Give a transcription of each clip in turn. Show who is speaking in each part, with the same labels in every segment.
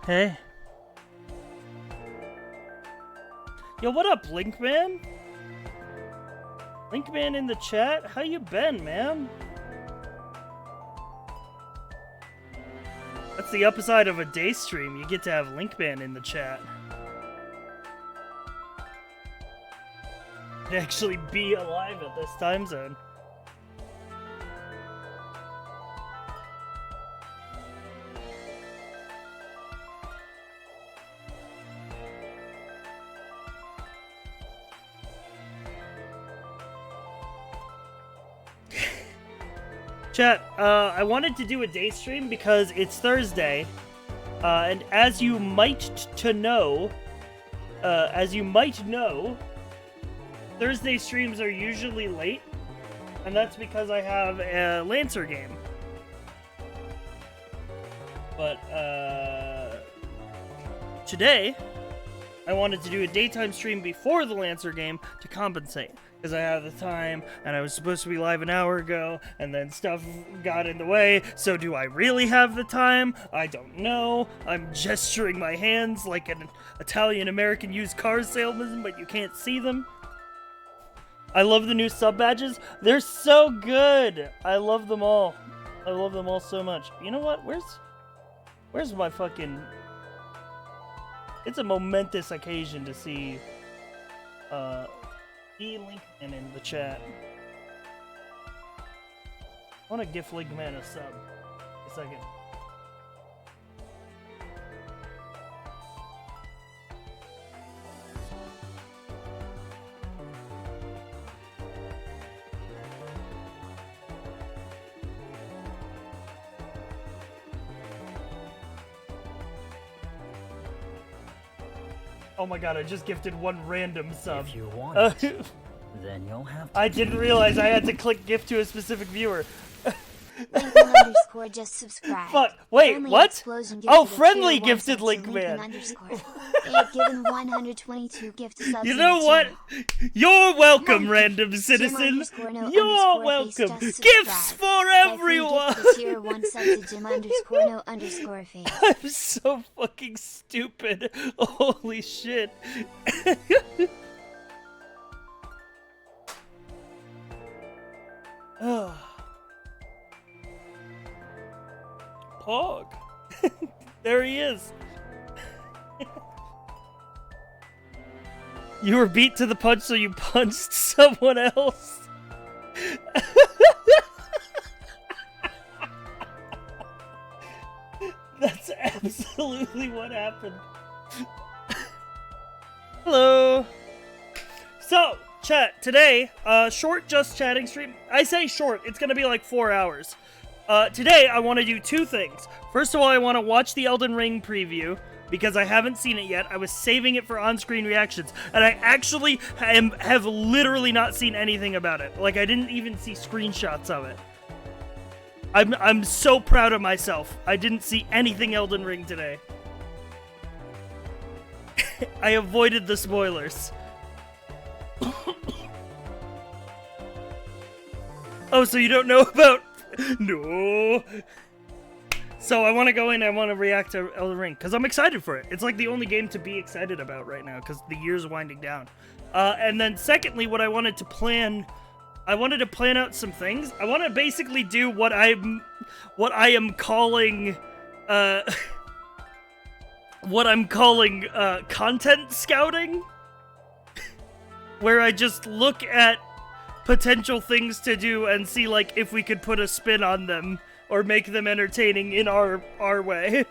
Speaker 1: Hey. Yo, what up, Linkman? Linkman in the chat? How you been, man? That's the upside of a day stream. You get to have Linkman in the chat. To actually be alive at this time zone. Chat, I wanted to do a day stream because it's Thursday, and as you might know, Thursday streams are usually late, and that's because I have a Lancer game. But, today, I wanted to do a daytime stream before the Lancer game to compensate. Because I have the time, and I was supposed to be live an hour ago, and then stuff got in the way, so do I really have the time? I don't know. I'm gesturing my hands like an Italian-American used car salesman, but you can't see them. I love the new sub badges. They're so good! I love them all. I love them all so much. You know what? Where's my fucking... It's a momentous occasion to see, Linkman in the chat. I want to gift Linkman a sub. A second. Oh my god, I just gifted one random sub.
Speaker 2: If you want it, then you'll have to.
Speaker 1: I didn't realize I had to click gift to a specific viewer.
Speaker 3: Linkman_ just subscribed.
Speaker 1: Fuck, wait,
Speaker 3: Friendly
Speaker 1: what?
Speaker 3: Explosion
Speaker 1: Oh,
Speaker 3: gifted a
Speaker 1: Friendly
Speaker 3: tier 1
Speaker 1: gifted
Speaker 3: sub to
Speaker 1: Linkman.
Speaker 3: They have given 122 gift subs.
Speaker 1: You know what? You're welcome, random
Speaker 3: Jim
Speaker 1: citizen.
Speaker 3: _no
Speaker 1: You're
Speaker 3: _face
Speaker 1: welcome.
Speaker 3: just
Speaker 1: Gifts
Speaker 3: subscribed.
Speaker 1: for
Speaker 3: By free
Speaker 1: everyone.
Speaker 3: gift the tier 1 sub to Jim _no _face.
Speaker 1: I'm so fucking stupid. Holy shit. Pog. There he is. You were beat to the punch, so you punched someone else. That's absolutely what happened. Hello. So, chat, today, short just chatting stream. I say short, it's gonna be like 4 hours. Today, I want to do two things. First of all, I want to watch the Elden Ring preview, because I haven't seen it yet. I was saving it for on-screen reactions, and I actually have literally not seen anything about it. Like, I didn't even see screenshots of it. I'm so proud of myself. I didn't see anything Elden Ring today. I avoided the spoilers. Oh, so you don't know about... No. So I want to go in and I want to react to Elden Ring, because I'm excited for it. It's like the only game to be excited about right now, because the year's winding down. And then secondly, what I wanted to plan... I wanted to plan out some things. I want to basically do what I am calling... what I'm calling content scouting, where I just look at potential things to do and see like if we could put a spin on them or make them entertaining in our way.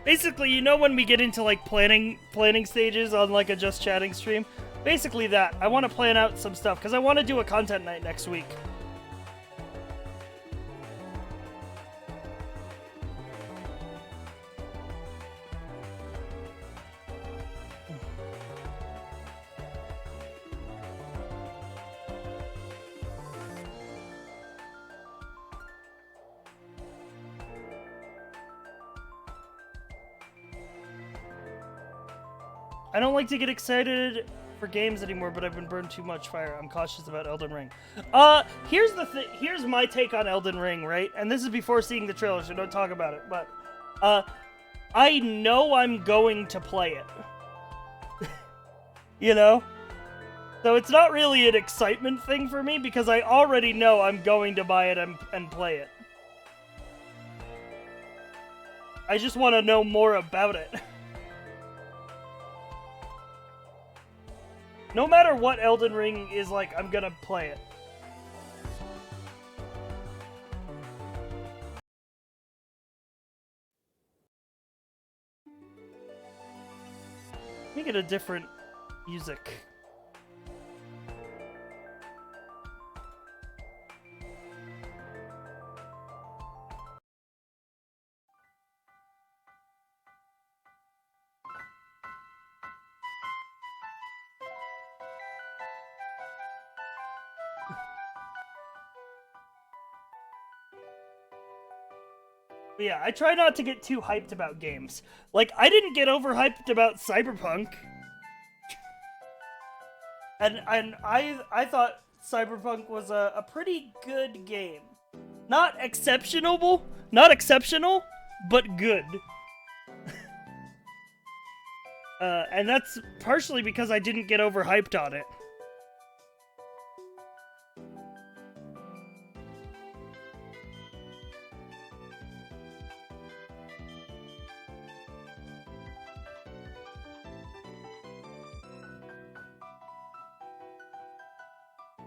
Speaker 1: Basically, you know when we get into like planning stages on like a just chatting stream? Basically that. I want to plan out some stuff because I want to do a content night next week. I don't like to get excited for games anymore, but I've been burned too much fire. I'm cautious about Elden Ring. Here's the thing. Here's my take on Elden Ring, right? And this is before seeing the trailer, so don't talk about it. But, I know I'm going to play it. You know? So it's not really an excitement thing for me, because I already know I'm going to buy it and play it. I just want to know more about it. No matter what Elden Ring is like, I'm gonna play it. Let me get a different music. But yeah, I try not to get too hyped about games. Like, I didn't get overhyped about Cyberpunk. And I thought Cyberpunk was a pretty good game. Not exceptional, but good. And that's partially because I didn't get overhyped on it.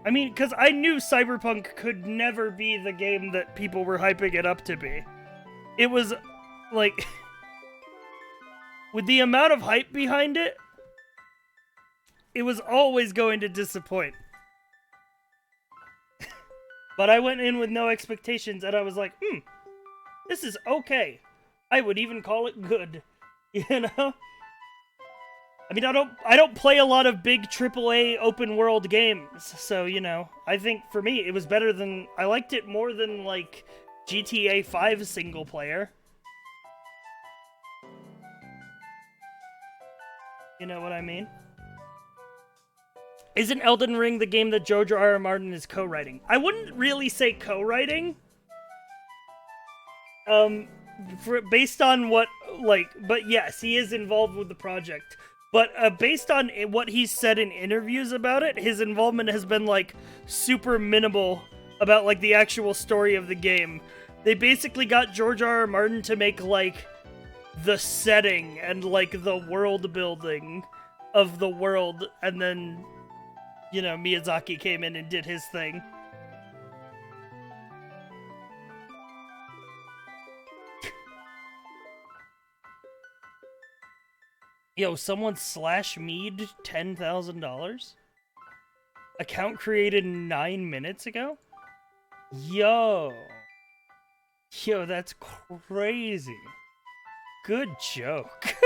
Speaker 1: I mean, because I knew Cyberpunk could never be the game that people were hyping it up to be. It was, like... with the amount of hype behind it, it was always going to disappoint. But I went in with no expectations, and I was like, this is okay. I would even call it good. You know? I mean, I don't play a lot of big AAA open world games, so, you know, I think for me it was better than... I liked it more than, like, GTA 5 single player. You know what I mean? Isn't Elden Ring the game that George R.R. Martin is co-writing? I wouldn't really say co-writing. Based on what, like... But yes, he is involved with the project. But based on what he's said in interviews about it, his involvement has been, like, super minimal about, like, the actual story of the game. They basically got George R.R. Martin to make, like, the setting and, like, the world building of the world, and then, you know, Miyazaki came in and did his thing. Yo, someone slash mead $10,000? Account created 9 minutes ago? Yo, that's crazy. Good joke.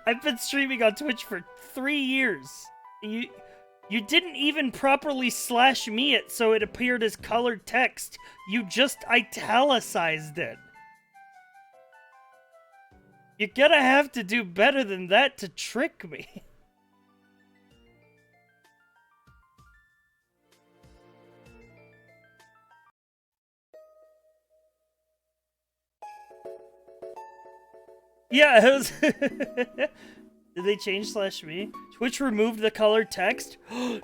Speaker 1: I've been streaming on Twitch for 3 years. You didn't even properly slash me it so it appeared as colored text. You just italicized it. You're gonna have to do better than that to trick me. Yeah, it was... Did they change slash me? Twitch removed the colored text?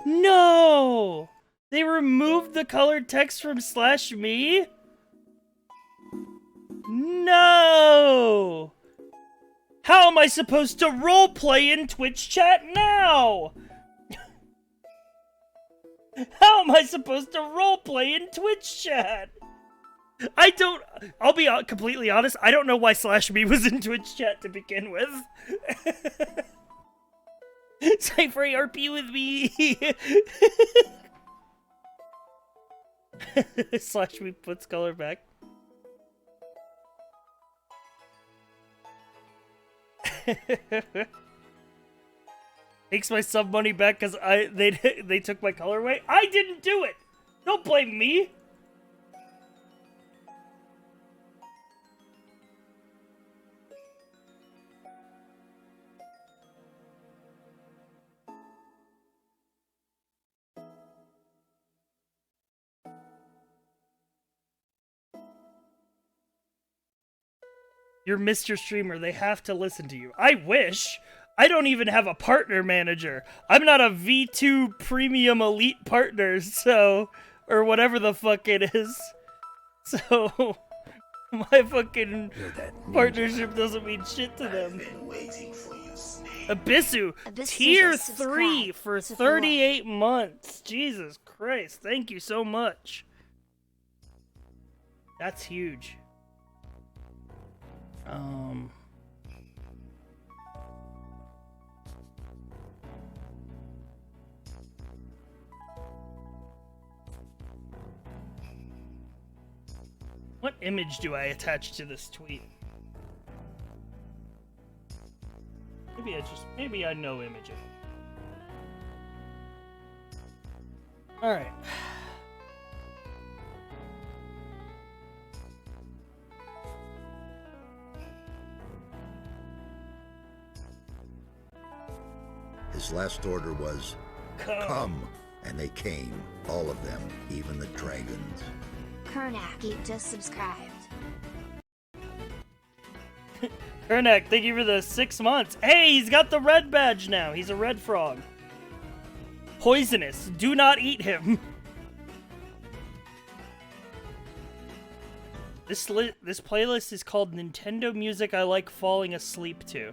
Speaker 1: No! They removed the colored text from slash me? No! How am I supposed to roleplay in Twitch chat now? How am I supposed to roleplay in Twitch chat? I'll be completely honest, I don't know why slash me was in Twitch chat to begin with. Cypher RP with me. Slash me puts color back. Takes my sub money back because they took my color away. I didn't do it. Don't blame me. You're Mr. Streamer. They have to listen to you. I wish. I don't even have a partner manager. I'm not a V2 Premium Elite partner, so... Or whatever the fuck it is. So... My fucking partnership doesn't mean shit to them. Abyssu, tier 3 for 38 months. Jesus Christ, thank you so much. That's huge. What image do I attach to this tweet? Maybe I know image it. Alright.
Speaker 4: His last order was, come. And they came, all of them, even the dragons.
Speaker 3: Kernak, you just subscribed.
Speaker 1: Kernak, thank you for the 6 months. Hey, he's got the red badge now. He's a red frog. Poisonous. Do not eat him. This playlist is called Nintendo Music I Like Falling Asleep To.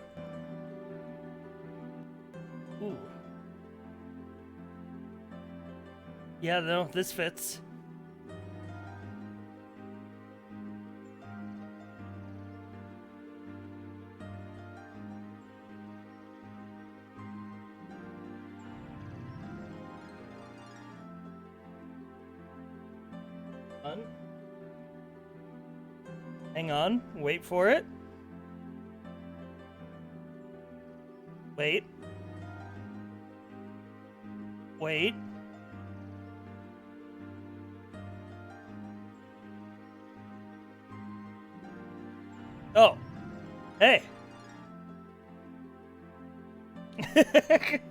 Speaker 1: Ooh. Yeah, no, this fits. Hang on, wait for it. Wait. Wait. Oh. Hey. I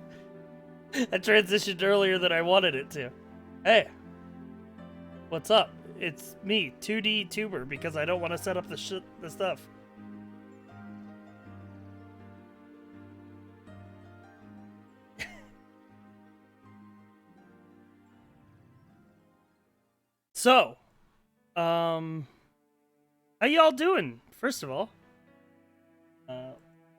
Speaker 1: transitioned earlier than I wanted it to. Hey. What's up? It's me, 2D tuber, because I don't want to set up the stuff. So, how y'all doing? First of all,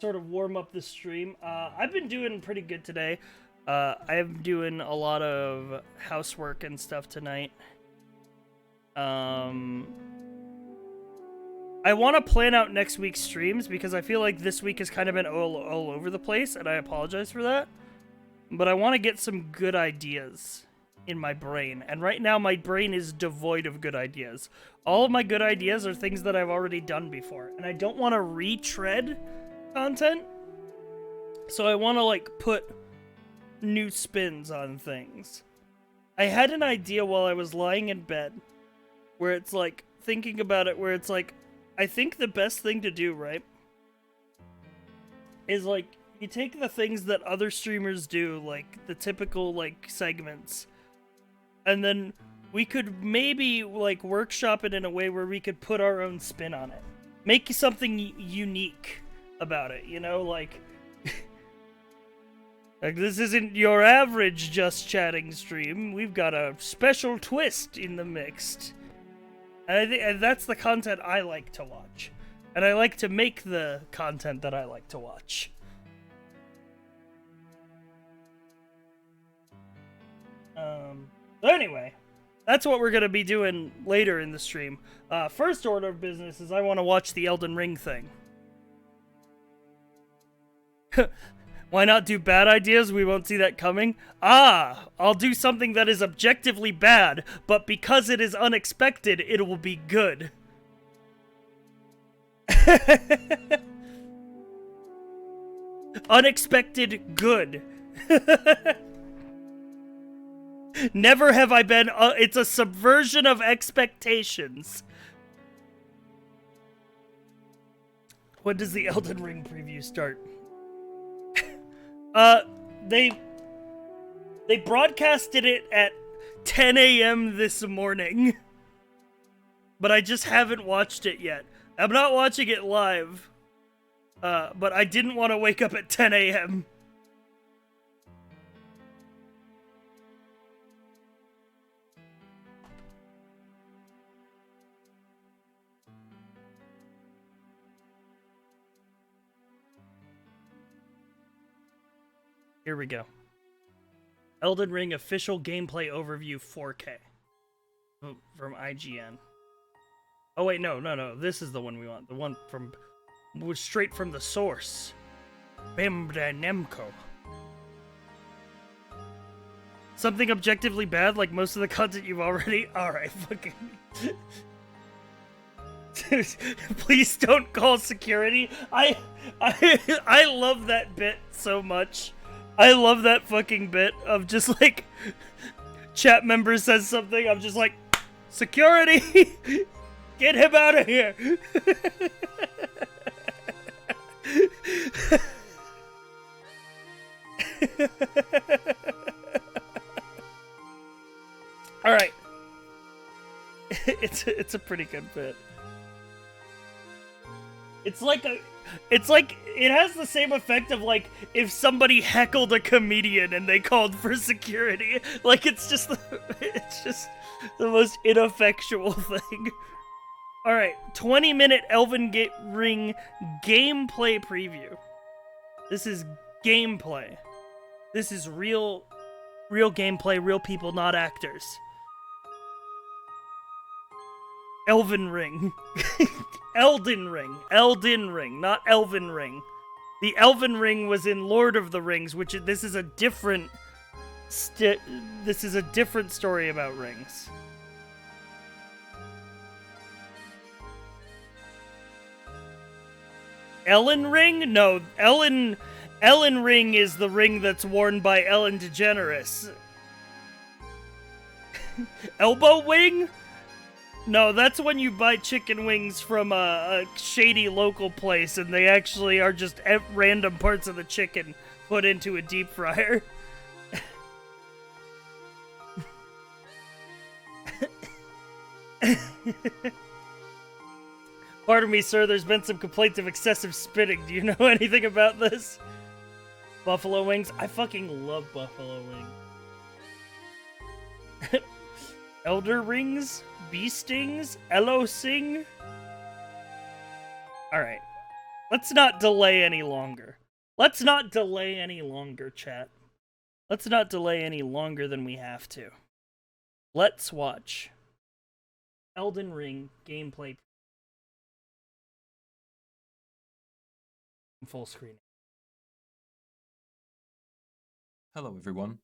Speaker 1: sort of warm up the stream. I've been doing pretty good today. I'm doing a lot of housework and stuff tonight. I want to plan out next week's streams because I feel like this week has kind of been all over the place, and I apologize for that. But I want to get some good ideas in my brain, and right now my brain is devoid of good ideas. All of my good ideas are things that I've already done before, and I don't want to retread content, so I want to like put new spins on things. I had an idea while I was lying in bed where it's like, thinking about it, where it's like, I think the best thing to do, right, is like, you take the things that other streamers do, like the typical like segments, and then we could maybe like workshop it in a way where we could put our own spin on it. Make something unique about it, you know, like like this isn't your average just chatting stream. We've got a special twist in the mix. And I think that's the content I like to watch. And I like to make the content that I like to watch. So anyway, that's what we're going to be doing later in the stream. First order of business is I want to watch the Elden Ring thing. Why not do bad ideas? We won't see that coming. I'll do something that is objectively bad, but because it is unexpected, it will be good. Unexpected good. Never have I been... it's a subversion of expectations. When does the Elden Ring preview start? They broadcasted it at 10 a.m. this morning. But I just haven't watched it yet. I'm not watching it live, but I didn't want to wake up at 10 a.m. Here we go. Elden Ring official gameplay overview 4K from IGN. Oh wait, no. This is the one we want. The one was straight from the source. Bandai Namco. Something objectively bad, like most of the content you've already. All right, fucking. Please don't call security. I love that bit so much. I love that fucking bit of just like chat member says something. I'm just like, security, get him out of here. All right, it's a pretty good bit. It's like it has the same effect of like if somebody heckled a comedian and they called for security. Like it's just the most ineffectual thing. All right, 20-minute Elden Ring gameplay preview. This is gameplay. This is real gameplay, real people, not actors. Elden Ring. Elden Ring, not Elven Ring. The Elven Ring was in Lord of the Rings, which this is a different story about rings. Ellen Ring? No, Ellen Ring is the ring that's worn by Ellen DeGeneres. Elbow Wing? No, that's when you buy chicken wings from a shady local place and they actually are just random parts of the chicken put into a deep fryer. Pardon me, sir, there's been some complaints of excessive spitting. Do you know anything about this? Buffalo wings? I fucking love buffalo wings. Elder rings? Bee stings? Elo sing? Alright. Let's not delay any longer. Let's not delay any longer, chat. Let's not delay any longer than we have to. Let's watch Elden Ring gameplay full screen.
Speaker 5: Hello, everyone.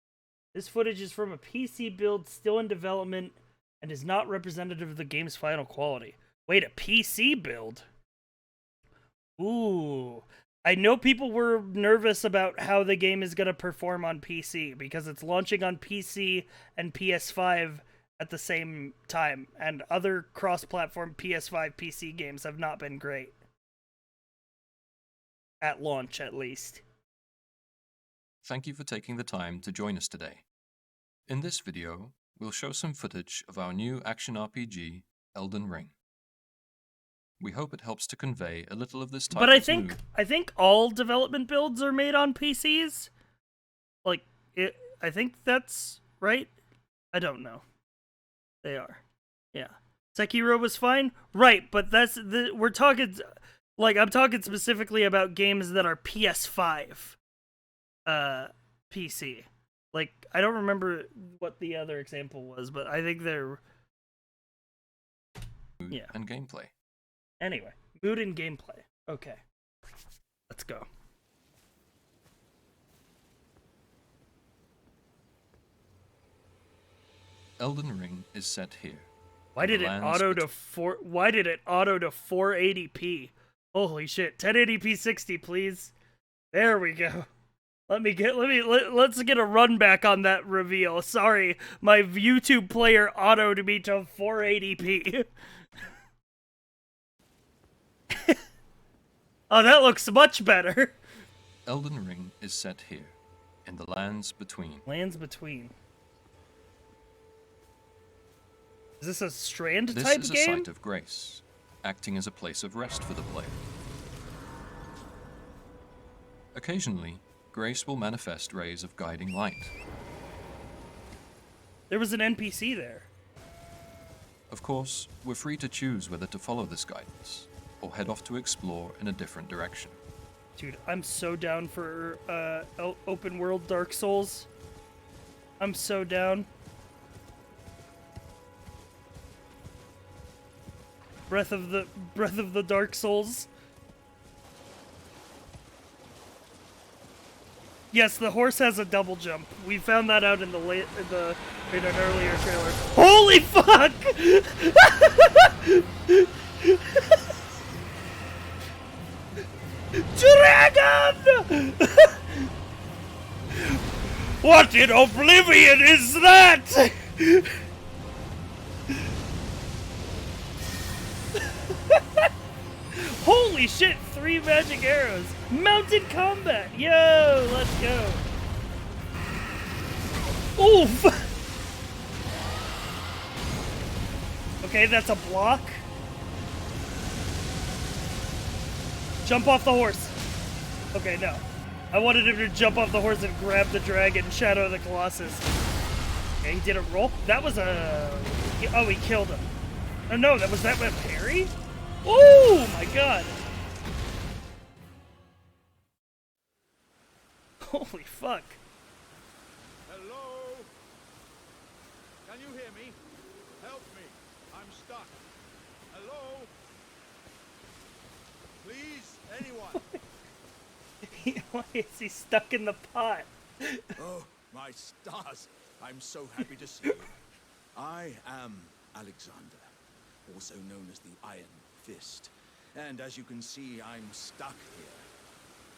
Speaker 1: This footage is from a PC build still in development and is not representative of the game's final quality. Wait, a PC build? Ooh. I know people were nervous about how the game is going to perform on PC because it's launching on PC and PS5 at the same time, and other cross-platform PS5 PC games have not been great. At launch, at least.
Speaker 5: Thank you for taking the time to join us today. In this video, we'll show some footage of our new action RPG, Elden Ring. We hope it helps to convey a little of this title's
Speaker 1: But
Speaker 5: mood.
Speaker 1: I think all development builds are made on PCs. Like I think that's right. I don't know. They are. Yeah. Sekiro was fine, right? But we're talking like I'm talking specifically about games that are PS5, PC. Like I don't remember what the other example was, but I think they're yeah.
Speaker 5: And gameplay.
Speaker 1: Anyway, mood and gameplay. Okay. Let's go.
Speaker 5: Elden Ring is set here.
Speaker 1: Why did it auto to 480p? Holy shit. 1080p 60, please. There we go. Let's get a run back on that reveal. Sorry, my YouTube player autoed me to 480p. Oh, that looks much better.
Speaker 5: Elden Ring is set here, in the lands between.
Speaker 1: Lands between. Is this a Strand
Speaker 5: This
Speaker 1: type
Speaker 5: is a
Speaker 1: game?
Speaker 5: site of grace, acting as a place of rest for the player. Occasionally, Grace will manifest rays of guiding light.
Speaker 1: There was an NPC there.
Speaker 5: Of course, we're free to choose whether to follow this guidance, or head off to explore in a different direction.
Speaker 1: Dude, I'm so down for open world Dark Souls. I'm so down. Breath of the Dark Souls. Yes, the horse has a double jump. We found that out in in an earlier trailer. Holy fuck! Dragon! What in oblivion is that? Holy shit, 3 magic arrows. Mounted combat. Yo, let's go. Oof. Okay, that's a block. Jump off the horse. Okay, no. I wanted him to jump off the horse and grab the dragon, Shadow of the Colossus. Okay, he didn't roll. That was a... Oh, he killed him. Oh, no, that was that a parry? Oh, my God. Holy fuck.
Speaker 6: Hello? Can you hear me? Help me. I'm stuck. Hello? Please, anyone?
Speaker 1: Why is he stuck in the pot?
Speaker 6: Oh, my stars. I'm so happy to see you. I am Alexander, also known as the Iron Fist. And as you can see, I'm stuck here.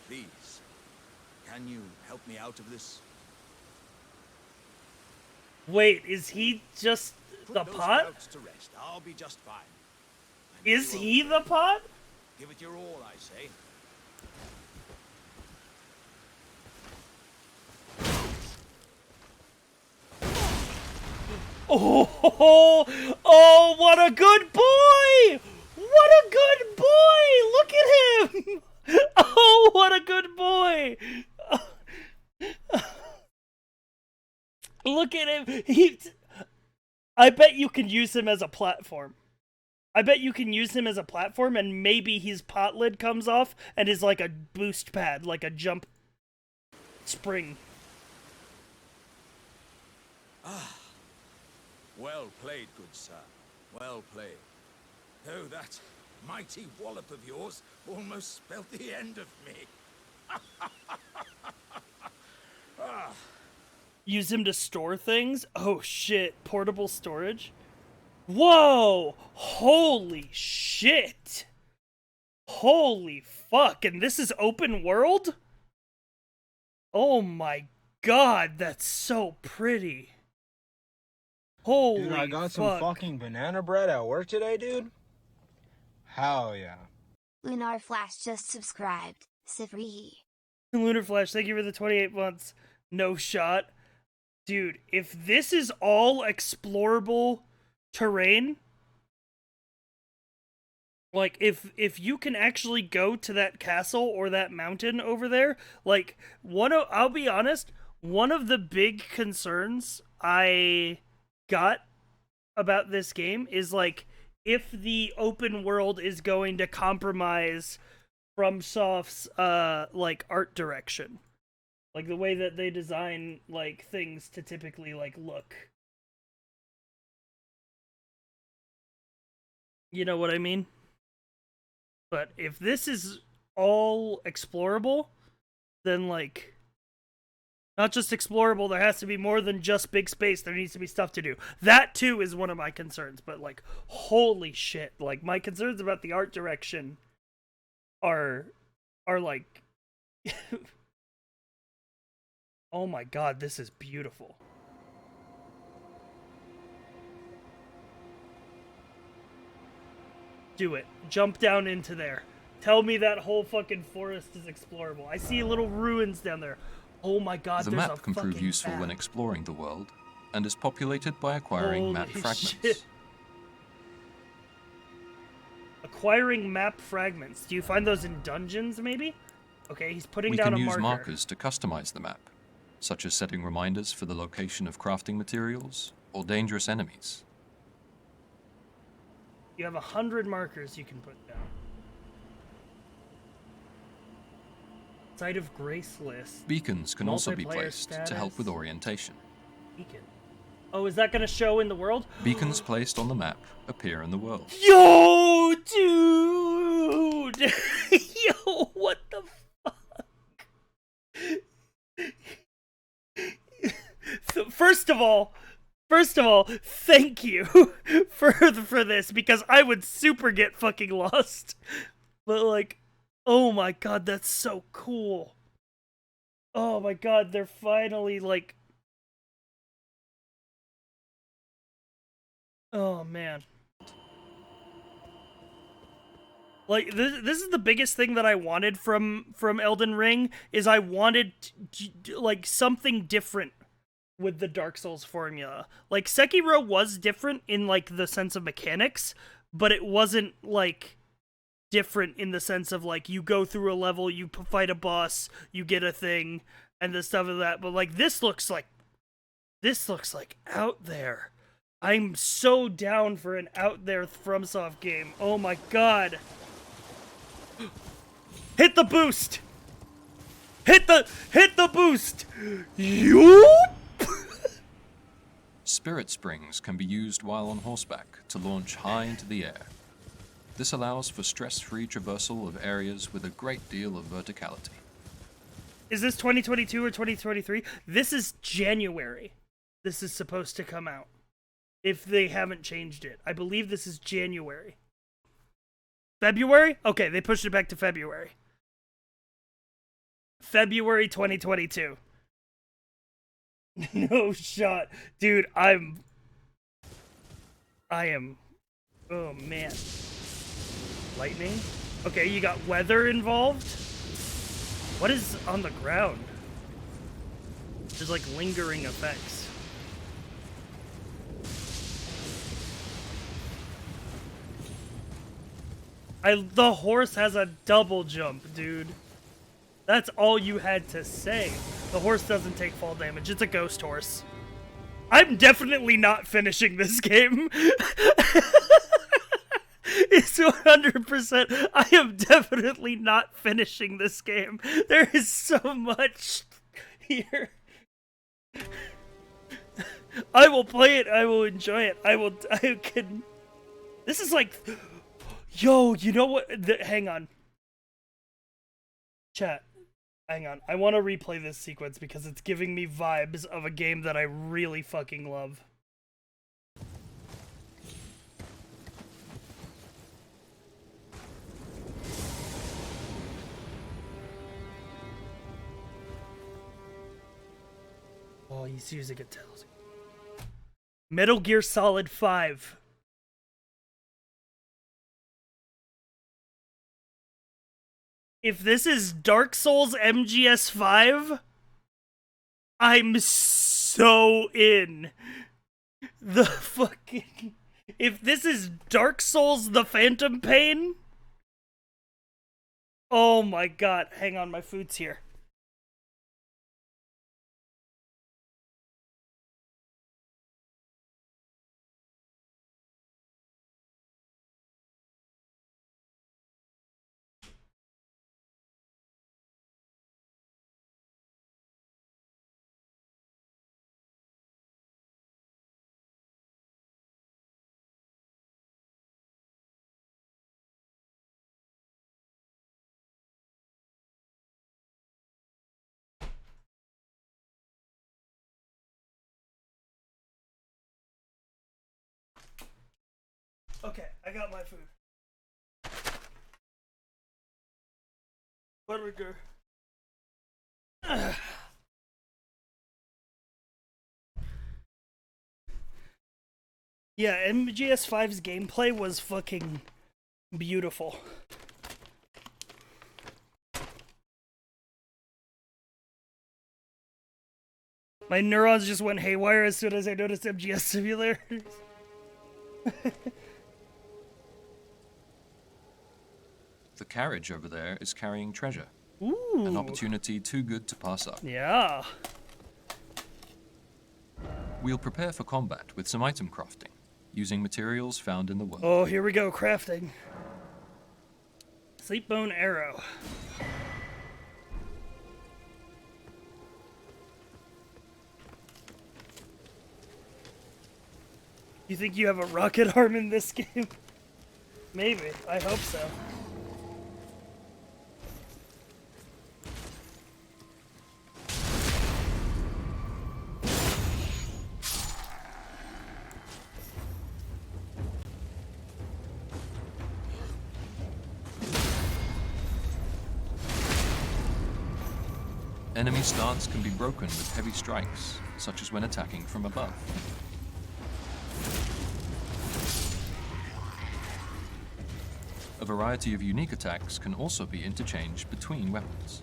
Speaker 6: Please, can you help me out of this?
Speaker 1: Wait, is he just the
Speaker 6: Put those
Speaker 1: pot?
Speaker 6: doubts to rest. I'll be just fine. And
Speaker 1: Is
Speaker 6: you
Speaker 1: he
Speaker 6: won't.
Speaker 1: the pot?
Speaker 6: Give it your all, I say.
Speaker 1: Oh, oh, what a good boy! What a good boy! Look at him! Oh, what a good boy! Look at him. I bet you can use him as a platform. I bet you can use him as a platform, and maybe his pot lid comes off and is like a boost pad, like a jump spring.
Speaker 6: Well played, good sir. Well played. Oh, that mighty wallop of yours almost spelled the end of me.
Speaker 1: Use him to store things? Oh shit, portable storage? Whoa! Holy shit! Holy fuck, and this is open world? Oh my god, that's so pretty. Holy
Speaker 7: Dude, I got some
Speaker 1: fuck.
Speaker 7: fucking banana bread at work today, dude. Hell yeah.
Speaker 3: Lunar Flash just subscribed. Sifrihi.
Speaker 1: Lunar Flash, thank you for the 28 months. No shot. Dude, if this is all explorable terrain, like if you can actually go to that castle or that mountain over there, like I'll be honest, one of the big concerns I got about this game is like if the open world is going to compromise FromSoft's like art direction. Like the way that they design like things to typically like look. You know what I mean? But if this is all explorable, then like not just explorable, there has to be more than just big space. There needs to be stuff to do. That too is one of my concerns, but like holy shit, like my concerns about the art direction are like oh my god, this is beautiful. Do it. Jump down into there. Tell me that whole fucking forest is explorable. I see little ruins down there. Oh my god,
Speaker 5: The
Speaker 1: there's a
Speaker 5: map can prove
Speaker 1: fucking
Speaker 5: useful when
Speaker 1: map.
Speaker 5: exploring the world, and is populated by acquiring map
Speaker 1: Holy
Speaker 5: fragments.
Speaker 1: shit. Acquiring map fragments. Do you find those in dungeons, maybe? Okay, he's putting down a marker.
Speaker 5: We can use markers to customize the map, such as setting reminders for the location of crafting materials or dangerous enemies.
Speaker 1: You have 100 markers you can put down. Site of Grace list.
Speaker 5: Beacons can also be
Speaker 1: Multiplayer
Speaker 5: placed to help with
Speaker 1: status.
Speaker 5: orientation.
Speaker 1: Beacon. Oh, is that going to show in the world?
Speaker 5: Beacons placed on the map appear in the world.
Speaker 1: Yo, dude! Yo, what the fuck? First of all, thank you for this, because I would super get fucking lost. But like, oh my god, that's so cool. Oh my god, they're finally like... Oh man. Like, this is the biggest thing that I wanted from Elden Ring, is I wanted, like, something different with the Dark Souls formula. Like, Sekiro was different in, like, the sense of mechanics, but it wasn't, like, different in the sense of, like, you go through a level, you fight a boss, you get a thing, and the stuff of that. But, like, this looks like out there. I'm so down for an out there FromSoft game. Oh my god. Hit the boost! Hit the boost! Yoop!
Speaker 5: Spirit springs can be used while on horseback to launch high into the air. This allows for stress-free traversal of areas with a great deal of verticality.
Speaker 1: Is this 2022 or 2023? This is January. This is supposed to come out. If they haven't changed it. I believe this is January. February? Okay, they pushed it back to February. February 2022. No shot. Dude, I am... Oh, man. Lightning? Okay, you got weather involved? What is on the ground? There's like lingering effects. The horse has a double jump, dude. That's all you had to say. The horse doesn't take fall damage. It's a ghost horse. I'm definitely not finishing this game. It's 100%. I am definitely not finishing this game. There is so much here. I will play it. I will enjoy it. I can... This is like... Yo, you know what? Hang on. Chat. Hang on. I want to replay this sequence because it's giving me vibes of a game that I really fucking love. Oh, he's using a tails. Metal Gear Solid 5. If this is Dark Souls MGS5, I'm so in. The fucking... If this is Dark Souls The Phantom Pain... Oh my god. Hang on, my food's here. Okay, I got my food. What do we do? Yeah, MGS5's gameplay was fucking beautiful. My neurons just went haywire as soon as I noticed MGS simulators.
Speaker 5: The carriage over there is carrying treasure.
Speaker 1: Ooh.
Speaker 5: An opportunity too good to pass up.
Speaker 1: Yeah.
Speaker 5: We'll prepare for combat with some item crafting, using materials found in the world.
Speaker 1: Oh, here we go, crafting. Sleepbone arrow. You think you have a rocket arm in this game? Maybe. I hope so.
Speaker 5: Enemy stance can be broken with heavy strikes, such as when attacking from above. A variety of unique attacks can also be interchanged between weapons.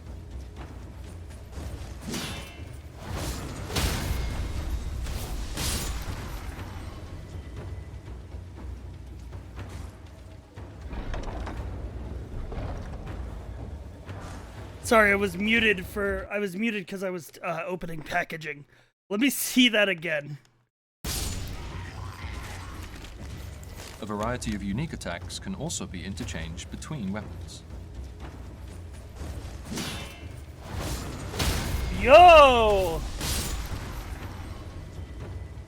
Speaker 1: Sorry, I was muted because I was opening packaging. Let me see that again.
Speaker 5: A variety of unique attacks can also be interchanged between weapons.
Speaker 1: Yo!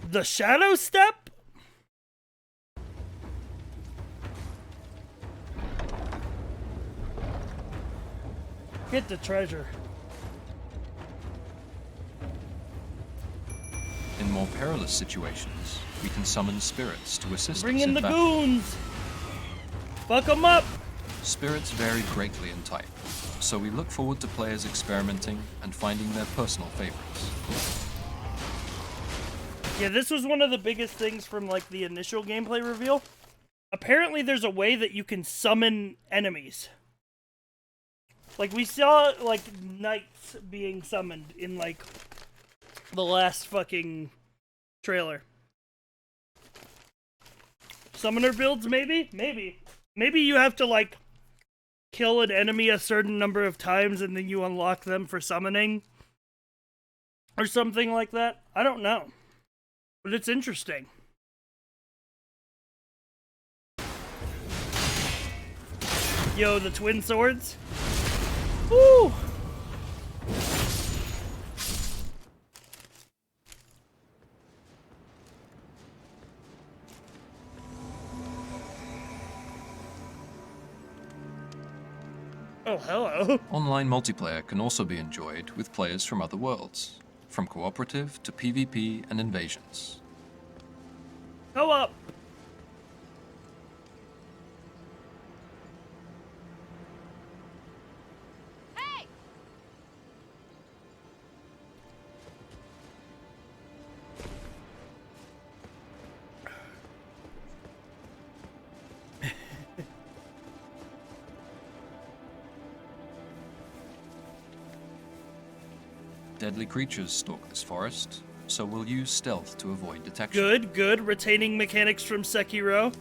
Speaker 1: The Shadow Step? Get the treasure.
Speaker 5: In more perilous situations, we can summon spirits to assist
Speaker 1: Bring
Speaker 5: us
Speaker 1: in the
Speaker 5: battle.
Speaker 1: goons! Fuck them up!
Speaker 5: Spirits vary greatly in type, so we look forward to players experimenting and finding their personal favorites.
Speaker 1: Yeah, this was one of the biggest things from like the initial gameplay reveal. Apparently there's a way that you can summon enemies. Like we saw like knights being summoned in like the last fucking trailer. Summoner builds, maybe? Maybe you have to like kill an enemy a certain number of times and then you unlock them for summoning. Or something like that. I don't know. But it's interesting. Yo, the twin swords. Woo! Oh, hello.
Speaker 5: Online multiplayer can also be enjoyed with players from other worlds, from cooperative to PvP and invasions.
Speaker 1: Go up.
Speaker 5: Deadly creatures stalk this forest, so we'll use stealth to avoid detection.
Speaker 1: Good, good. Retaining mechanics from Sekiro.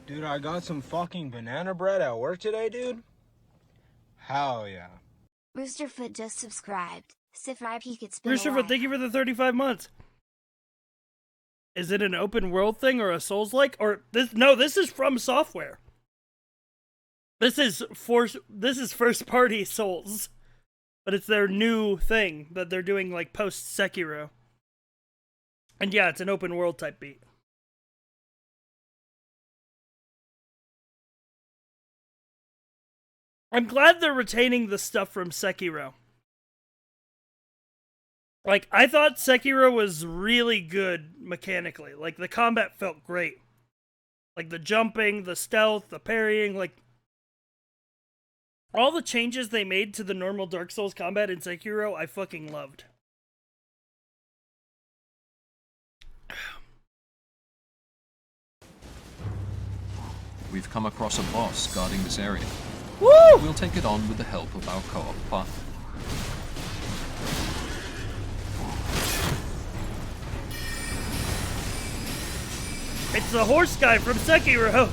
Speaker 7: Dude, I got some fucking banana bread at work today, dude. Hell yeah.
Speaker 3: Roosterfoot just subscribed. Sifrai Peak, it's been a
Speaker 1: Roosterfoot,
Speaker 3: while.
Speaker 1: thank you for the 35 months. Is it an open world thing or a Souls-like? Or this? No, this is from software. This is first party Souls. But it's their new thing that they're doing like post Sekiro. And yeah, it's an open world type beat. I'm glad they're retaining the stuff from Sekiro. Like, I thought Sekiro was really good mechanically. Like, the combat felt great. Like, the jumping, the stealth, the parrying, like... all the changes they made to the normal Dark Souls combat in Sekiro, I fucking loved.
Speaker 5: we've come across a boss guarding this area.
Speaker 1: Woo!
Speaker 5: We'll take it on with the help of our co-op partner.
Speaker 1: It's the horse guy from Sekiro.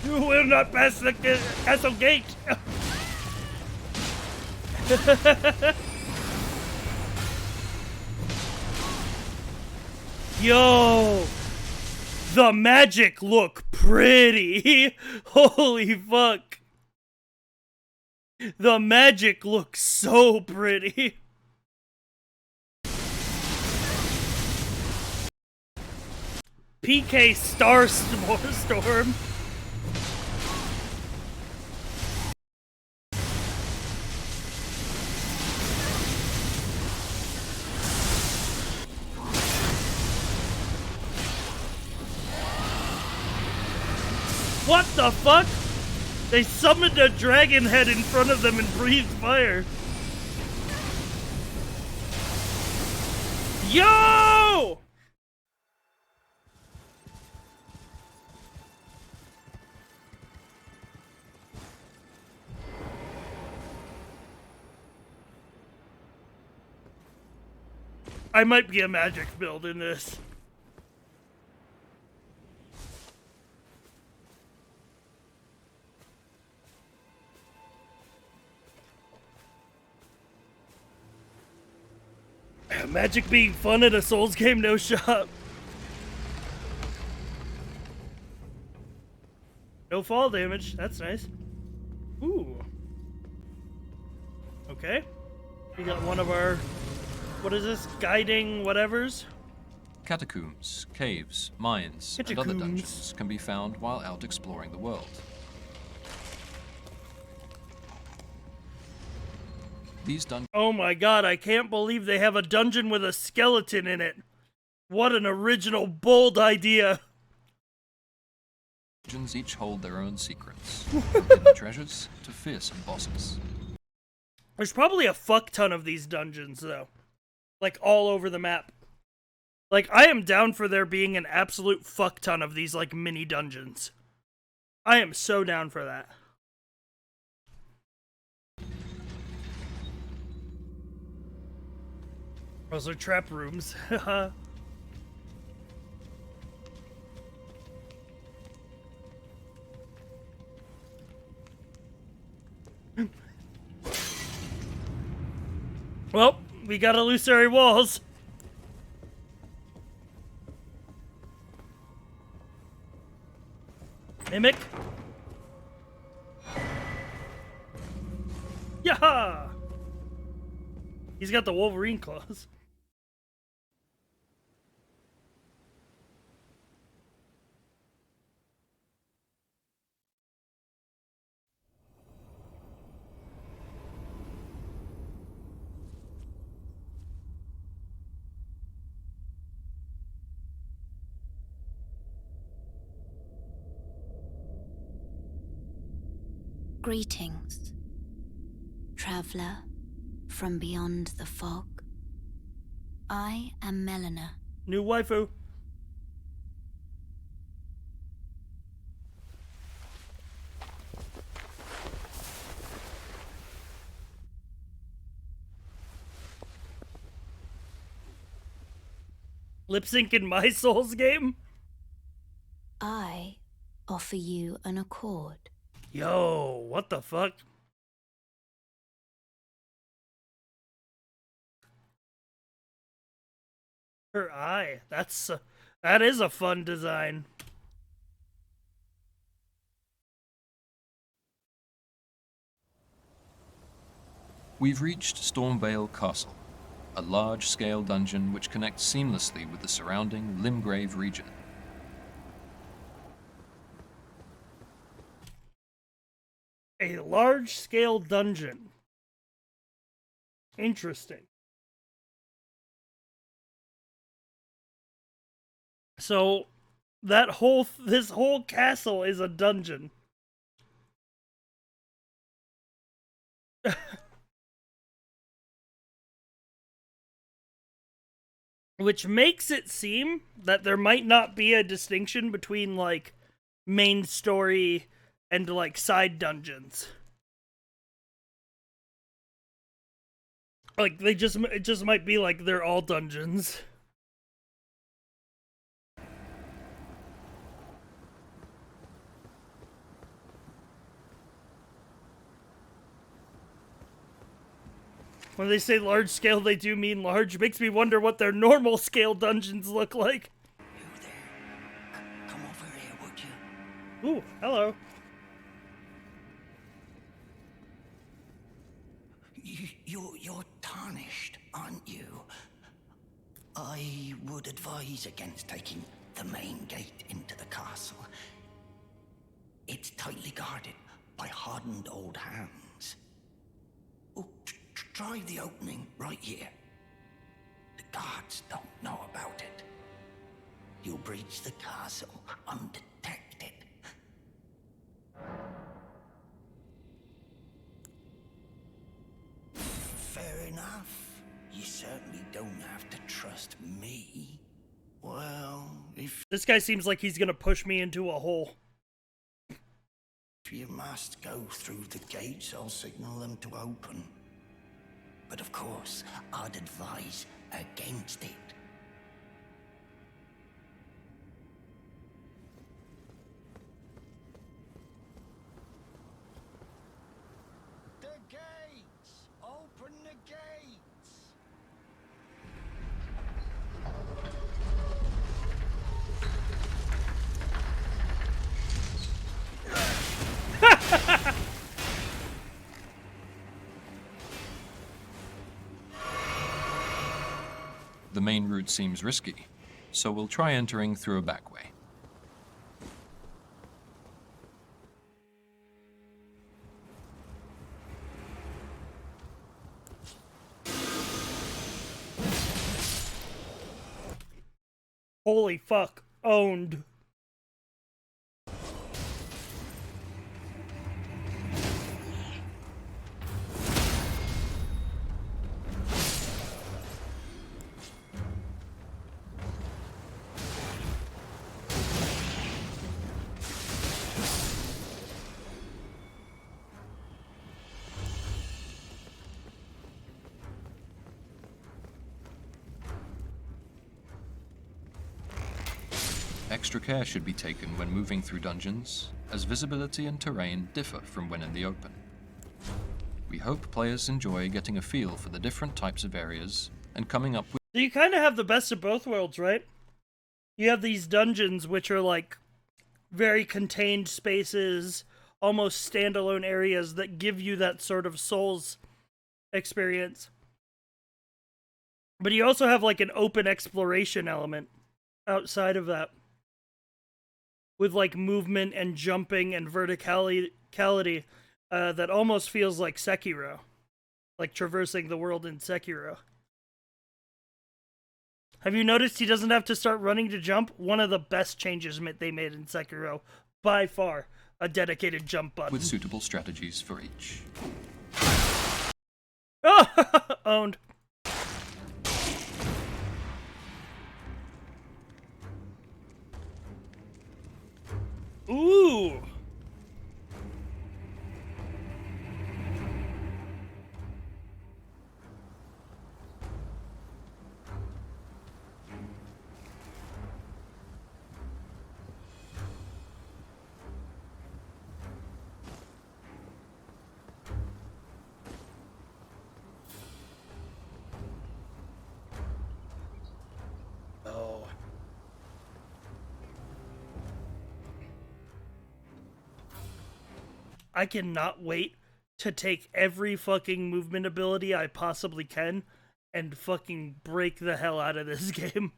Speaker 1: You will not pass the castle gate. Yo, the magic look pretty. Holy fuck. The magic looks so pretty. PK Starstorm. What the fuck? They summoned a dragon head in front of them and breathed fire. Yo! I might be a magic build in this. Magic being fun at a Souls game, no shot. No fall damage, that's nice. Ooh. Okay. We got one of our, what is this, guiding whatevers?
Speaker 5: Catacombs, caves, mines, and other dungeons can be found while out exploring the world. These dungeons.
Speaker 1: Oh my god, I can't believe they have a dungeon with a skeleton in it. What an original, bold idea.
Speaker 5: Dungeons each hold their own secrets, from hidden treasures to fearsome bosses.
Speaker 1: There's probably a fuck ton of these dungeons, though. Like, all over the map. Like, I am down for there being an absolute fuck ton of these, like, mini dungeons. I am so down for that. Those are trap rooms. Well, we got illusory walls. Mimic. Yaha! He's got the Wolverine claws.
Speaker 3: Greetings, traveler from beyond the fog. I am Melina.
Speaker 1: New waifu. Lip sync in my Souls game?
Speaker 3: I offer you an accord.
Speaker 1: Yo, what the fuck? Her eye. That is a fun design.
Speaker 5: We've reached Stormvale Castle, a large-scale dungeon which connects seamlessly with the surrounding Limgrave region.
Speaker 1: A large-scale dungeon. Interesting. So, this whole castle is a dungeon. which makes it seem that there might not be a distinction between, like, main story and, like, side dungeons. Like, it just might be like they're all dungeons. When they say large scale, they do mean large. Makes me wonder what their normal scale dungeons look like.
Speaker 8: You there? Come over here, would you?
Speaker 1: Ooh, hello.
Speaker 8: You're tarnished, aren't you? I would advise against taking the main gate into the castle. It's tightly guarded by hardened old hands. Oh, try the opening right here. The guards don't know about it. You'll breach the castle undetected. Fair enough. You certainly don't have to trust me. Well, if
Speaker 1: This guy seems like he's gonna push me into a hole.
Speaker 8: you must go through the gates, I'll signal them to open. But of course, I'd advise against it. The gates! Open the gates!
Speaker 5: The main route seems risky, so we'll try entering through a back way.
Speaker 1: Holy fuck. Owned.
Speaker 5: Extra care should be taken when moving through dungeons, as visibility and terrain differ from when in the open. We hope players enjoy getting a feel for the different types of areas and coming up with
Speaker 1: So you kind of have the best of both worlds, right? You have these dungeons which are like very contained spaces, almost standalone areas that give you that sort of Souls experience. But you also have like an open exploration element outside of that, with like movement and jumping and verticality that almost feels like Sekiro, like traversing the world in Sekiro. Have you noticed he doesn't have to start running to jump? One of the best changes they made in Sekiro, by far, a dedicated jump button.
Speaker 5: with suitable strategies for each.
Speaker 1: Oh, owned. Ooh. Oh. I cannot wait to take every fucking movement ability I possibly can and fucking break the hell out of this game.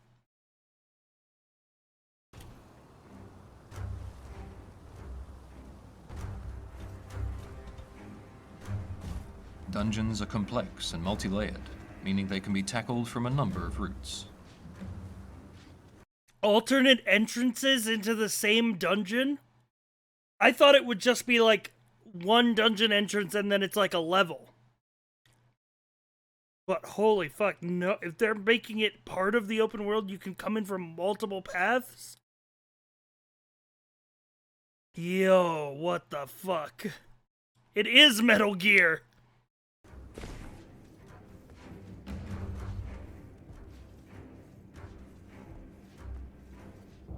Speaker 5: Dungeons are complex and multi-layered, meaning they can be tackled from a number of routes.
Speaker 1: Alternate entrances into the same dungeon? I thought it would just be like one dungeon entrance and then it's like a level. But holy fuck, no, if they're making it part of the open world, you can come in from multiple paths? Yo, what the fuck? It is Metal Gear!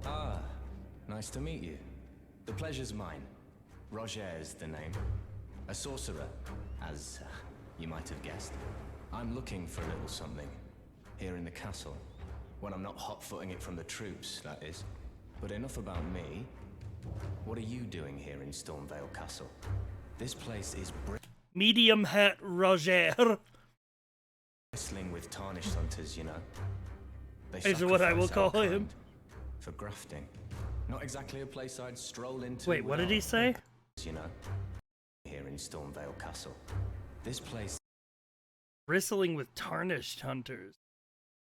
Speaker 9: Ah, nice to meet you. The pleasure's mine. Roger is the name. A sorcerer, as you might have guessed. I'm looking for a little something here in the castle. When I'm not hot-footing it from the troops, that is. But enough about me. What are you doing here in Stormvale Castle? This place is
Speaker 1: Medium hat Roger.
Speaker 9: bristling with tarnished hunters, you know. They
Speaker 1: Is what I will
Speaker 9: sacrifice
Speaker 1: call
Speaker 9: our
Speaker 1: him.
Speaker 9: kind for grafting. Not exactly a place I'd stroll into.
Speaker 1: Wait, what did he
Speaker 9: without
Speaker 1: say?
Speaker 9: purpose, you know, here in Stormvale Castle. This place
Speaker 1: Bristling with tarnished hunters.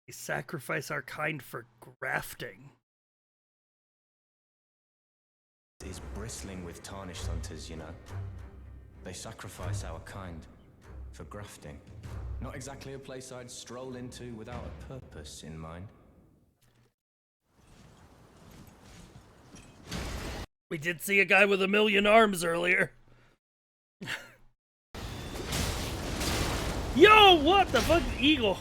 Speaker 1: We sacrifice our kind for grafting.
Speaker 9: is bristling with tarnished hunters, you know. They sacrifice our kind for grafting. Not exactly a place I'd stroll into without a purpose in mind.
Speaker 1: We did see a guy with 1,000,000 arms earlier. Yo, what the fuck, eagle?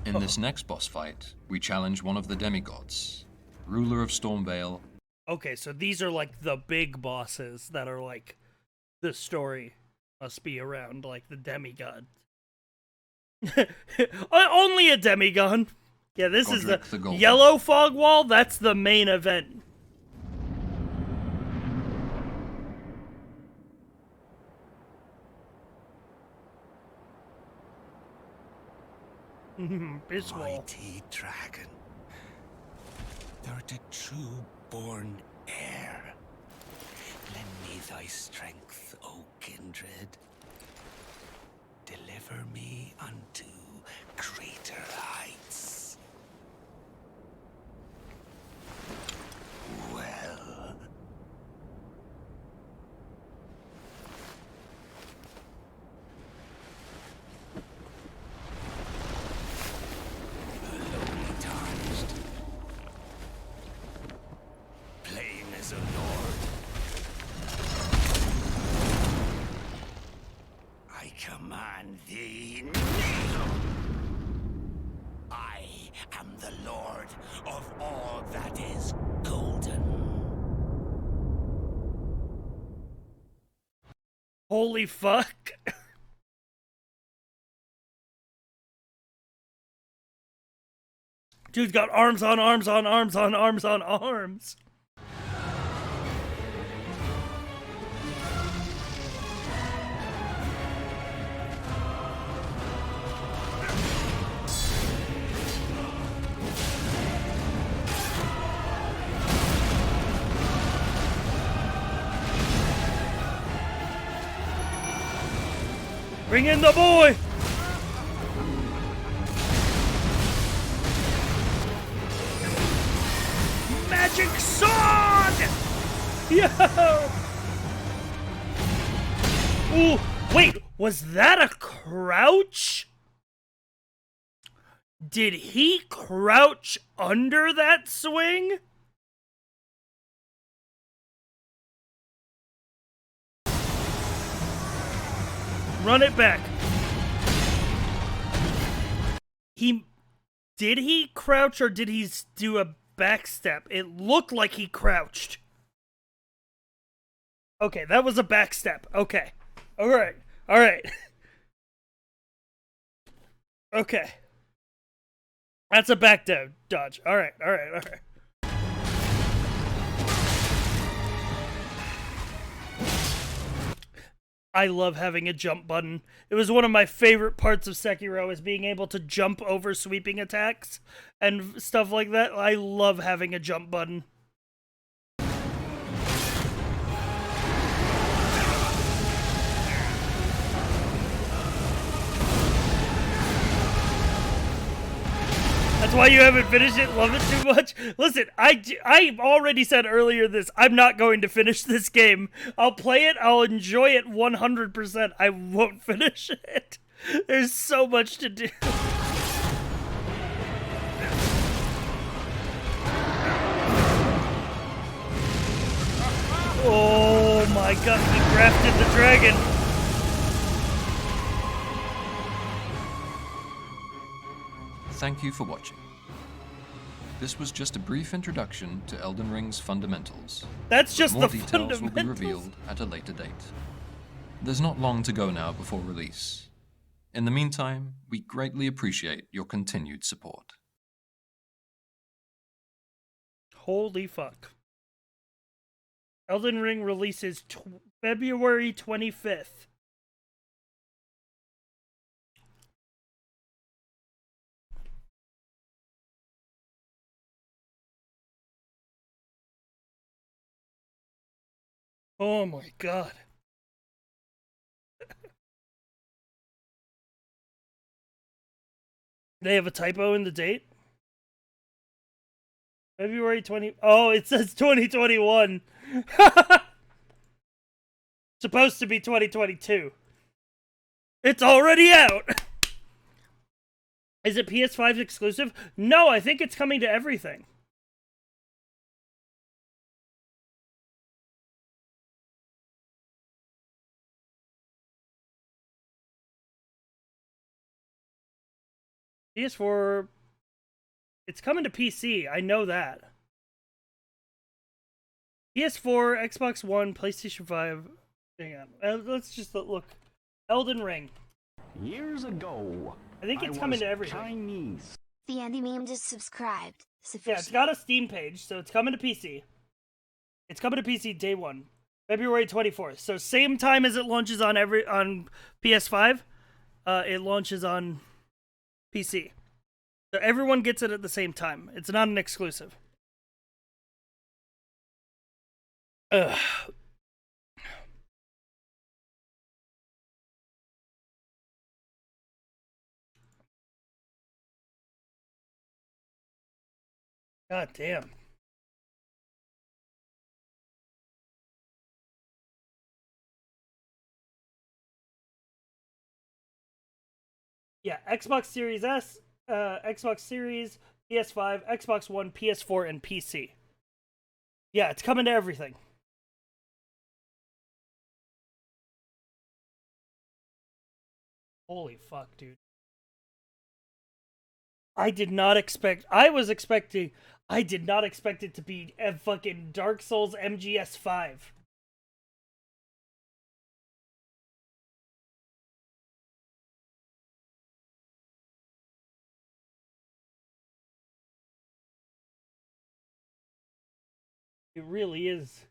Speaker 5: In this next boss fight, we challenge one of the demigods, ruler of Stormvale.
Speaker 1: Okay, so these are like the big bosses that are like the story must be around, like the demigod. Only a demigod. Yeah, this
Speaker 5: Godric
Speaker 1: is
Speaker 5: the
Speaker 1: the
Speaker 5: Golden.
Speaker 1: yellow fog wall. That's the main event. This wall.
Speaker 8: Mighty dragon, thou the true-born heir. Lend me thy strength, O kindred. Deliver me unto greater heights. Well, the lowly tarnished, playing as a lord. I command thee, kneel! I am the lord of all that is golden.
Speaker 1: Holy fuck. Dude's got arms on arms on arms on arms on arms. Bring in the boy! Magic sword! Yo! Ooh, wait, was that a crouch? Did he crouch under that swing? Run it back. Did he crouch or did he do a back step? It looked like he crouched. Okay, that was a back step. Okay. Alright. Alright. Okay. That's a back dodge. Alright, alright, alright. I love having a jump button. It was one of my favorite parts of Sekiro, is being able to jump over sweeping attacks and stuff like that. I love having a jump button. That's why you haven't finished it? Love it too much? Listen, I already said earlier this. I'm not going to finish this game. I'll play it. I'll enjoy it 100%. I won't finish it. There's so much to do. Oh my god, he grafted the dragon.
Speaker 5: Thank you for watching. This was just a brief introduction to Elden Ring's fundamentals.
Speaker 1: That's just
Speaker 5: More
Speaker 1: the
Speaker 5: details will be
Speaker 1: fundamentals.
Speaker 5: revealed at a later date. There's not long to go now before release. In the meantime, we greatly appreciate your continued support.
Speaker 1: Holy fuck. Elden Ring releases February 25th. Oh my god. They have a typo in the date? February 20... Oh, it says 2021. Supposed to be 2022. It's already out! Is it PS5 exclusive? No, I think it's coming to everything. PS4... It's coming to PC, I know that. PS4, Xbox One, PlayStation 5... Hang on, let's just look. Elden Ring.
Speaker 10: Years ago,
Speaker 1: I think it's coming to everything.
Speaker 10: Chinese.
Speaker 3: The Andy meme just subscribed.
Speaker 1: Yeah, it's got a Steam page, so it's coming to PC. It's coming to PC day one, February 24th. So same time as it launches on PS5, it launches on PC. So everyone gets it at the same time. It's not an exclusive. Ugh. God damn. Yeah, Xbox Series S, Xbox Series, PS5, Xbox One, PS4, and PC. Yeah, it's coming to everything. Holy fuck, dude. I did not expect... I did not expect it to be a fucking Dark Souls MGS 5. It really is.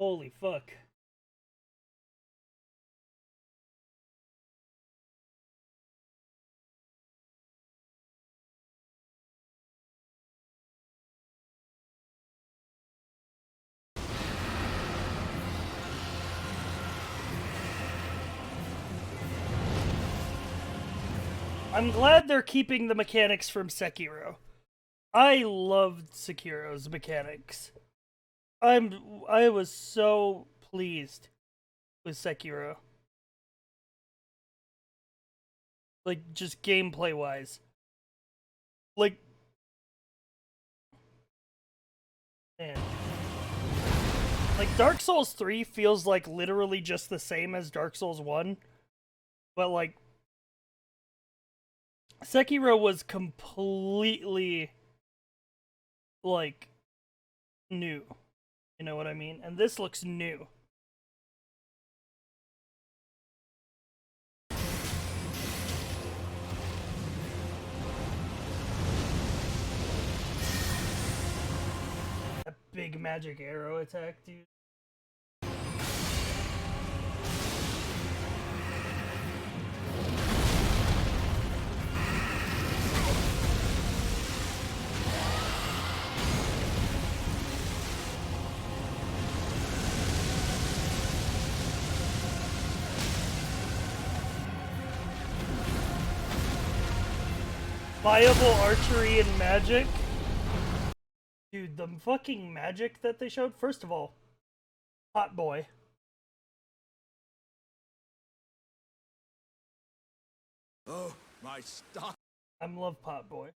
Speaker 1: Holy fuck. I'm glad they're keeping the mechanics from Sekiro. I loved Sekiro's mechanics. I was so pleased with Sekiro. Like, just gameplay wise. Like, man. Like, Dark Souls 3 feels like literally just the same as Dark Souls 1. But like, Sekiro was completely, like, new. You know what I mean? And this looks new. A big magic arrow attack, dude. viable archery and magic. Dude, the fucking magic that they showed. First of all, Hot Boy.
Speaker 6: Oh, my star.
Speaker 1: I love Pot Boy.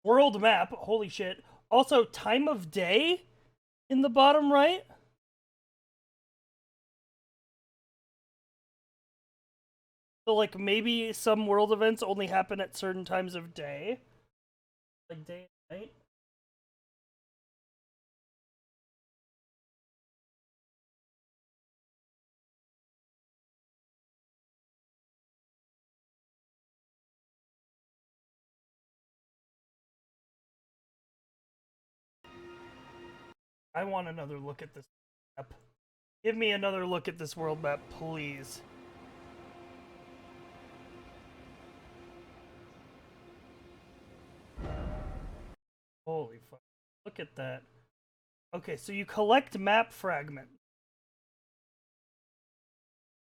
Speaker 1: World map. Holy shit. Also, time of day in the bottom right. So, like, maybe some world events only happen at certain times of day. Like day and night. I want another look at this map. Give me another look at this world map, please. Holy fuck. Look at that. Okay, so you collect map fragments.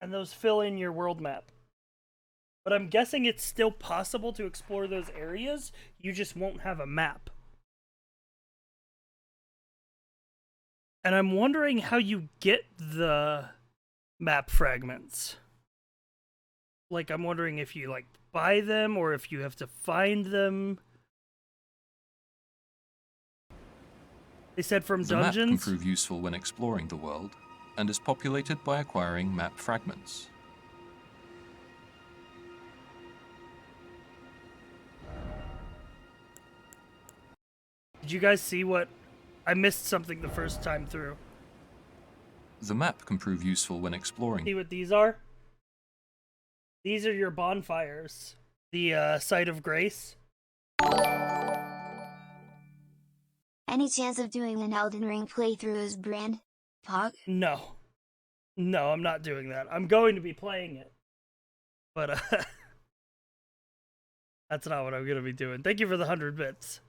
Speaker 1: And those fill in your world map. But I'm guessing it's still possible to explore those areas. You just won't have a map. And I'm wondering how you get the map fragments. Like, I'm wondering if you, like, buy them or if you have to find them. They said from dungeons.
Speaker 5: The map can prove useful when exploring the world, and is populated by acquiring map fragments.
Speaker 1: Did you guys see what... I missed something the first time through.
Speaker 5: The map can prove useful when exploring.
Speaker 1: See what these are? These are your bonfires. The Site of Grace.
Speaker 3: Any chance of doing an Elden Ring playthrough as Brand? Pog?
Speaker 1: No. No, I'm not doing that. I'm going to be playing it. But, that's not what I'm going to be doing. Thank you for the 100 bits.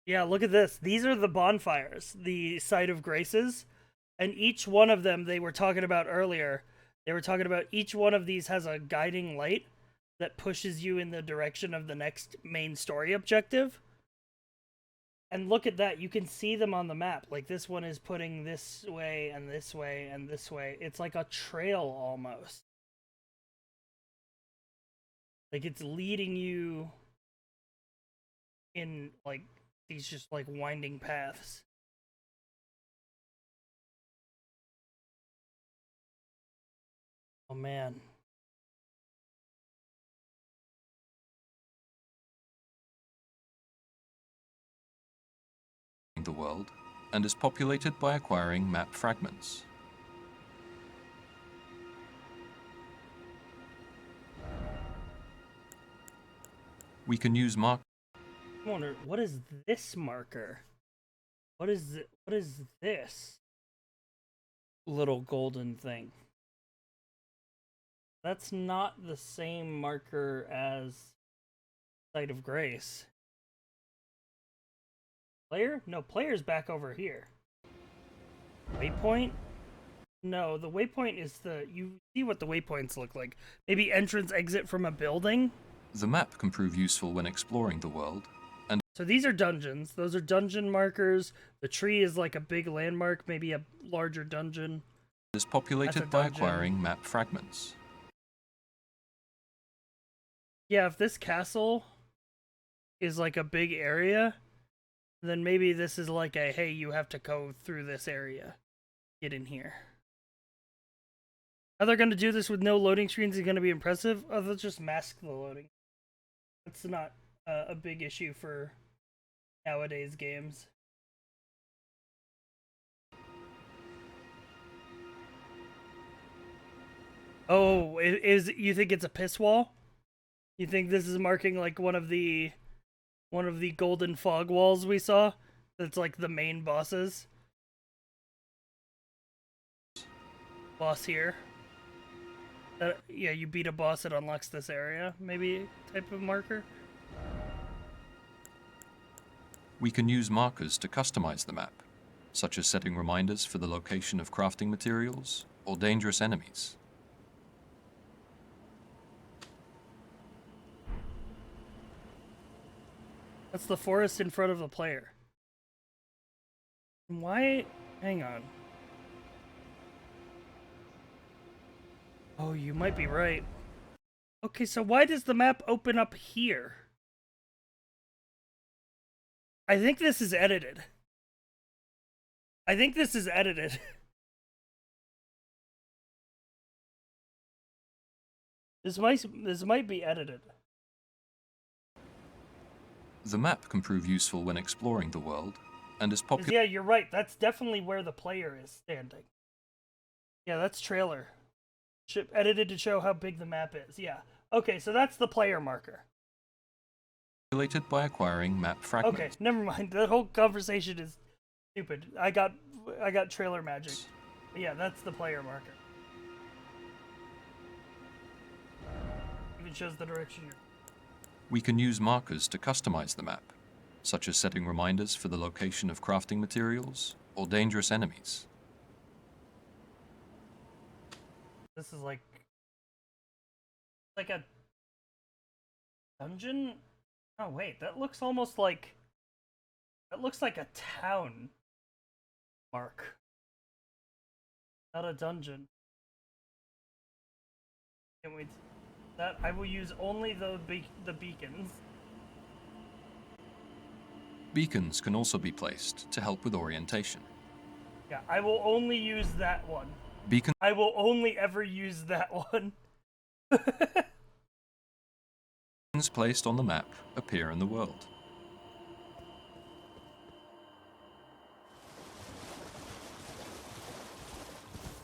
Speaker 1: Yeah, look at this. These are the bonfires, the Site of Graces, and each one of them they were talking about earlier. They were talking about each one of these has a guiding light that pushes you in the direction of the next main story objective. And look at that. You can see them on the map. Like, this one is putting this way and this way and this way. It's like a trail almost. Like, it's leading you in, like, these just, like, winding paths. Oh, man.
Speaker 5: The world, and is populated by acquiring map fragments. We can use mark.
Speaker 1: I wonder, what is this marker? What is this little golden thing? That's not the same marker as Site of Grace. Player? No, player's back over here. Waypoint? No, the waypoint is the... You see what the waypoints look like. Maybe entrance, exit from a building?
Speaker 5: The map can prove useful when exploring the world. And
Speaker 1: so these are dungeons. Those are dungeon markers. The tree is like a big landmark, maybe a larger dungeon.
Speaker 5: Is populated by acquiring map fragments.
Speaker 1: Yeah, if this castle is like a big area, then maybe this is like a, hey, you have to go through this area. Get in here. How they're going to do this with no loading screens is going to be impressive. Oh, they'll just mask the loading. That's not a big issue for nowadays games. Oh, you think it's a piss wall? You think this is marking like one of the golden fog walls we saw? That's like the main bosses. Boss here. Yeah, you beat a boss, it unlocks this area. Maybe type of marker.
Speaker 5: We can use markers to customize the map, such as setting reminders for the location of crafting materials or dangerous enemies.
Speaker 1: That's the forest in front of the player. Why? Hang on. Oh, you might be right. Okay, so why does the map open up here? I think this is edited. I think this is edited. This might be edited.
Speaker 5: The map can prove useful when exploring the world, and is popular.
Speaker 1: Yeah, you're right. That's definitely where the player is standing. Yeah, that's trailer. Edited to show how big the map is. Yeah. Okay, so that's the player marker.
Speaker 5: Populated by acquiring map fragments.
Speaker 1: Okay, never mind. The whole conversation is stupid. I got trailer magic. Yeah, that's the player marker. Even shows the direction you're...
Speaker 5: We can use markers to customize the map, such as setting reminders for the location of crafting materials or dangerous enemies.
Speaker 1: This is like a dungeon? Oh wait, that looks almost like... That looks like a town mark. Not a dungeon. Can't wait. That I will use only the beacons.
Speaker 5: Beacons can also be placed to help with orientation.
Speaker 1: Yeah, I will only use that one.
Speaker 5: Beacons
Speaker 1: I will only ever use that one.
Speaker 5: placed on the map appear in the world.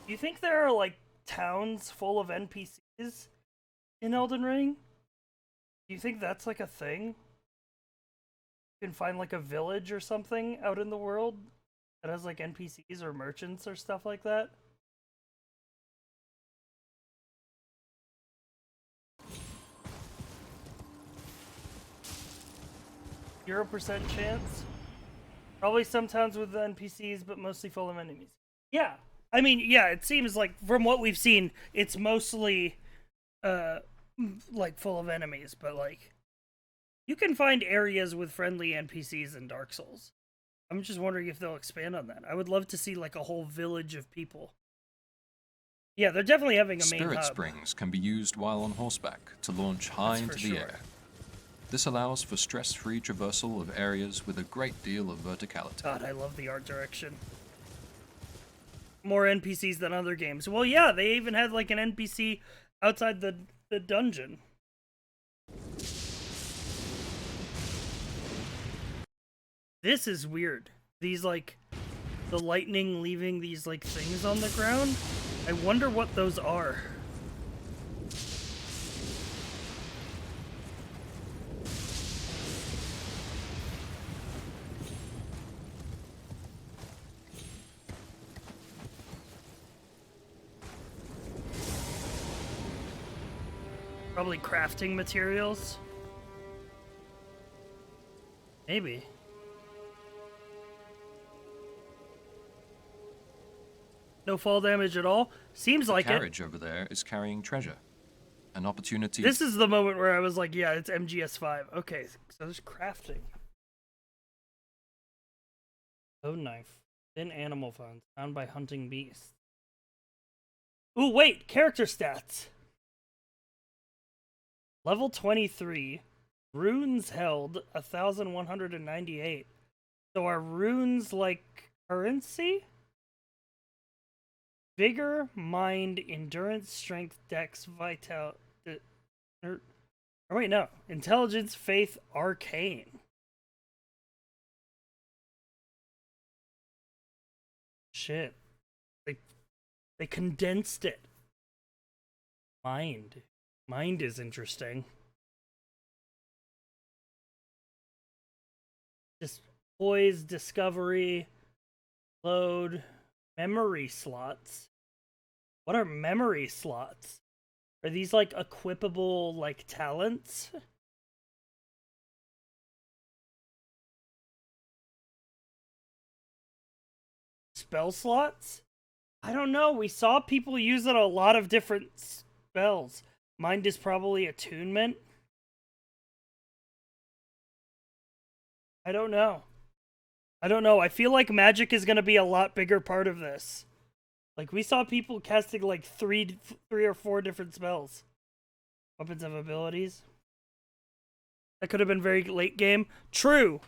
Speaker 1: Do you think there are like towns full of NPCs in Elden Ring? Do you think that's like a thing? You can find like a village or something out in the world that has like NPCs or merchants or stuff like that? 0% chance. Probably some towns with NPCs, but mostly full of enemies. Yeah. I mean, yeah, it seems like from what we've seen, it's mostly like full of enemies, but like you can find areas with friendly NPCs in Dark Souls. I'm just wondering if they'll expand on that. I would love to see like a whole village of people. Yeah, they're definitely having a main
Speaker 5: Spirit
Speaker 1: hub.
Speaker 5: springs can be used while on horseback to launch high into the air. This allows for stress-free traversal of areas with a great deal of verticality.
Speaker 1: God, I love the art direction. More NPCs than other games. Well, yeah, they even had like an NPC outside the dungeon. This is weird. These like the lightning leaving these like things on the ground. I wonder what those are. Probably crafting materials. Maybe. No fall damage at all? Seems like it.
Speaker 5: The carriage over there is carrying treasure. An opportunity.
Speaker 1: This is the moment where I was like, yeah, it's MGS5. Okay, so there's crafting. Bone knife. Thin animal bones. Found by hunting beasts. Ooh, wait! Character stats! Level 23. Runes held 1,198. So are runes like currency? Vigor, mind, endurance, strength, dex, vital. Or wait, no. Intelligence, faith, arcane. Shit. They condensed it. Mind. Mind is interesting. Just poise, discovery, load, memory slots. What are memory slots? Are these like equipable like talents? Spell slots? I don't know. We saw people use it a lot of different spells. Mind is probably attunement. I don't know. I don't know. I feel like magic is going to be a lot bigger part of this. Like, we saw people casting like three or four different spells. Weapons of abilities. That could have been very late game. True.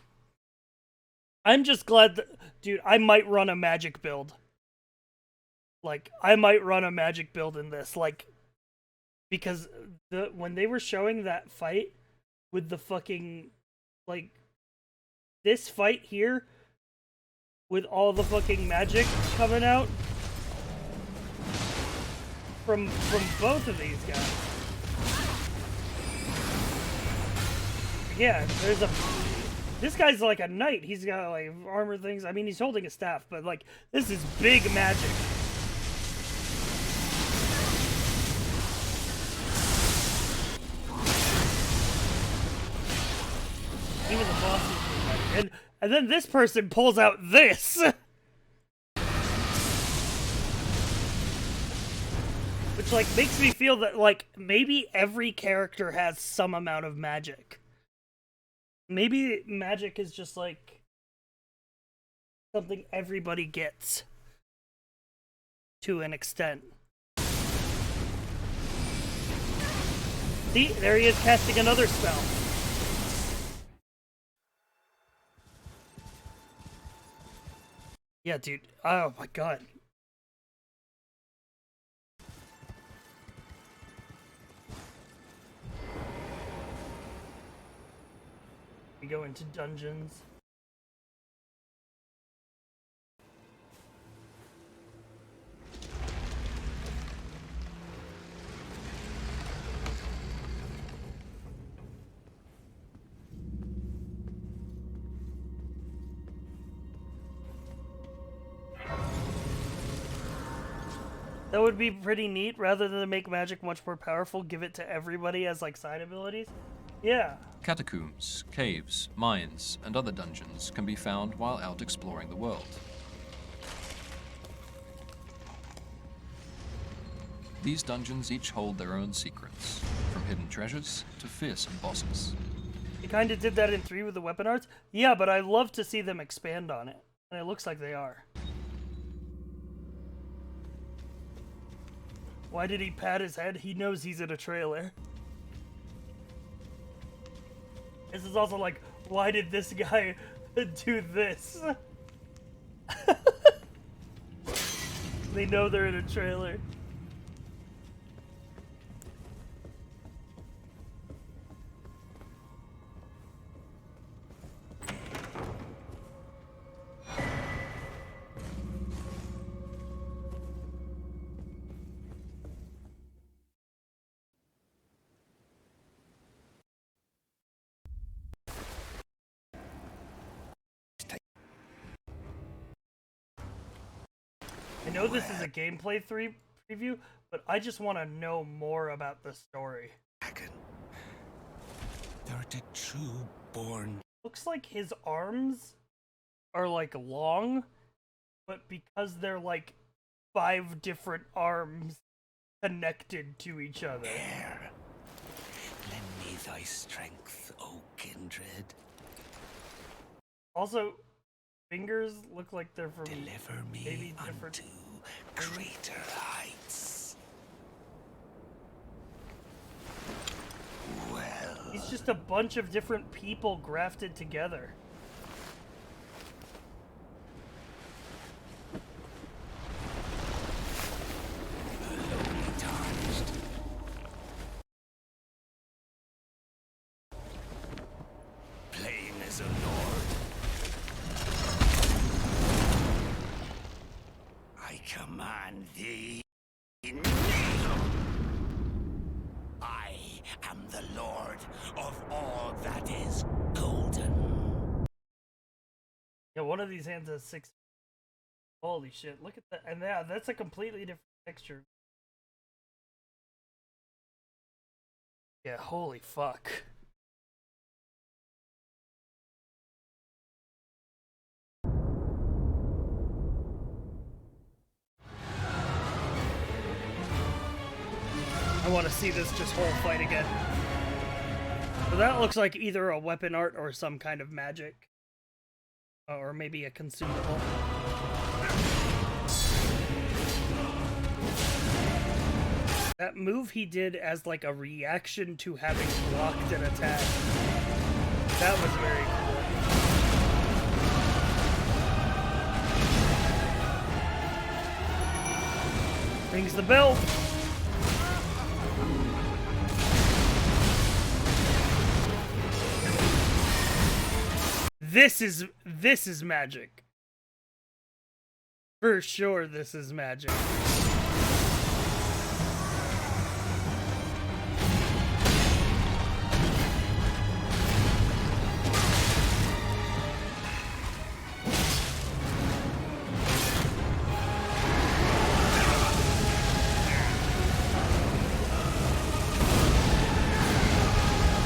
Speaker 1: I'm just glad that, dude, I might run a magic build. Like, I might run a magic build in this. Like, because when they were showing that fight with the fucking, like, this fight here with all the fucking magic coming out from both of these guys. Yeah, this guy's like a knight. He's got like armor things. I mean, he's holding a staff, but like this is big magic. Even the bosses, and then this person pulls out this. Which, like, makes me feel that, like, maybe every character has some amount of magic. Maybe magic is just, like, something everybody gets. To an extent. See? There he is casting another spell. Yeah, dude. Oh, my God. We go into dungeons. That would be pretty neat. Rather than make magic much more powerful, give it to everybody as like side abilities. Yeah.
Speaker 5: Catacombs, caves, mines, and other dungeons can be found while out exploring the world. These dungeons each hold their own secrets, from hidden treasures to fearsome bosses.
Speaker 1: They kind of did that in 3 with the weapon arts. Yeah, but I'd love to see them expand on it. And it looks like they are. Why did he pat his head? He knows he's in a trailer. This is also like, why did this guy do this? They know they're in a trailer. I know this is a gameplay 3 preview, but I just want to know more about the story.
Speaker 8: They're the true born.
Speaker 1: Looks like his arms are like long, but because they're like 5 different arms connected to each other.
Speaker 8: Air. Lend me thy strength, O kindred.
Speaker 1: Also, fingers look like they're from
Speaker 8: Deliver me
Speaker 1: maybe different
Speaker 8: unto greater heights. Well,
Speaker 1: He's just a bunch of different people grafted together.
Speaker 8: lowly tarnished. Playing as a lord. I command thee. Kneel! I am the lord of all that is golden.
Speaker 1: Yeah, one of these hands has 6. Holy shit, look at that. And yeah, that's a completely different texture. Yeah, holy fuck. I want to see this just whole fight again. So that looks like either a weapon art or some kind of magic. Or maybe a consumable. That move he did as like a reaction to having blocked an attack. That was very cool. Rings the bell. This is magic. For sure this is magic.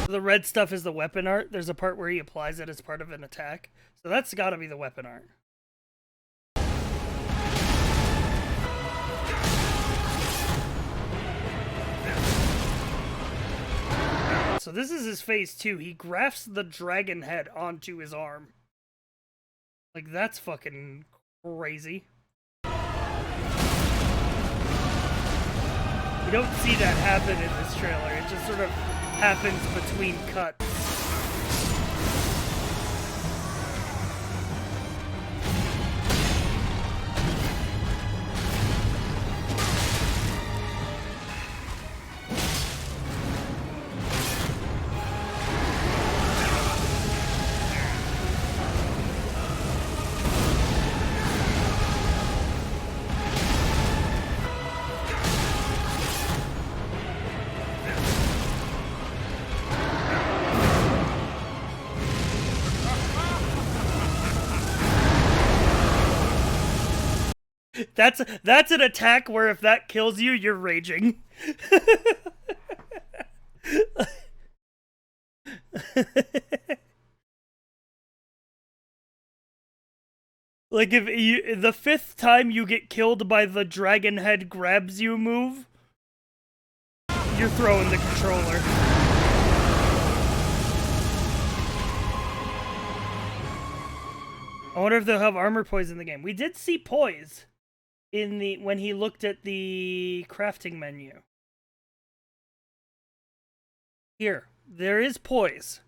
Speaker 1: The red stuff is the weapon art. There's a part where he applies it as part of an attack. So that's gotta be the weapon art. So this is his phase 2. He grafts the dragon head onto his arm. Like, that's fucking crazy. You don't see that happen in this trailer. It just sort of happens between cuts. That's an attack where if that kills you, you're raging. Like if you, the 5th time you get killed by the dragon head grabs you move, you're throwing the controller. I wonder if they'll have armor poise in the game. We did see poise in the when he looked at the crafting menu. Here, there is poise.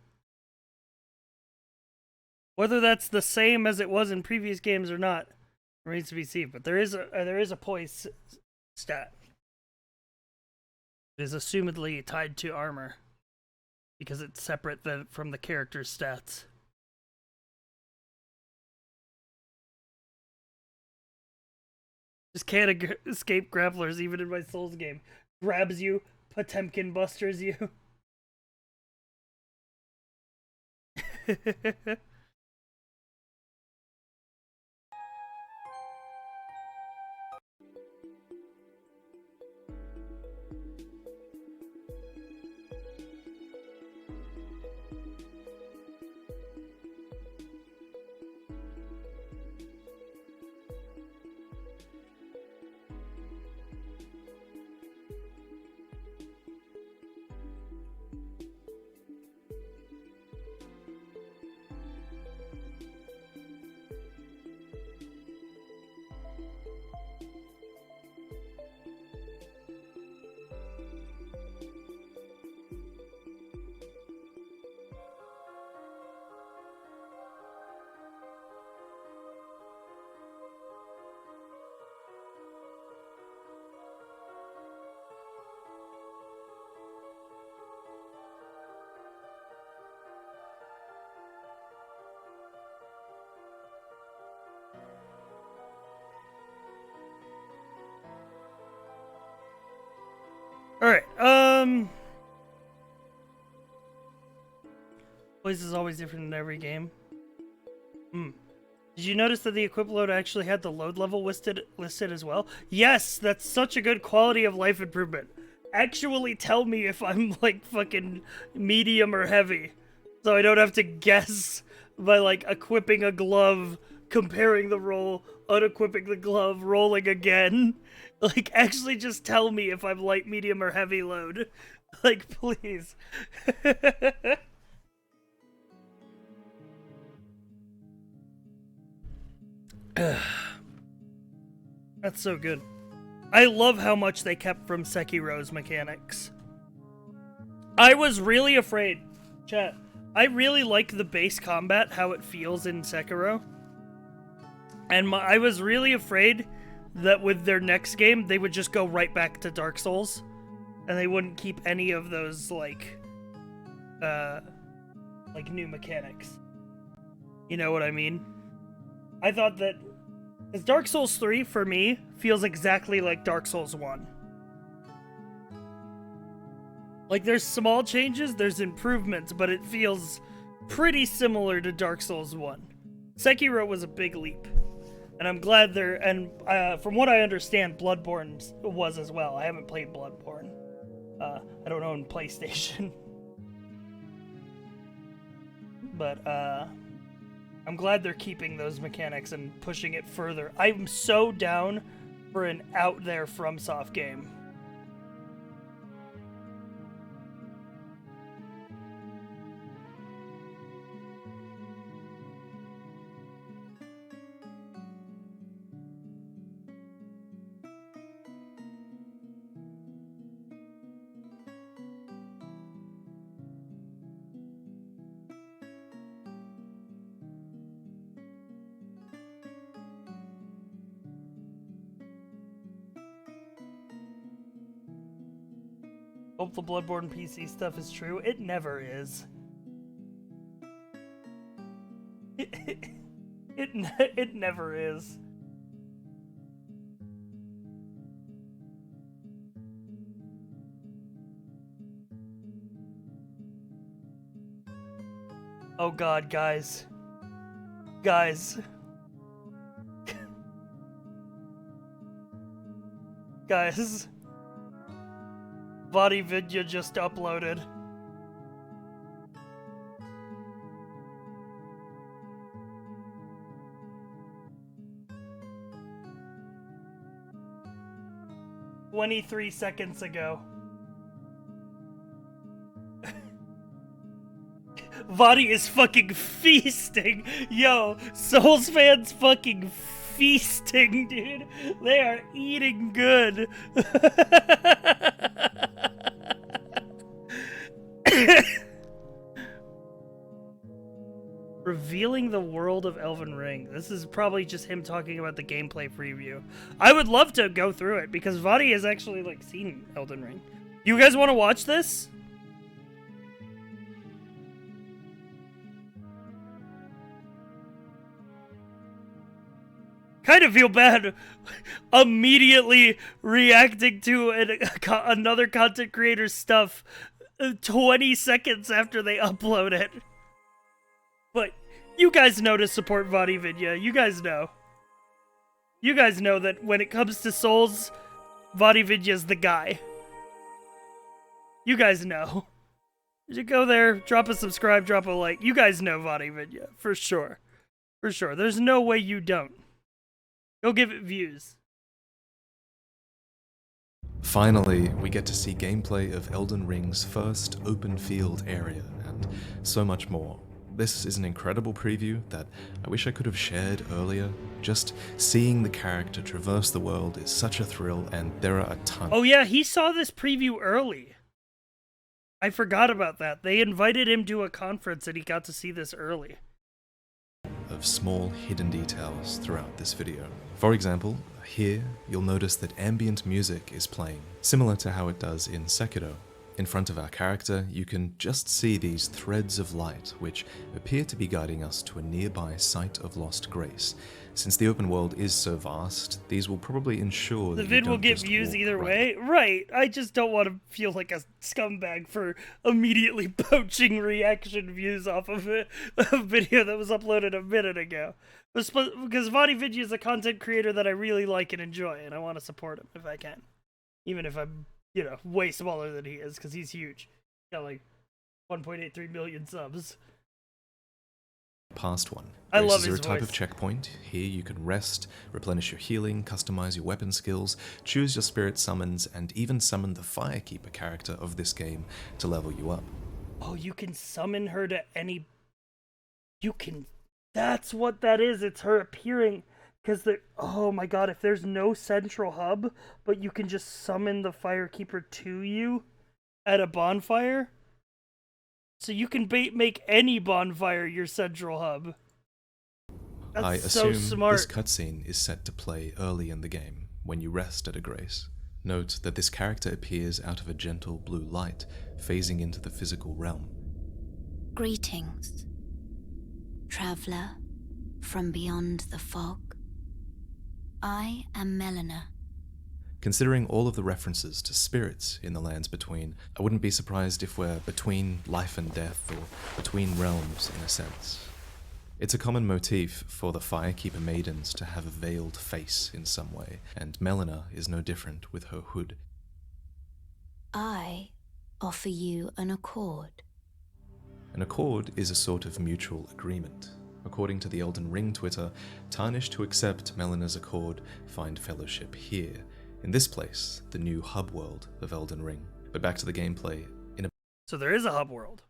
Speaker 1: Whether that's the same as it was in previous games or not remains to be seen. But there is a poise stat. It is assumedly tied to armor because it's separate from the character's stats. Just can't escape grapplers even in my Souls game. Grabs you, Potemkin busters you. Alright, Place is always different in every game. Did you notice that the equip load actually had the load level listed as well? Yes, that's such a good quality of life improvement. Actually tell me if I'm like fucking medium or heavy. So I don't have to guess by like equipping a glove, comparing the roll unequipping the glove, rolling again. Like, actually just tell me if I'm light, medium, or heavy load. Like, please. That's so good. I love how much they kept from Sekiro's mechanics. I was really afraid, chat. I really like the base combat, how it feels in Sekiro. And I was really afraid that with their next game, they would just go right back to Dark Souls. And they wouldn't keep any of those, like new mechanics. You know what I mean? I thought that... Because Dark Souls 3, for me, feels exactly like Dark Souls 1. Like, there's small changes, there's improvements, but it feels pretty similar to Dark Souls 1. Sekiro was a big leap. And I'm glad they're... And from what I understand, Bloodborne was as well. I haven't played Bloodborne. I don't own PlayStation. But, I'm glad they're keeping those mechanics and pushing it further. I'm so down for an out there FromSoft game. Hope the Bloodborne PC stuff is true. It never is. It never is. Oh god, guys. Guys. Guys. Vadi Vidya just uploaded. "23 seconds ago. Vadi is fucking feasting. Yo, Souls fans fucking feasting, dude. They are eating good. Revealing the world of Elden Ring. This is probably just him talking about the gameplay preview. I would love to go through it because Vadi has actually like seen Elden Ring. You guys want to watch this? Kind of feel bad immediately reacting to another content creator's stuff 20 seconds after they upload it. But you guys know to support Vadi Vidya. You guys know. You guys know that when it comes to Souls, Vadi Vidya's the guy. You guys know. You should go there, drop a subscribe, drop a like. You guys know Vadi Vidya, for sure. For sure. There's no way you don't. Go give it views.
Speaker 11: Finally, we get to see gameplay of Elden Ring's first open field area, and so much more. This is an incredible preview that I wish I could have shared earlier. Just seeing the character traverse the world is such a thrill, and there are a ton.
Speaker 1: Oh yeah, he saw this preview early. I forgot about that. They invited him to a conference and he got to see this early.
Speaker 11: Of small hidden details throughout this video. For example, here you'll notice that ambient music is playing, similar to how it does in Sekiro. In front of our character, you can just see these threads of light, which appear to be guiding us to a nearby site of lost grace. Since the open world is so vast, these will probably ensure that
Speaker 1: the vid will get views either way. Right. I just don't want to feel like a scumbag for immediately poaching reaction views off of a video that was uploaded a minute ago. Because Vadi Vidya is a content creator that I really like and enjoy, and I want to support him if I can. Even if I'm, you know, way smaller than he is, because he's huge. Got like 1.83 million subs.
Speaker 11: past one.
Speaker 1: I love
Speaker 11: Graces
Speaker 1: his
Speaker 11: are a type
Speaker 1: voice.
Speaker 11: of checkpoint. Here you can rest, replenish your healing, customize your weapon skills, choose your spirit summons, and even summon the Firekeeper character of this game to level you up.
Speaker 1: Oh, you can summon her to any... You can... That's what that is. It's her appearing. Because oh my god, if there's no central hub, but you can just summon the Firekeeper to you at a bonfire. So you can make any bonfire your central hub. That's
Speaker 11: I
Speaker 1: so
Speaker 11: assume
Speaker 1: smart.
Speaker 11: this cutscene is set to play early in the game, when you rest at a grace. Note that this character appears out of a gentle blue light, phasing into the physical realm.
Speaker 12: Greetings, traveler from beyond the fog. I am Melina.
Speaker 11: Considering all of the references to spirits in the lands between, I wouldn't be surprised if we're between life and death, or between realms in a sense. It's a common motif for the Firekeeper maidens to have a veiled face in some way, and Melina is no different with her hood.
Speaker 12: I offer you an accord.
Speaker 11: An accord is a sort of mutual agreement. According to the Elden Ring Twitter, tarnished who accept Melina's accord find fellowship here, in this place, the new hub world of Elden Ring. But back to the gameplay. In a
Speaker 1: So there is a hub world.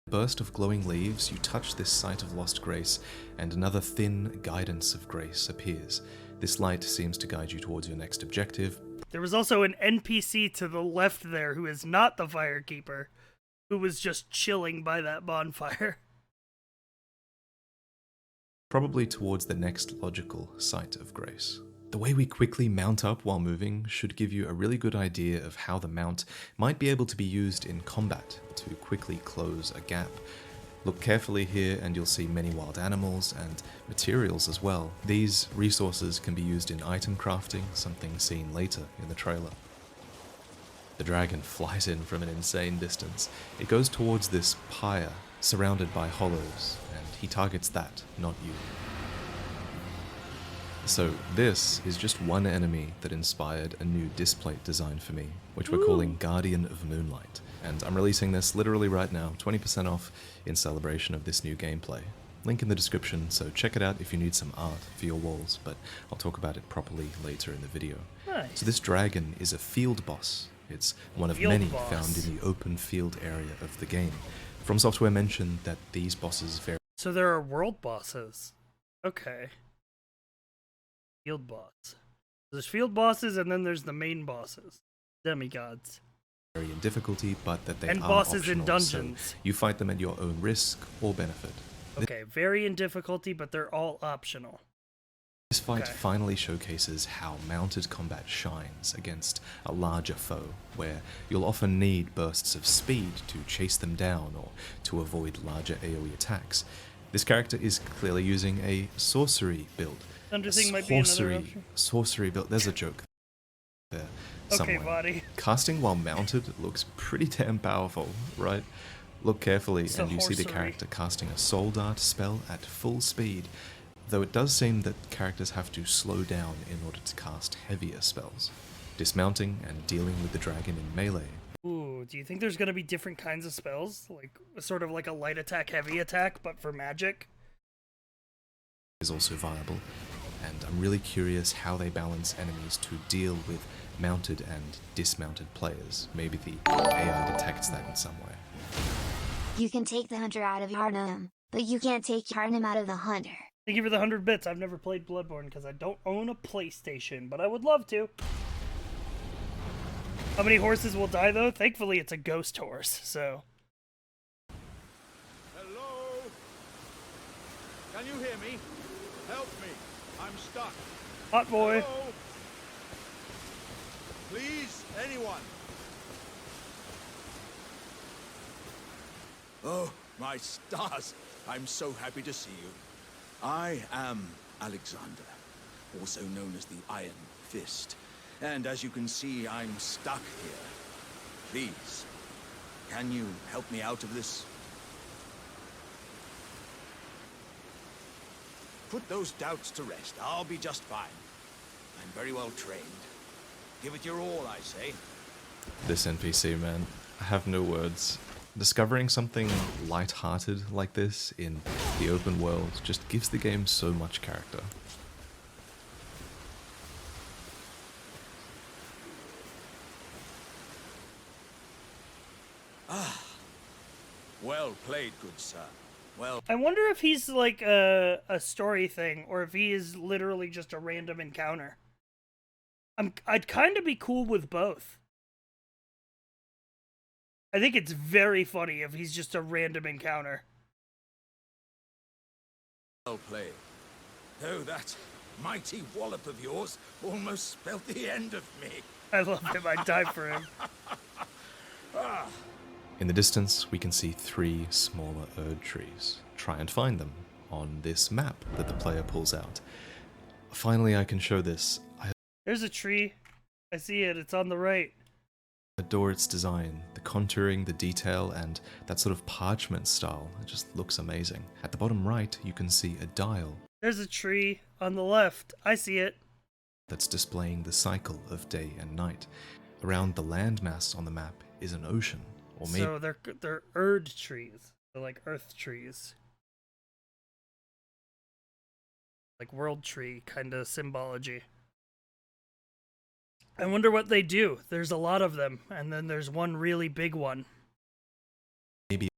Speaker 11: burst of glowing leaves, you touch this site of lost grace, and another thin guidance of grace appears. This light seems to guide you towards your next objective.
Speaker 1: There was also an NPC to the left there who is not the Firekeeper, who was just chilling by that bonfire.
Speaker 11: Probably towards the next logical site of grace. The way we quickly mount up while moving should give you a really good idea of how the mount might be able to be used in combat to quickly close a gap. Look carefully here and you'll see many wild animals and materials as well. These resources can be used in item crafting, something seen later in the trailer. The dragon flies in from an insane distance. It goes towards this pyre surrounded by hollows, and he targets that, not you. So this is just one enemy that inspired a new displate design for me, which we're calling Guardian of Moonlight. And I'm releasing this literally right now, 20% off in celebration of this new gameplay. Link in the description, so check it out if you need some art for your walls, but I'll talk about it properly later in the video.
Speaker 1: Nice.
Speaker 11: So this dragon is a field boss. It's one of many found in the open field area of the game. From Software mentioned that these bosses vary.
Speaker 1: So there are world bosses. Okay. Field boss. There's field bosses and then there's the main bosses. Demigods.
Speaker 11: Vary in difficulty, but that they
Speaker 1: and
Speaker 11: are
Speaker 1: bosses
Speaker 11: optional,
Speaker 1: in dungeons.
Speaker 11: So you fight them at your own risk or benefit.
Speaker 1: Okay, vary in difficulty, but they're all optional.
Speaker 11: This fight finally showcases how mounted combat shines against a larger foe, where you'll often need bursts of speed to chase them down or to avoid larger AoE attacks. This character is clearly using a sorcery build.
Speaker 1: Underthing might be another option.
Speaker 11: Sorcery build. There's a joke there somewhere.
Speaker 1: Okay, buddy.
Speaker 11: Casting while mounted looks pretty damn powerful, right? Look carefully
Speaker 1: So
Speaker 11: and you see the
Speaker 1: horsery.
Speaker 11: character casting a soul dart spell at full speed, though it does seem that characters have to slow down in order to cast heavier spells. Dismounting and dealing with the dragon in melee.
Speaker 1: Ooh, do you think there's gonna be different kinds of spells? Like, sort of like a light attack, heavy attack, but for magic?
Speaker 11: Is also viable, and I'm really curious how they balance enemies to deal with mounted and dismounted players. Maybe the AI detects that in some way.
Speaker 3: You can take the hunter out of Yarnum, but you can't take Yarnum out of the hunter.
Speaker 1: Thank you for the 100 bits. I've never played Bloodborne because I don't own a PlayStation, but I would love to. How many horses will die, though? Thankfully, it's a ghost horse, so...
Speaker 6: Hello? Can you hear me? Help me. I'm stuck.
Speaker 1: Hot boy.
Speaker 6: Hello? Please, anyone. Oh, my stars. I'm so happy to see you. I am Alexander, also known as the Iron Fist. And as you can see, I'm stuck here. Please, can you help me out of this? Put those doubts to rest. I'll be just fine. I'm very well trained. Give it your all, I say.
Speaker 11: This NPC, man, I have no words. Discovering something light-hearted like this in the open world just gives the game so much character.
Speaker 6: Ah, well played, good sir. Well,
Speaker 1: I wonder if he's like a story thing, or if he is literally just a random encounter. I'd kind of be cool with both. I think it's very funny if he's just a random encounter.
Speaker 6: well played. Though that mighty wallop of yours almost spelled the end of me.
Speaker 1: I love him. I'd die for him.
Speaker 6: Ah.
Speaker 11: In the distance, we can see 3 smaller Erd trees. Try and find them on this map that the player pulls out. Finally, I can show this.
Speaker 1: There's a tree. I see it. It's on the right.
Speaker 11: I adore its design, the contouring, the detail, and that sort of parchment style. It just looks amazing. At the bottom right, you can see a dial.
Speaker 1: There's a tree on the left. I see it.
Speaker 11: That's displaying the cycle of day and night. Around the landmass on the map is an ocean. Or maybe
Speaker 1: So they're Erd trees. They're like earth trees. Like world tree kind of symbology. I wonder what they do. There's a lot of them, and then there's one really big one.
Speaker 11: maybe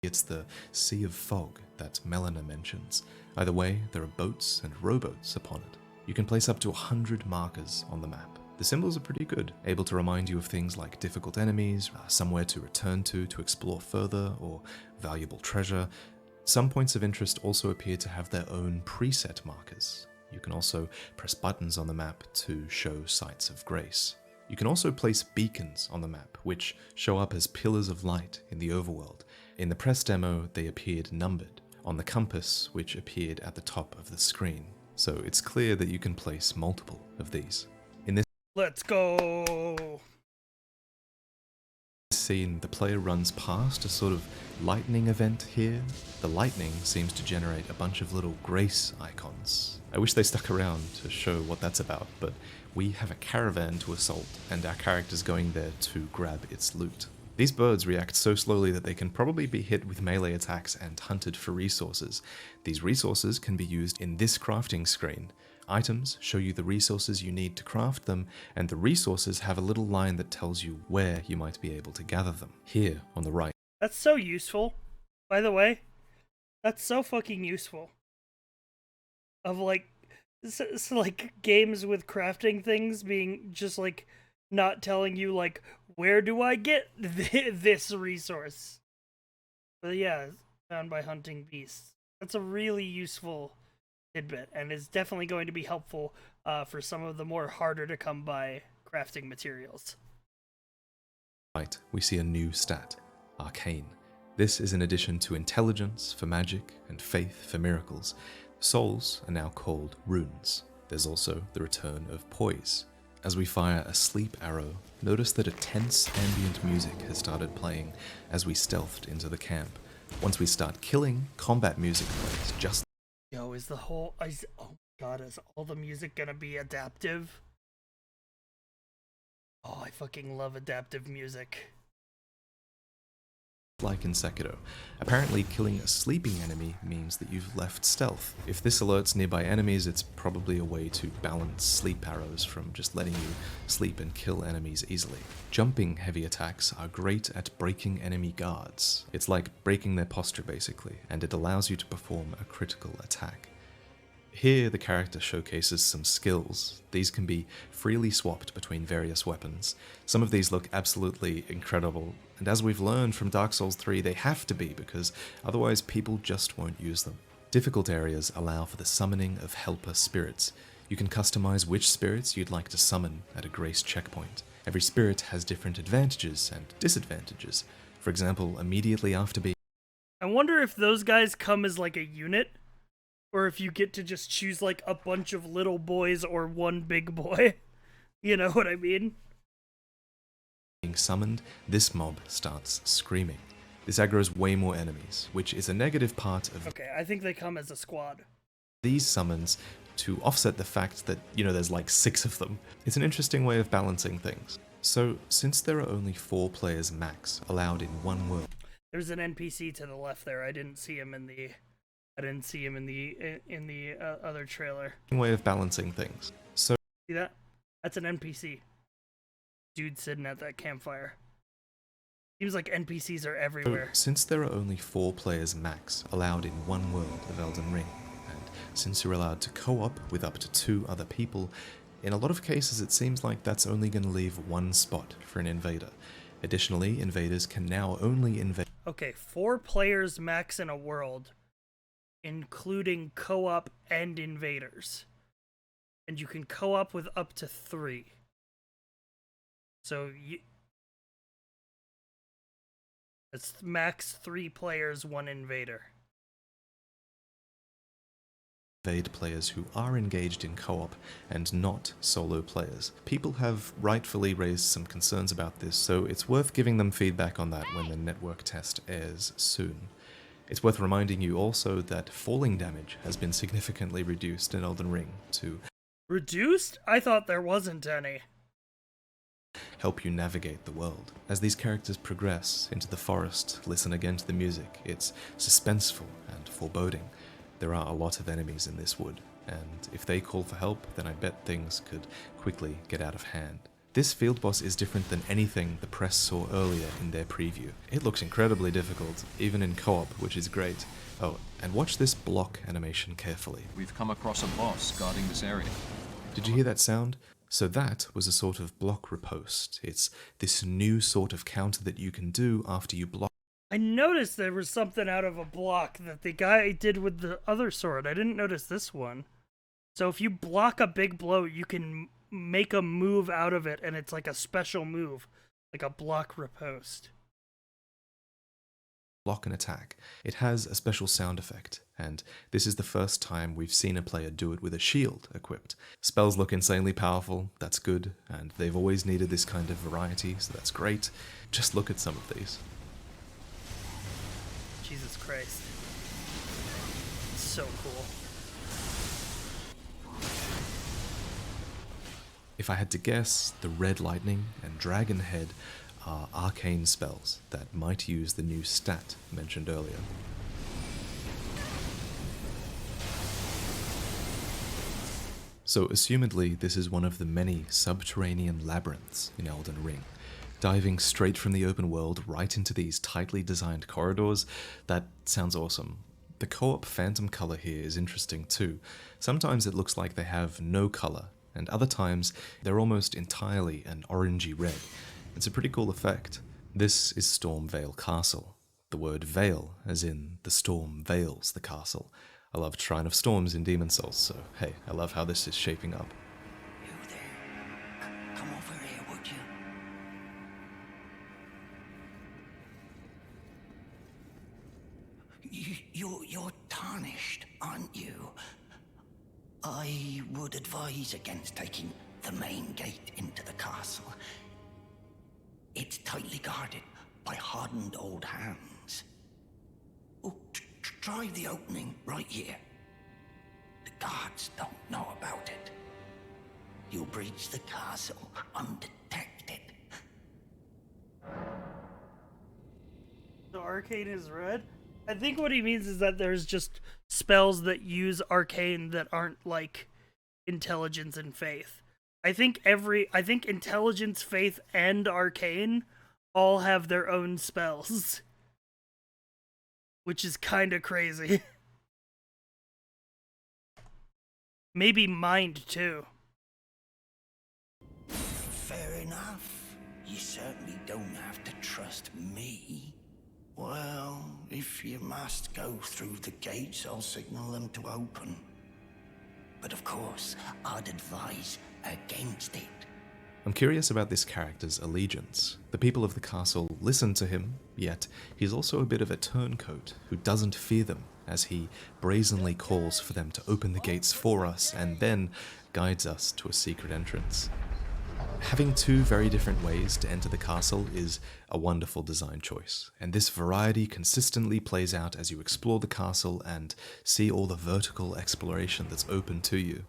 Speaker 11: it's the Sea of Fog that Melina mentions. Either way, there are boats and rowboats upon it. You can place up to 100 markers on the map. The symbols are pretty good, able to remind you of things like difficult enemies, somewhere to return to explore further, or valuable treasure. Some points of interest also appear to have their own preset markers. You can also press buttons on the map to show sites of grace. You can also place beacons on the map, which show up as pillars of light in the overworld. In the press demo, they appeared numbered on the compass, which appeared at the top of the screen. So it's clear that you can place multiple of these. In this
Speaker 1: Let's go!
Speaker 11: scene, the player runs past a sort of lightning event here. The lightning seems to generate a bunch of little grace icons. I wish they stuck around to show what that's about, but we have a caravan to assault, and our character's going there to grab its loot. These birds react so slowly that they can probably be hit with melee attacks and hunted for resources. These resources can be used in this crafting screen. Items show you the resources you need to craft them, and the resources have a little line that tells you where you might be able to gather them. Here on the right.
Speaker 1: That's so useful, by the way. That's so fucking useful. Of like, so like games with crafting things being just like not telling you like, where do I get this resource? But yeah, found by hunting beasts. That's a really useful tidbit, and is definitely going to be helpful for some of the more harder to come by crafting materials.
Speaker 11: Right, we see a new stat, Arcane. This is in addition to intelligence for magic and faith for miracles. Souls are now called runes. There's also the return of poise. As we fire a sleep arrow, notice that a tense ambient music has started playing as we stealthed into the camp. Once we start killing, combat music plays just.
Speaker 1: Yo, is oh my god, is all the music gonna be adaptive? Oh, I fucking love adaptive music.
Speaker 11: Like in Sekiro. Apparently, killing a sleeping enemy means that you've left stealth. If this alerts nearby enemies, it's probably a way to balance sleep arrows from just letting you sleep and kill enemies easily. Jumping heavy attacks are great at breaking enemy guards. It's like breaking their posture basically, and it allows you to perform a critical attack. Here, the character showcases some skills. These can be freely swapped between various weapons. Some of these look absolutely incredible, and as we've learned from Dark Souls 3, they have to be, because otherwise people just won't use them. Difficult areas allow for the summoning of helper spirits. You can customize which spirits you'd like to summon at a grace checkpoint. Every spirit has different advantages and disadvantages. For example, immediately after being...
Speaker 1: I wonder if those guys come as like a unit, or if you get to just choose like a bunch of little boys or one big boy. You know what I mean?
Speaker 11: Being summoned, this mob starts screaming. This aggroes way more enemies, which is a negative part of
Speaker 1: Okay, I think they come as a squad.
Speaker 11: these summons to offset the fact that, there's like 6 of them. It's an interesting way of balancing things. So, since there are only 4 players max allowed in one world,
Speaker 1: There's an NPC to the left there. I didn't see him in the other trailer.
Speaker 11: Way of balancing things. So
Speaker 1: See that? That's an NPC. Dude sitting at that campfire. Seems like NPCs are everywhere.
Speaker 11: since there are only 4 players max allowed in one world of Elden Ring, and since you're allowed to co-op with up to 2 other people, in a lot of cases it seems like that's only going to leave 1 spot for an invader. Additionally, invaders can now only invade.
Speaker 1: Okay, 4 players max in a world, including co-op and invaders. And you can co-op with up to 3. So it's max 3 players, 1 invader.
Speaker 11: Invade players who are engaged in co-op and not solo players. People have rightfully raised some concerns about this, so it's worth giving them feedback on that when the network test airs soon. It's worth reminding you also that falling damage has been significantly reduced in Elden Ring to
Speaker 1: reduced? I thought there wasn't any.
Speaker 11: Help you navigate the world. As these characters progress into the forest, listen again to the music. It's suspenseful and foreboding. There are a lot of enemies in this wood, and if they call for help, then I bet things could quickly get out of hand. This field boss is different than anything the press saw earlier in their preview. It looks incredibly difficult, even in co-op, which is great. Oh, and watch this block animation carefully.
Speaker 5: We've come across a boss guarding this area.
Speaker 11: Did you hear that sound? So that was a sort of block riposte. It's this new sort of counter that you can do after you block.
Speaker 1: I noticed there was something out of a block that the guy did with the other sword. I didn't notice this one. So if you block a big blow, you can make a move out of it, and it's like a special move, like a block riposte.
Speaker 11: Block and attack. It has a special sound effect, and this is the first time we've seen a player do it with a shield equipped. Spells look insanely powerful, that's good, and they've always needed this kind of variety, so that's great. Just look at some of these.
Speaker 1: Jesus Christ. It's so cool.
Speaker 11: If I had to guess, the Red Lightning and Dragon Head are arcane spells that might use the new stat mentioned earlier. So assumedly this is one of the many subterranean labyrinths in Elden Ring. Diving straight from the open world right into these tightly designed corridors, that sounds awesome. The co-op phantom color here is interesting too. Sometimes it looks like they have no color, and other times they're almost entirely an orangey red. It's a pretty cool effect. This is Stormveil Castle. The word veil, as in the storm veils the castle. I loved Shrine of Storms in Demon Souls, so hey, I love how this is shaping up.
Speaker 8: You there? Come over here, would you? You're tarnished, aren't you? I would advise against taking the main gate into the castle. It's tightly guarded by hardened old hands. Oh, try the opening right here. The guards don't know about it. You'll breach the castle undetected.
Speaker 1: The arcane is red? I think what he means is that there's just spells that use arcane that aren't like intelligence and faith. I think intelligence, faith, and arcane all have their own spells. Which is kinda crazy. Maybe mind too.
Speaker 8: Fair enough. You certainly don't have to trust me. Well, if you must go through the gates, I'll signal them to open. But of course, I'd advise against it.
Speaker 11: I'm curious about this character's allegiance. The people of the castle listen to him, yet he's also a bit of a turncoat who doesn't fear them, as he brazenly calls for them to open the gates for us and then guides us to a secret entrance. Having 2 very different ways to enter the castle is a wonderful design choice, and this variety consistently plays out as you explore the castle and see all the vertical exploration that's open to you.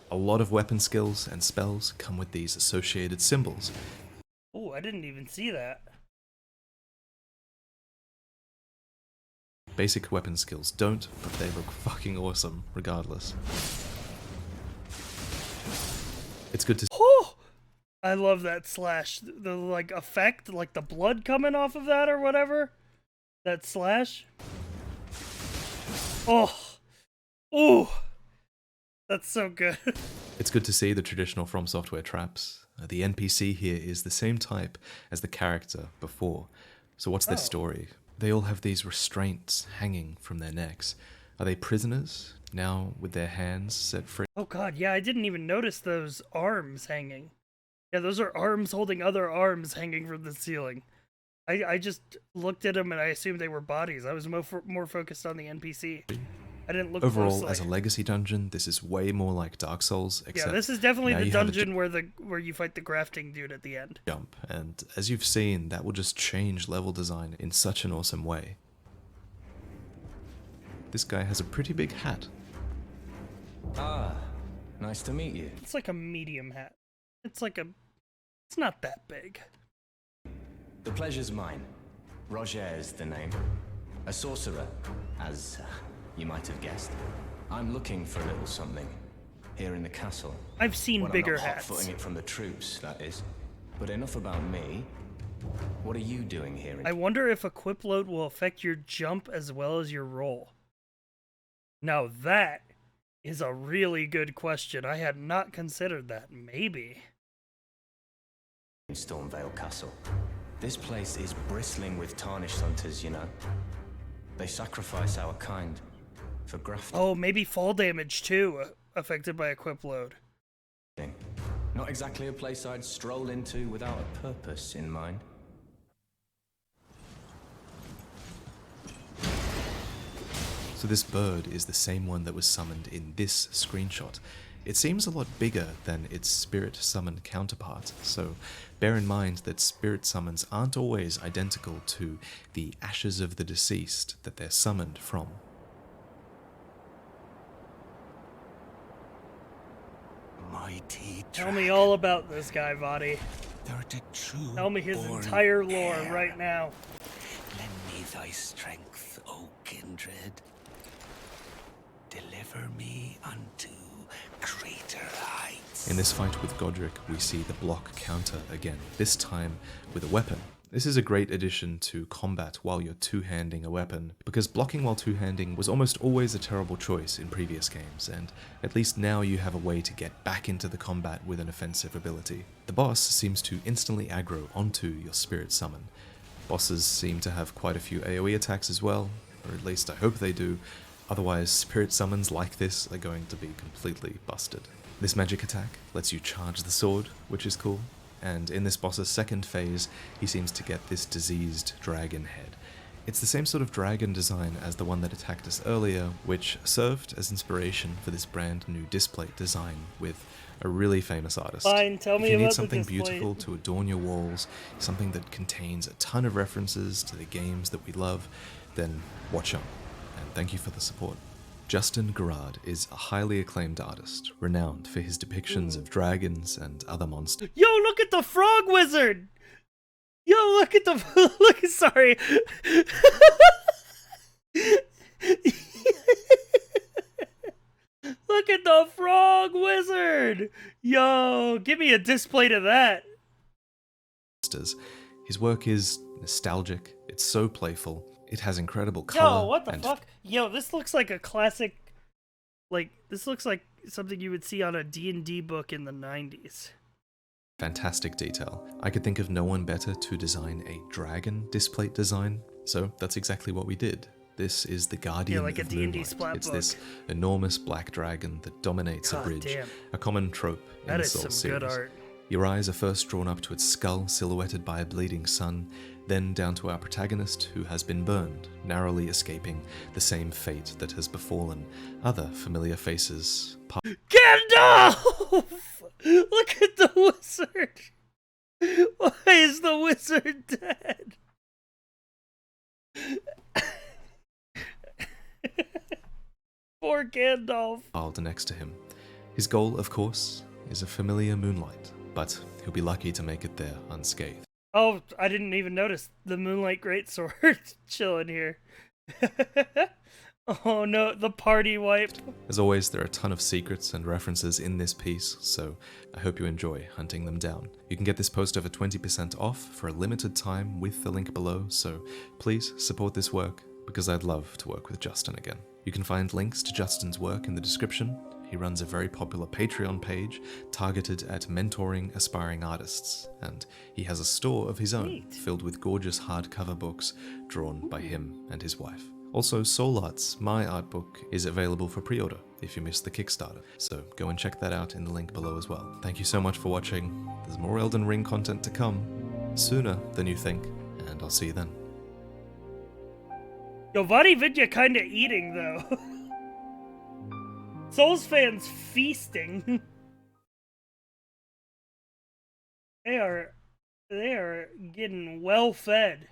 Speaker 11: A lot of weapon skills and spells come with these associated symbols.
Speaker 1: Oh, I didn't even see that.
Speaker 11: Basic weapon skills don't, but they look fucking awesome regardless. It's good to
Speaker 1: Oh! I love that slash. The like effect, like the blood coming off of that or whatever. That slash. Oh. Ooh. That's so good.
Speaker 11: It's good to see the traditional From Software traps. The NPC here is the same type as the character before. So what's their story? They all have these restraints hanging from their necks. Are they prisoners, now with their hands set free?
Speaker 1: Oh god, yeah, I didn't even notice those arms hanging. Yeah, those are arms holding other arms hanging from the ceiling. I just looked at them and I assumed they were bodies. I was more focused on the NPC. I didn't look
Speaker 11: Overall,
Speaker 1: closely.
Speaker 11: as a legacy dungeon, this is way more like Dark Souls, except
Speaker 1: yeah, this is definitely
Speaker 11: now
Speaker 1: the
Speaker 11: you have a
Speaker 1: dungeon where you fight the grafting dude at the end.
Speaker 11: jump, and as you've seen, that will just change level design in such an awesome way. This guy has a pretty big hat.
Speaker 9: Ah, nice to meet you.
Speaker 1: It's like a medium hat. It's not that big.
Speaker 9: The pleasure's mine. Roger is the name. A sorcerer, as you might have guessed. I'm looking for a little something here in the castle.
Speaker 1: I've seen
Speaker 9: When
Speaker 1: bigger
Speaker 9: I'm not
Speaker 1: hats.
Speaker 9: hot-footing it from the troops, that is. But enough about me. What are you doing here?
Speaker 1: I wonder if equip load will affect your jump as well as your roll. Now that is a really good question. I had not considered that. Maybe.
Speaker 9: In Stormvale Castle. This place is bristling with tarnished hunters, you know. They sacrifice our kind for grafting.
Speaker 1: Oh, maybe fall damage too, affected by equip load.
Speaker 9: Not exactly a place I'd stroll into without a purpose in mind.
Speaker 11: So this bird is the same one that was summoned in this screenshot. It seems a lot bigger than its spirit summon counterpart, so bear in mind that spirit summons aren't always identical to the ashes of the deceased that they're summoned from.
Speaker 8: Mighty
Speaker 1: Tell me all about this guy, Vadi.
Speaker 8: true
Speaker 1: Tell me his
Speaker 8: born
Speaker 1: entire lore
Speaker 8: heir.
Speaker 1: right now.
Speaker 8: Lend me thy strength, O kindred. Deliver me unto greater heights.
Speaker 11: In this fight with Godric, we see the block counter again, this time with a weapon. This is a great addition to combat while you're two-handing a weapon, because blocking while two-handing was almost always a terrible choice in previous games, and at least now you have a way to get back into the combat with an offensive ability. The boss seems to instantly aggro onto your spirit summon. Bosses seem to have quite a few AoE attacks as well, or at least I hope they do, otherwise spirit summons like this are going to be completely busted. This magic attack lets you charge the sword, which is cool. And in this boss's second phase, he seems to get this diseased dragon head. It's the same sort of dragon design as the one that attacked us earlier, which served as inspiration for this brand new displate design with a really famous artist.
Speaker 1: Fine, tell me
Speaker 11: if you need
Speaker 1: about the
Speaker 11: something
Speaker 1: displate.
Speaker 11: beautiful to adorn your walls, something that contains a ton of references to the games that we love, then watch out, and thank you for the support. Justin Garrard is a highly acclaimed artist, renowned for his depictions of dragons and other monsters.
Speaker 1: Yo, look at the frog wizard! Yo, look at the look. Sorry. Look at the frog wizard! Yo, give me a display to that.
Speaker 11: His work is nostalgic, it's so playful, it has incredible color.
Speaker 1: Yo, what the
Speaker 11: and
Speaker 1: fuck? Yo, this looks like a classic. Like, this looks like something you would see on a D&D book in the 90s.
Speaker 11: fantastic detail. I could think of no one better to design a dragon displate design, so that's exactly what we did. This is the Guardian
Speaker 1: like a
Speaker 11: of
Speaker 1: D&D
Speaker 11: Moonlight.
Speaker 1: splat
Speaker 11: It's
Speaker 1: book.
Speaker 11: this enormous black dragon that dominates
Speaker 1: God
Speaker 11: a bridge,
Speaker 1: damn.
Speaker 11: a common trope in
Speaker 1: That
Speaker 11: the
Speaker 1: is
Speaker 11: Souls
Speaker 1: some
Speaker 11: series.
Speaker 1: good art.
Speaker 11: Your eyes are first drawn up to its skull, silhouetted by a bleeding sun, then down to our protagonist, who has been burned, narrowly escaping the same fate that has befallen other familiar faces.
Speaker 1: Gandalf! Look at the wizard! Why is the wizard dead? Poor Gandalf.
Speaker 11: Piled next to him. His goal, of course, is a familiar moonlight, but he'll be lucky to make it there unscathed.
Speaker 1: Oh, I didn't even notice the Moonlight Greatsword chilling here. Oh no, the party wipe.
Speaker 11: As always, there are a ton of secrets and references in this piece, so I hope you enjoy hunting them down. You can get this poster for 20% off for a limited time with the link below, so please support this work, because I'd love to work with Justin again. You can find links to Justin's work in the description. He runs a very popular Patreon page targeted at mentoring aspiring artists, and he has a store of his own filled with gorgeous hardcover books drawn by him and his wife. Also, Soul Art's My Art book is available for pre-order if you missed the Kickstarter, so go and check that out in the link below as well. Thank you so much for watching. There's more Elden Ring content to come, sooner than you think, and I'll see you then.
Speaker 1: Yo, Vadi Vidya kinda eating, though. Souls fans feasting. They are getting well fed.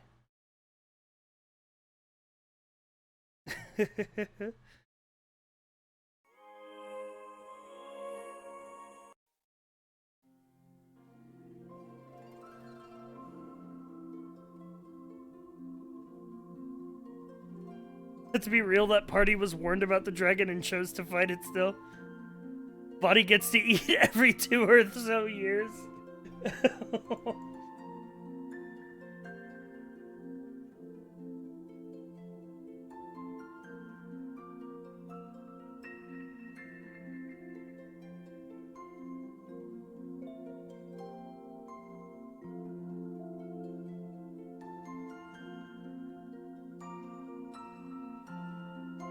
Speaker 1: To be real, that party was warned about the dragon and chose to fight it still. Body gets to eat every 2 or so years.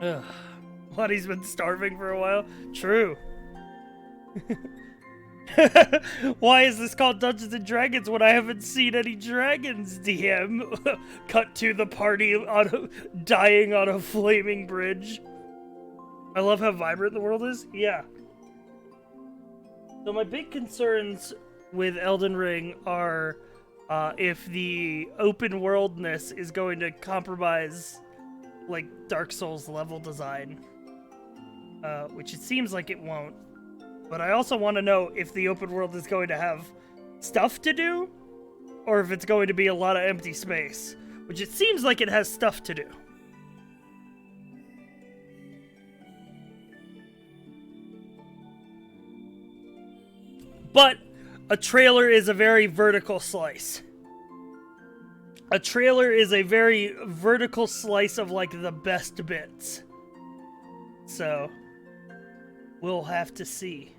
Speaker 1: Ugh. Body's been starving for a while. True. Why is this called Dungeons and Dragons when I haven't seen any dragons, DM? Cut to the party dying on a flaming bridge. I love how vibrant the world is. Yeah. So my big concerns with Elden Ring are if the open worldness is going to compromise like Dark Souls level design, which it seems like it won't. But I also want to know if the open world is going to have stuff to do, or if it's going to be a lot of empty space, which it seems like it has stuff to do. But a trailer is a very vertical slice. A trailer is a very vertical slice of, like, the best bits. So, we'll have to see.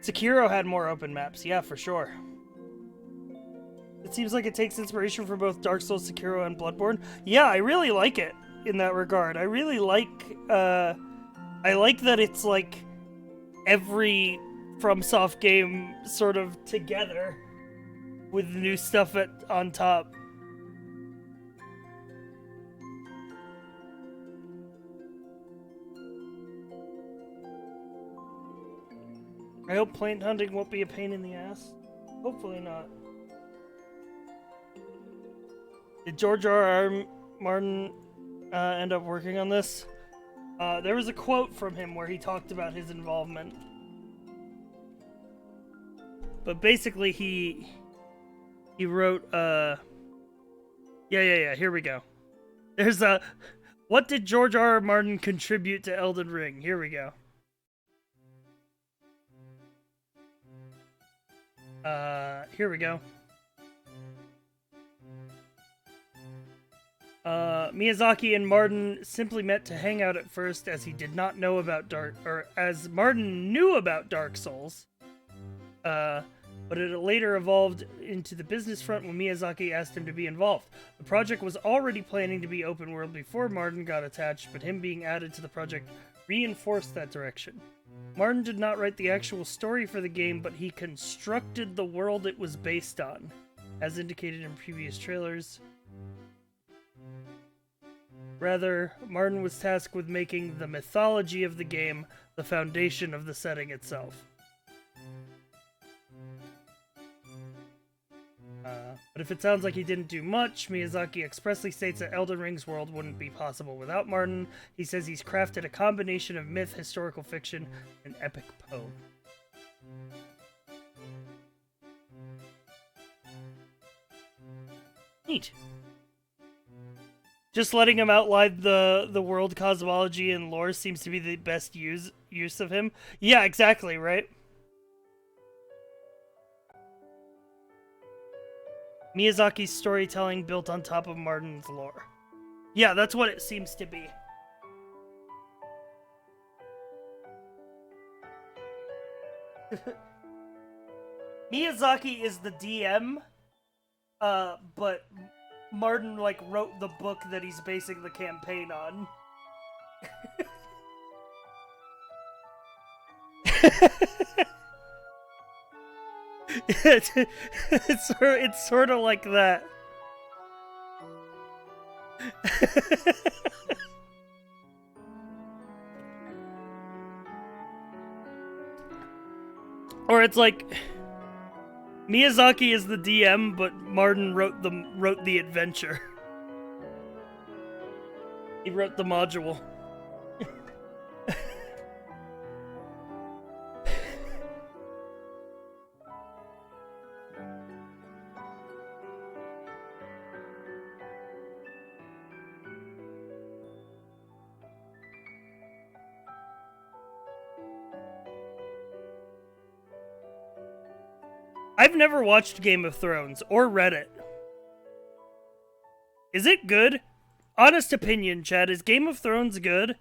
Speaker 1: Sekiro had more open maps, yeah, for sure. It seems like it takes inspiration from both Dark Souls, Sekiro, and Bloodborne. Yeah, I really like it in that regard. I really like, I like that it's, like, every FromSoft game sort of together with new stuff on top. I hope plant hunting won't be a pain in the ass. Hopefully not. Did George R.R. Martin end up working on this? There was a quote from him where he talked about his involvement. But basically he wrote, yeah, here we go. There's a, what did George R.R. Martin contribute to Elden Ring? Here we go. Here we go. Miyazaki and Martin simply met to hang out at first, as he did not know about as Martin knew about Dark Souls. But it later evolved into the business front when Miyazaki asked him to be involved. The project was already planning to be open world before Martin got attached, but him being added to the project reinforced that direction. Martin did not write the actual story for the game, but he constructed the world it was based on, as indicated in previous trailers. Rather, Martin was tasked with making the mythology of the game the foundation of the setting itself. But if it sounds like he didn't do much, Miyazaki expressly states that Elden Ring's world wouldn't be possible without Martin. He says he's crafted a combination of myth, historical fiction, and epic poem. Neat. Just letting him outline the world cosmology and lore seems to be the best use of him. Yeah, exactly, right? Miyazaki's storytelling built on top of Martin's lore. Yeah, that's what it seems to be. Miyazaki is the DM, but Martin, like, wrote the book that he's basing the campaign on. It's sort of like that. Or it's like Miyazaki is the DM, but Martin wrote the adventure. He wrote the module. I've never watched Game of Thrones or read it. Is it good? Honest opinion, Chad, is Game of Thrones good?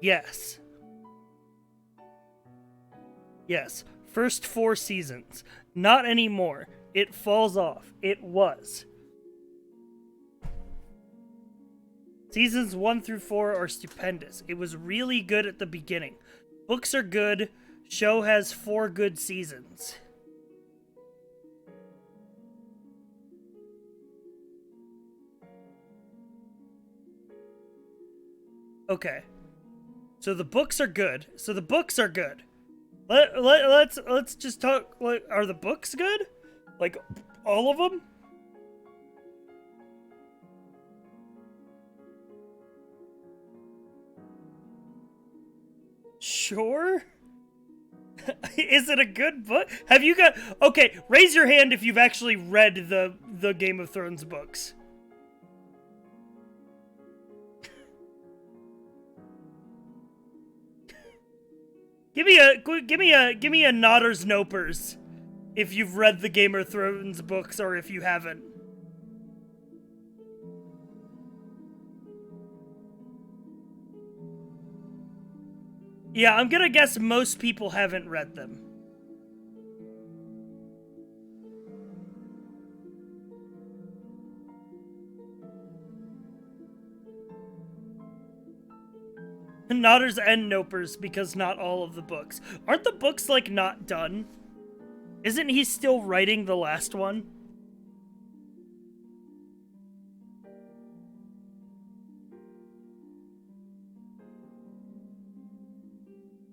Speaker 1: Yes. Yes. First 4 seasons. Not anymore. It falls off. It was. Seasons 1 through 4 are stupendous. It was really good at the beginning. Books are good. Show has 4 good seasons. Okay. So the books are good. Let's just talk. Like, are the books good? Like, all of them? Sure. Is it a good book? Have you got... Okay, raise your hand if you've actually read the Game of Thrones books. Give me a nodders nopers if you've read the Game of Thrones books or if you haven't. Yeah, I'm gonna guess most people haven't read them. Nodders and nopers, because not all of the books. Aren't the books, like, not done? Isn't he still writing the last one?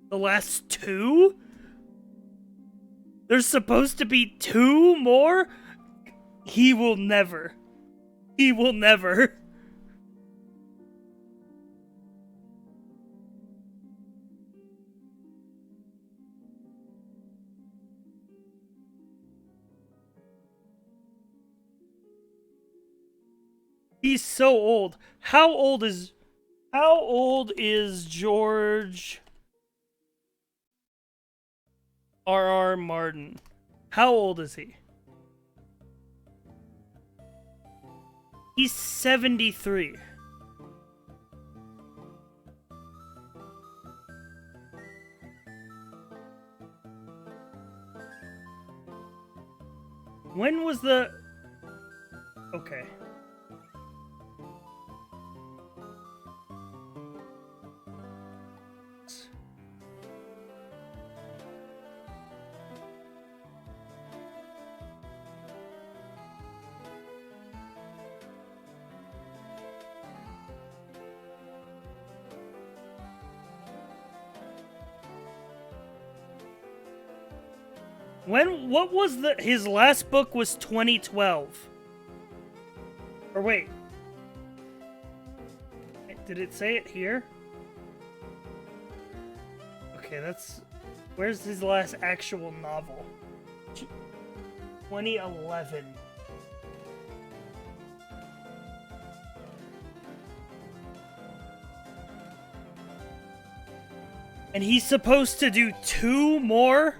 Speaker 1: The last 2? There's supposed to be 2 more? He will never. He will never. He's so old. How old is George R.R. Martin? How old is he? He's 73. When was the... Okay. What was his last book was 2012. Or wait. Did it say it here? Okay, that's... Where's his last actual novel? 2011. And he's supposed to do 2 more?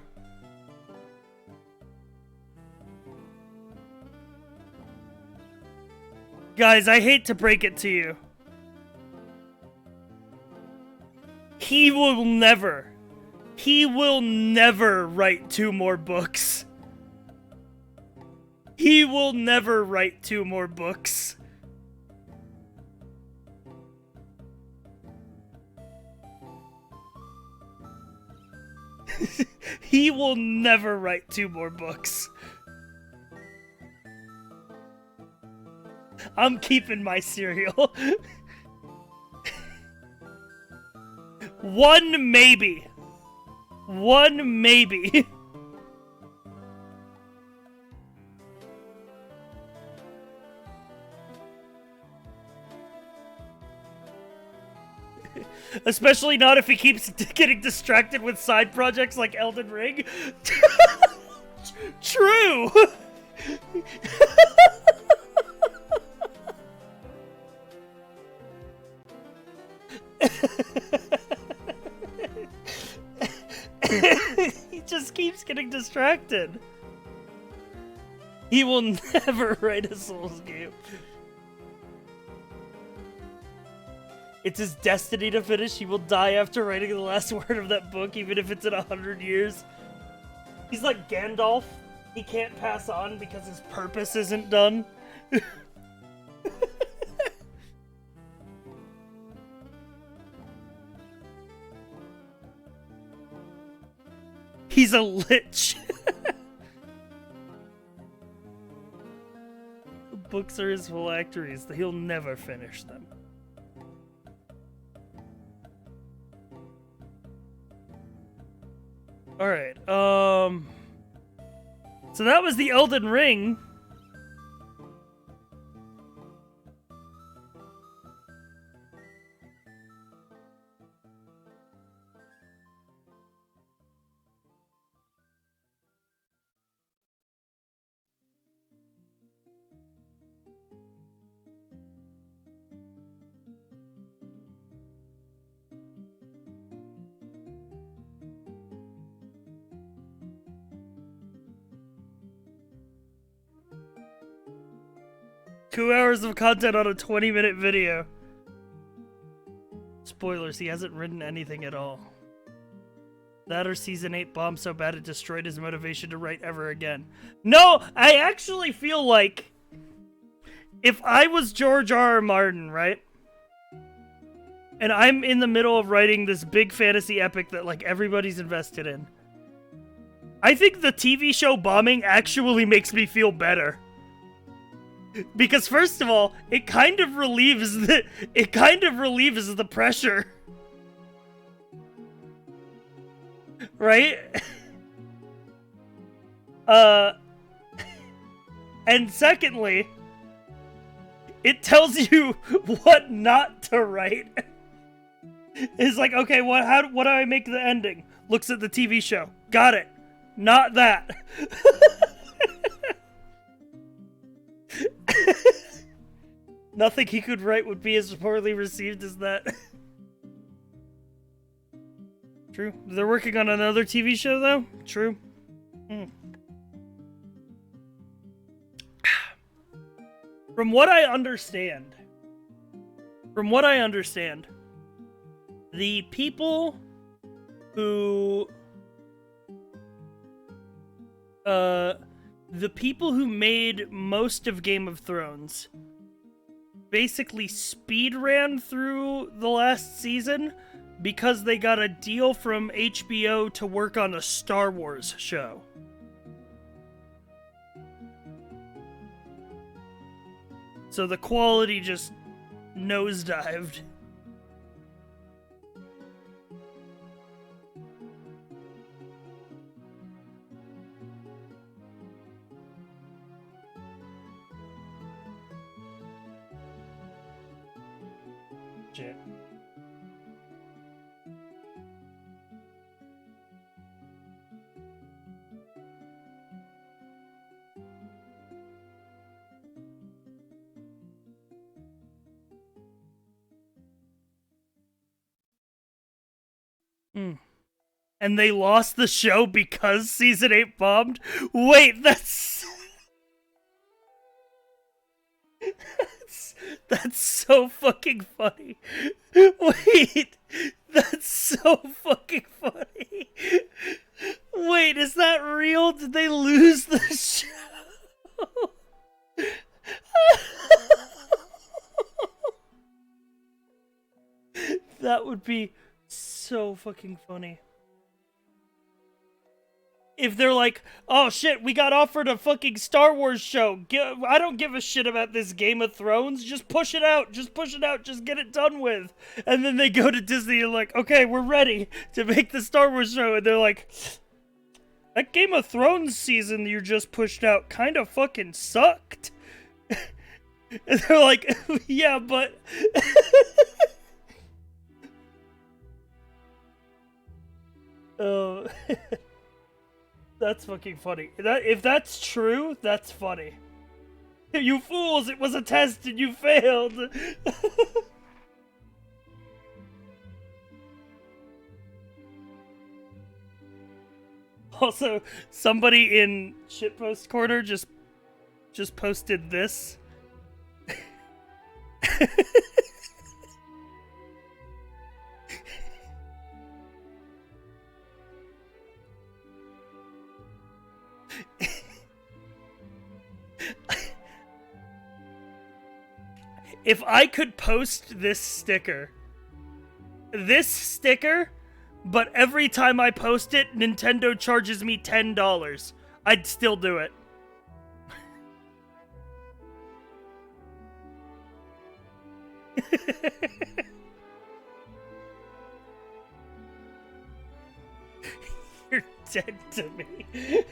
Speaker 1: Guys, I hate to break it to you. He will never write 2 more books. He will never write 2 more books. He will never write 2 more books. I'm keeping my cereal. 1 maybe. 1 maybe. Especially not if he keeps getting distracted with side projects like Elden Ring. True. He just keeps getting distracted. He will never write a Souls game. It's his destiny to finish. He will die after writing the last word of that book, even if it's in 100 years. He's like Gandalf. He can't pass on because his purpose isn't done. He's a lich. The books are his phylacteries. He'll never finish them. Alright, so that was the Elden Ring. 2 hours of content on a 20-minute video. Spoilers, he hasn't written anything at all. That or Season 8 bombed so bad it destroyed his motivation to write ever again. No, I actually feel like if I was George R.R. Martin, right? And I'm in the middle of writing this big fantasy epic that like everybody's invested in. I think the TV show bombing actually makes me feel better. Because first of all, it kind of relieves the pressure. Right? And secondly, it tells you what not to write. It's like, okay, what do I make the ending? Looks at the TV show. Got it. Not that. Nothing he could write would be as poorly received as that. True. They're working on another TV show, though? True. From what I understand, the people who made most of Game of Thrones basically speed ran through the last season because they got a deal from HBO to work on a Star Wars show. So the quality just nosedived. Shit. And they lost the show because season 8 bombed? Wait, that's that's so fucking funny. Wait, that's so fucking funny. Wait, is that real? Did they lose the show? That would be so fucking funny. If they're like, oh shit, we got offered a fucking Star Wars show. I don't give a shit about this Game of Thrones. Just push it out. Just push it out. Just get it done with. And then they go to Disney and like, okay, we're ready to make the Star Wars show. And they're like, that Game of Thrones season you just pushed out kind of fucking sucked. And they're like, yeah, but... Oh... That's fucking funny. If that's true, that's funny. You fools, it was a test and you failed. Also, somebody in Shitpost Corner just posted this. If I could post this sticker, but every time I post it, Nintendo charges me $10, I'd still do it. You're dead to me.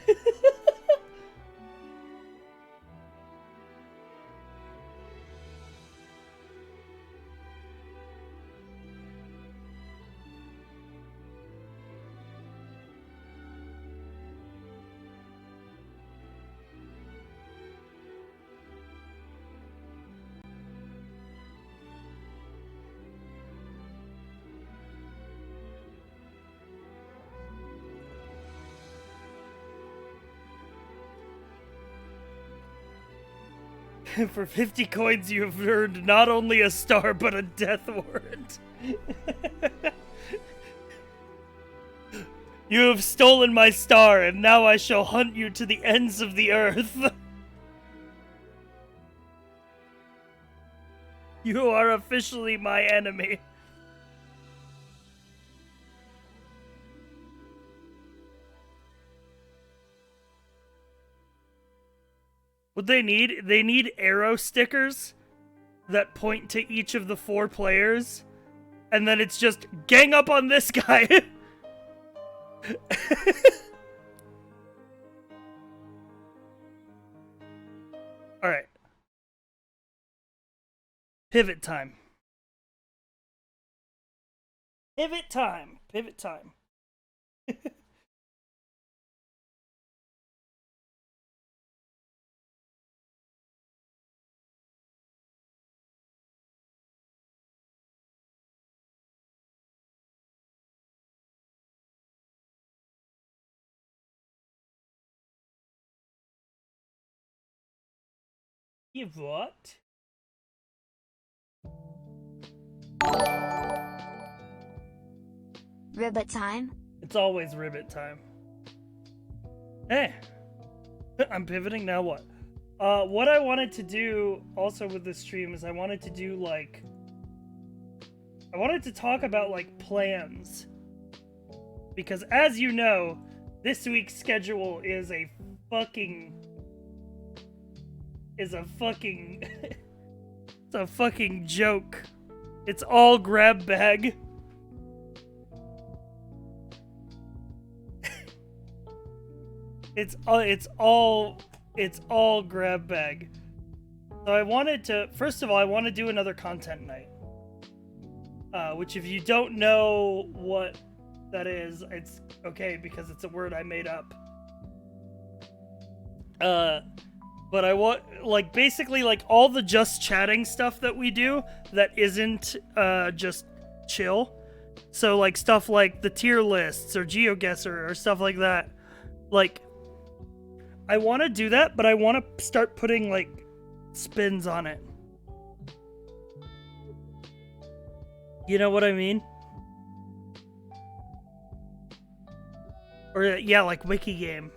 Speaker 1: For 50 coins, you have earned not only a star, but a death warrant. You have stolen my star, and now I shall hunt you to the ends of the earth. You are officially my enemy. What they need arrow stickers that point to each of the 4 players, and then it's just gang up on this guy. All right. Pivot time. Pivot time. Pivot time. You what?
Speaker 3: Ribbit time?
Speaker 1: It's always ribbit time. Hey! I'm pivoting, now what? What I wanted to do also with this stream is I wanted to do, like... I wanted to talk about, like, plans. Because, as you know, this week's schedule is a fucking... it's a fucking joke. It's all grab bag. It's all grab bag. So I wanted to, first of all, I want to do another content night. which if you don't know what that is, it's okay because it's a word I made up. But I want, like, basically, like, all the just chatting stuff that we do that isn't just chill. So, like, stuff like the tier lists or GeoGuessr or stuff like that. Like, I want to do that, but I want to start putting, like, spins on it. You know what I mean? Or, yeah, like Wiki Game.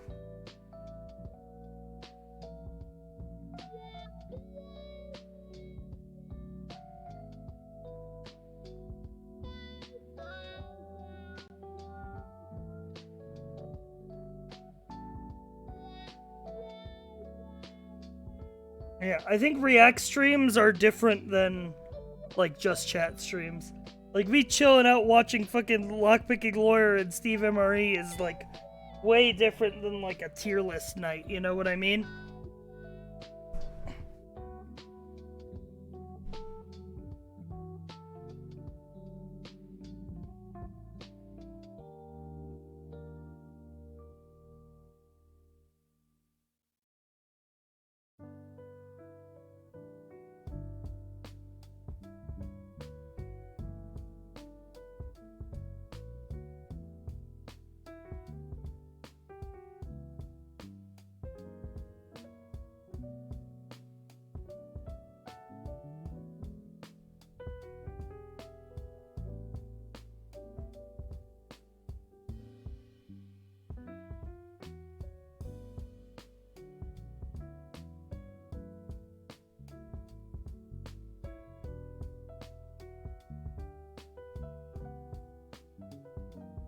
Speaker 1: Yeah, I think React streams are different than, like, just chat streams. Like, me chilling out watching fucking Lockpicking Lawyer and Steve MRE is, like, way different than, like, a tier list night, you know what I mean?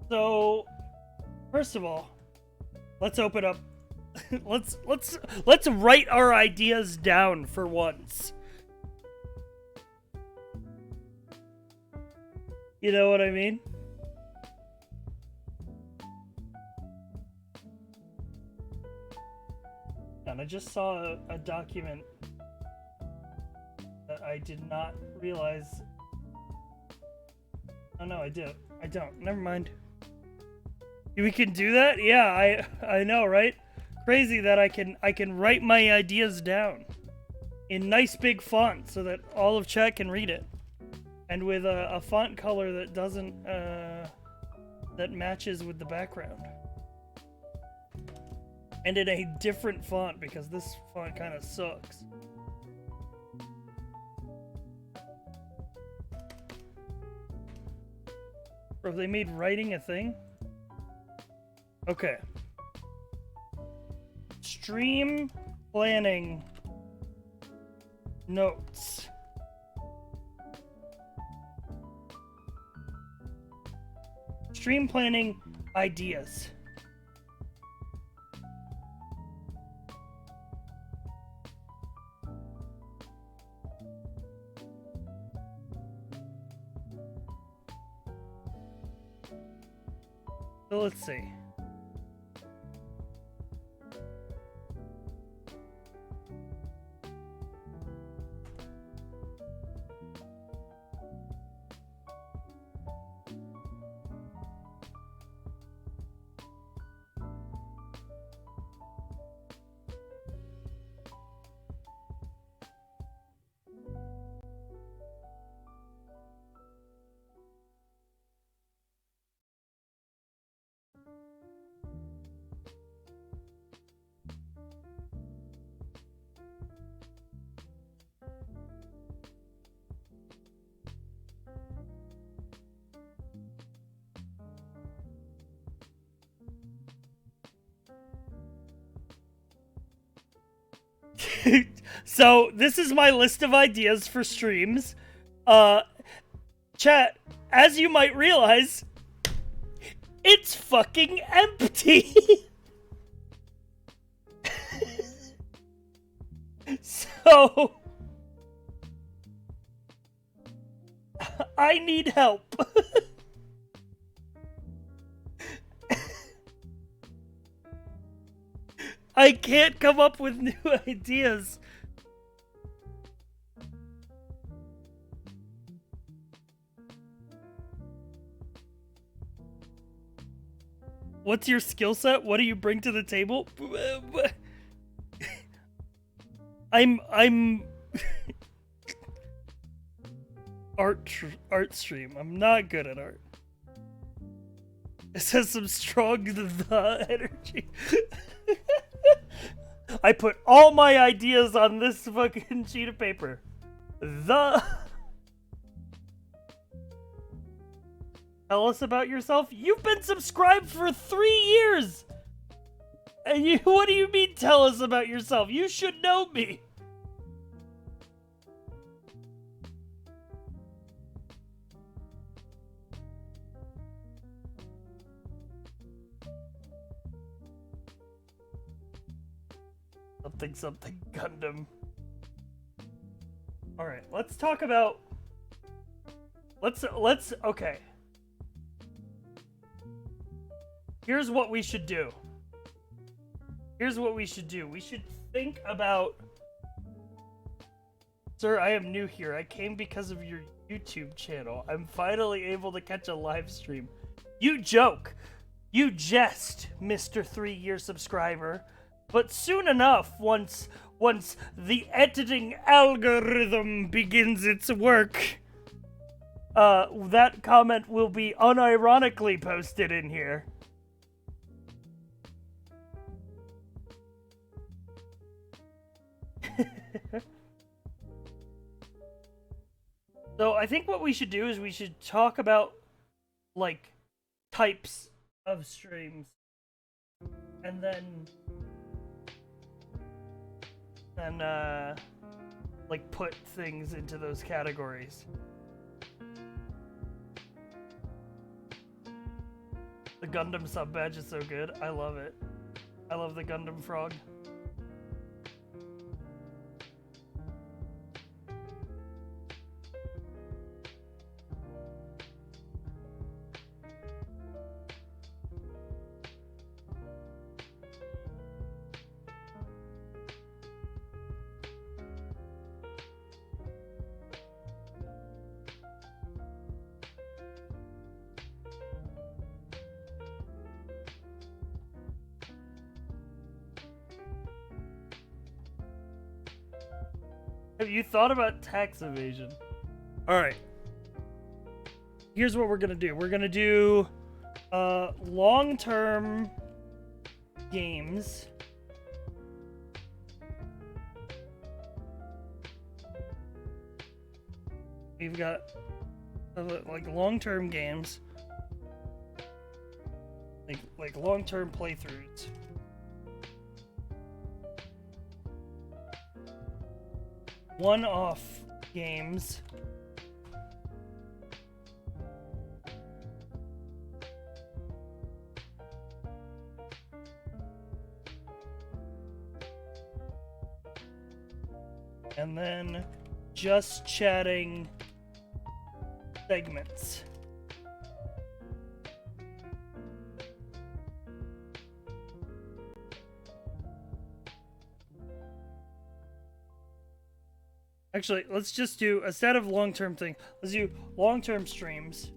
Speaker 1: So, first of all, let's open up. let's write our ideas down for once. You know what I mean? And I just saw a document that I did not realize. Oh no, I do. I don't. Never mind. We can do that? Yeah, I know, right? Crazy that I can write my ideas down in nice big font so that all of chat can read it, and with a font color that doesn't that matches with the background, and in a different font because this font kind of sucks. Bro, they made writing a thing? Okay. Stream planning notes. Stream planning ideas. So let's see. So this is my list of ideas for streams. Chat, as you might realize, it's fucking empty. So I need help. I can't come up with new ideas. What's your skill set? What do you bring to the table? I'm art stream. I'm not good at art. It says some strong the energy. I put all my ideas on this fucking sheet of paper. Tell us about yourself. You've been subscribed for 3 years. And what do you mean tell us about yourself? You should know me. Something Gundam. All right, let's talk about. Let's okay. Here's what we should do. We should think about. Sir, I am new here. I came because of your YouTube channel. I'm finally able to catch a live stream. You joke. You jest, Mr. 3-year subscriber. But soon enough, once the editing algorithm begins its work, that comment will be unironically posted in here. So I think what we should do is we should talk about, like, types of streams. And then like put things into those categories. The Gundam sub badge is so good. I love it. I love the Gundam frog. Have you thought about tax evasion? Alright. Here's what we're gonna do. We're gonna do long-term games. We've got like long-term games. Like long-term playthroughs. One-off games. And then just chatting segments. Actually, let's just do, instead of long-term thing, let's do long-term streams.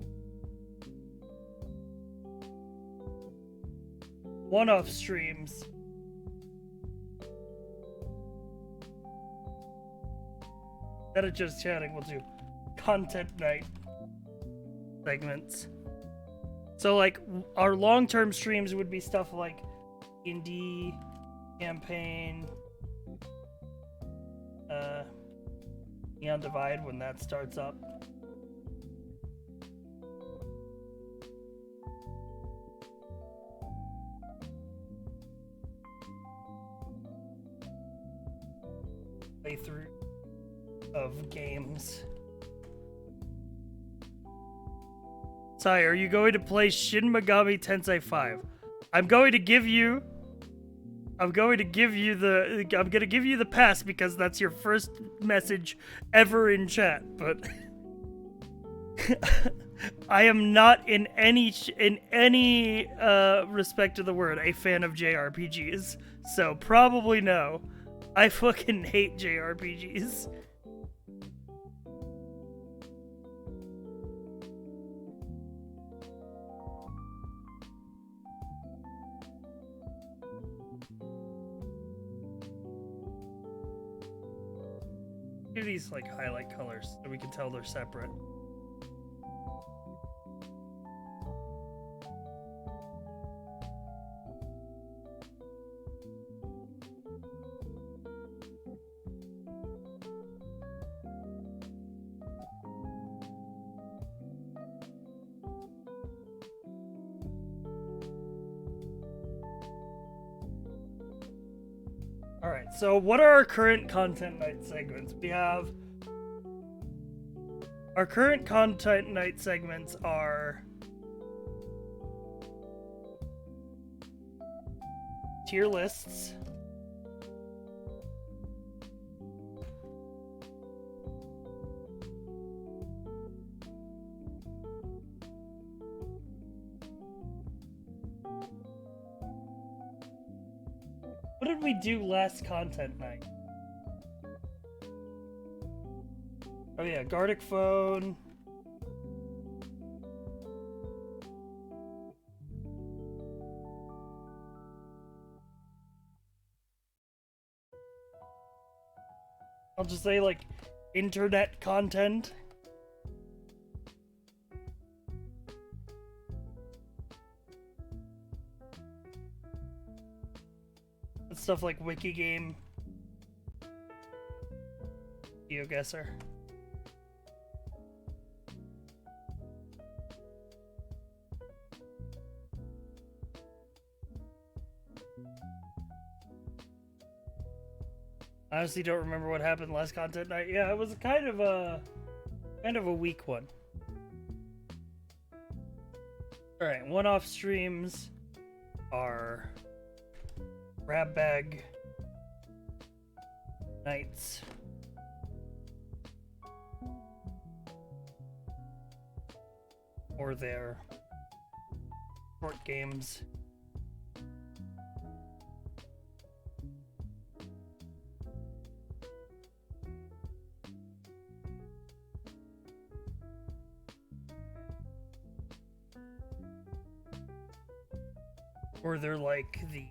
Speaker 1: One-off streams. Instead of just chatting, we'll do content night segments. So, like, our long-term streams would be stuff like indie, campaign, Neon Divide when that starts up. Playthrough of games. Sai, are you going to play Shin Megami Tensei 5? I'm going to give you the pass because that's your first message ever in chat, but I am not in any respect of the word a fan of JRPGs. So probably no. I fucking hate JRPGs. Do these like highlight colors so we can tell they're separate. Alright, so what are our current content night segments? We have... Our current content night segments are... tier lists. What did we do last content night? Oh yeah, Gardic phone. I'll just say like internet content. Stuff like Wikigame, GeoGuessr. I honestly don't remember what happened last content night. Yeah, it was kind of a weak one. All right, one-off streams are grab bag nights, or their short games. Or they're like the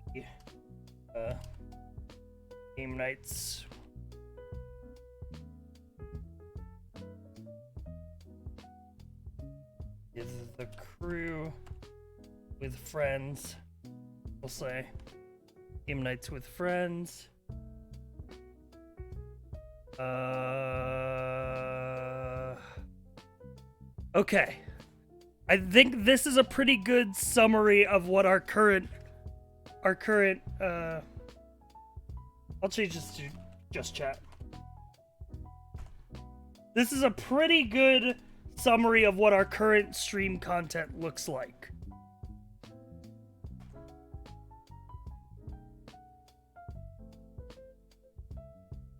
Speaker 1: game nights. Is the crew with friends. We'll say game nights with friends. Okay. I think this is a pretty good summary of what our current I'll change this to just chat. This is a pretty good summary of what our current stream content looks like.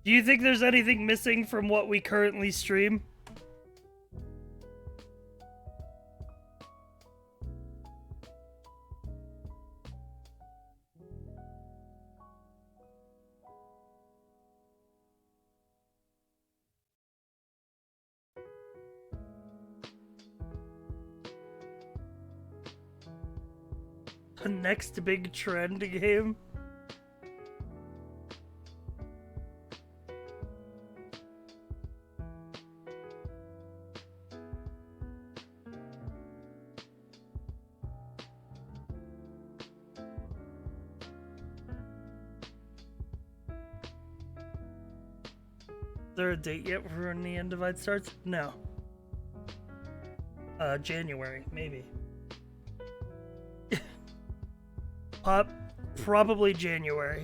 Speaker 1: Do you think there's anything missing from what we currently stream? The next big trend game? Is there a date yet for when the End Divide starts? No. January, maybe. Probably January.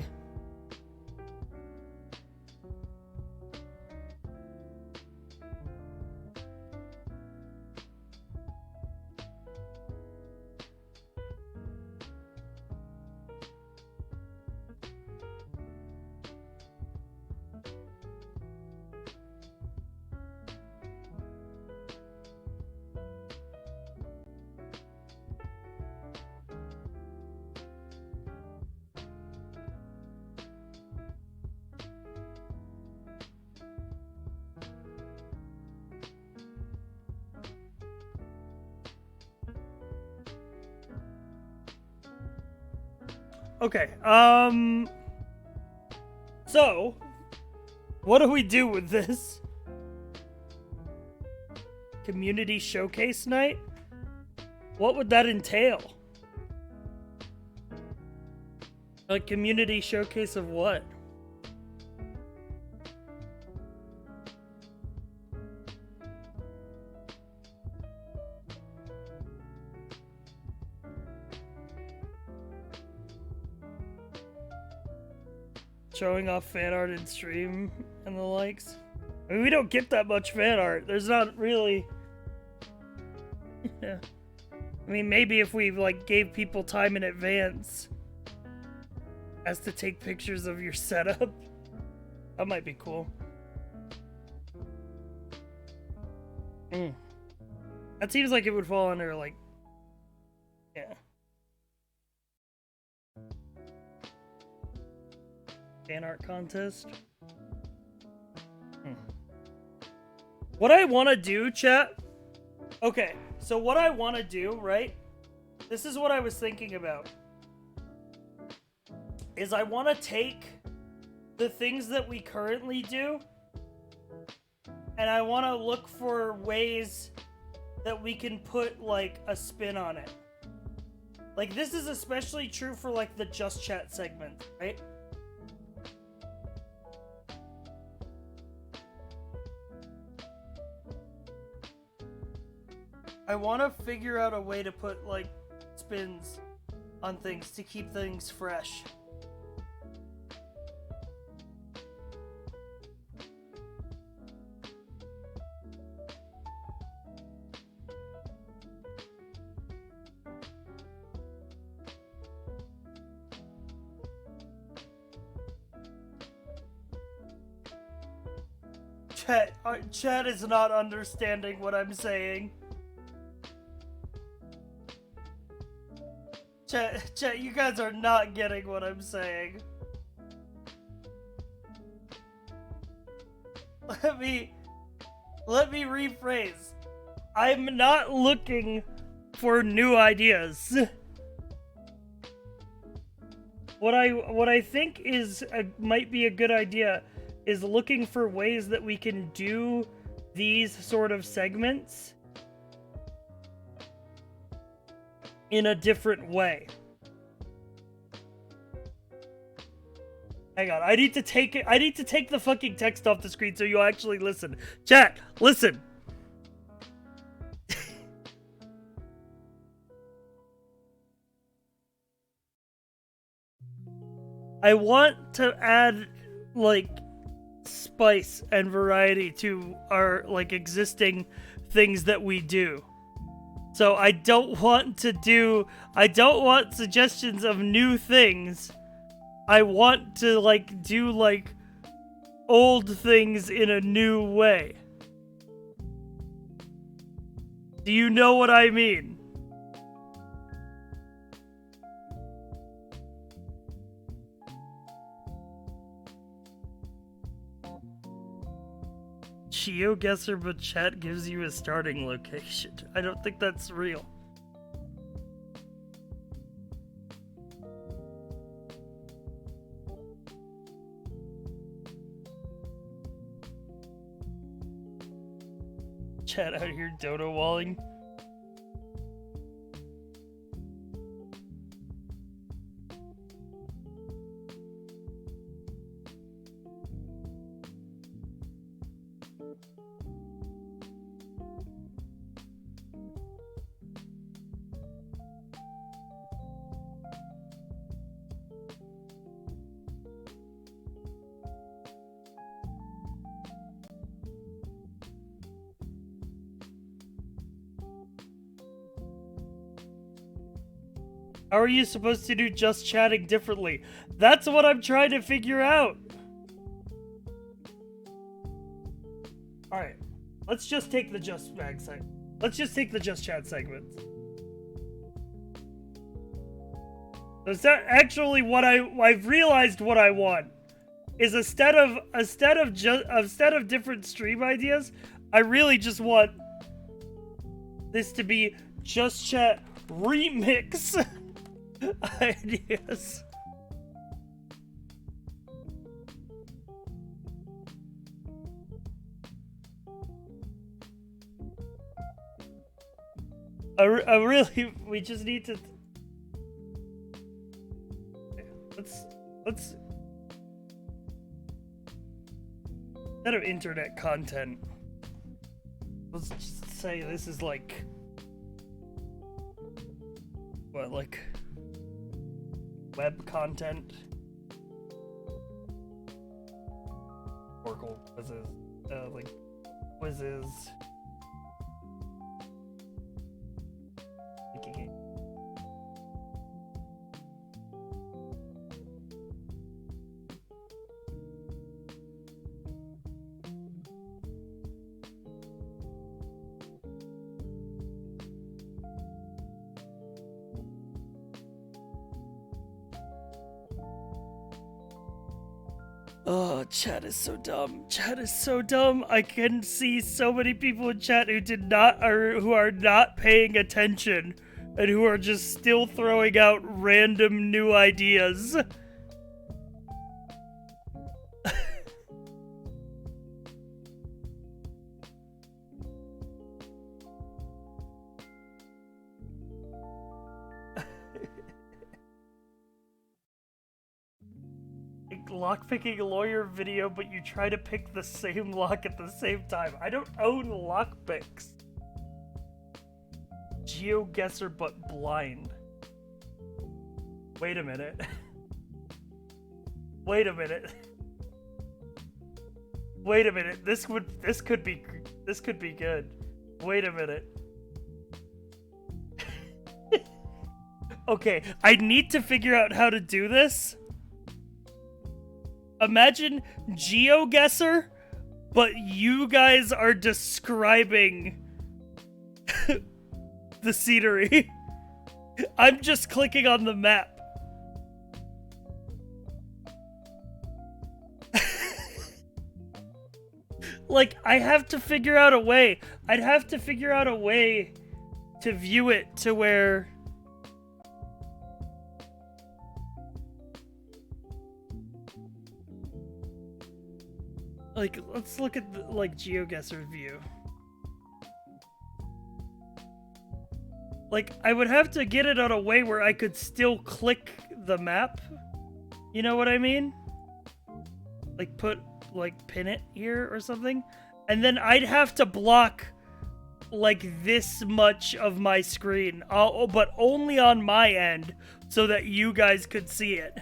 Speaker 1: Okay, so What do we do with this? Community showcase night? What would that entail? A community showcase of what? Showing off fan art in stream and the likes. I mean, we don't get that much fan art. There's not really... Yeah. I mean, maybe if we, like, gave people time in advance as to take pictures of your setup. That might be cool. That seems like it would fall under, like... Yeah. Fan art contest. What I want to do, chat. Okay, so what I want to do, right? This is what I was thinking about. Is I want to take the things that we currently do, and I want to look for ways that we can put, like, a spin on it. Like, this is especially true for, like, the Just Chat segment, right? I want to figure out a way to put, like, spins on things to keep things fresh. Chat is not understanding what I'm saying. Chat, you guys are not getting what I'm saying. Let me rephrase. I'm not looking for new ideas. What I think is might be a good idea is looking for ways that we can do these sort of segments in a different way. Hang on, I need to take the fucking text off the screen so you actually listen. Chat, listen. I want to add, like, spice and variety to our, like, existing things that we do. So I don't want suggestions of new things. I want to, like, do, like, old things in a new way. Do you know what I mean? GeoGuessr, but chat gives you a starting location. I don't think that's real. Chat out here dodo walling. How are you supposed to do just chatting differently? That's what I'm trying to figure out. Alright. Let's just take the just mag segment. Let's just take the just chat segment. Is that actually what I've realized what I want is instead of different stream ideas, I really just want this to be just chat remix ideas. I really, we just need to. Let's instead of internet content, let's just say this is like what, like web content. Oracle quizzes, like quizzes. Oh, chat is so dumb. Chat is so dumb. I can see so many people in chat who who are not paying attention and who are just still throwing out random new ideas. Lockpicking lawyer video, but you try to pick the same lock at the same time. I don't own lockpicks. GeoGuessr but blind. Wait a minute. Wait a minute. Wait a minute. This could be good. Wait a minute. Okay, I need to figure out how to do this. Imagine GeoGuessr, but you guys are describing the scenery. I'm just clicking on the map. Like, I have to figure out a way. I'd have to figure out a way to view it to where... Like, let's look at the, like, GeoGuessr view. Like, I would have to get it on a way where I could still click the map. You know what I mean? Like, pin it here or something. And then I'd have to block, like, this much of my screen. But only on my end, so that you guys could see it.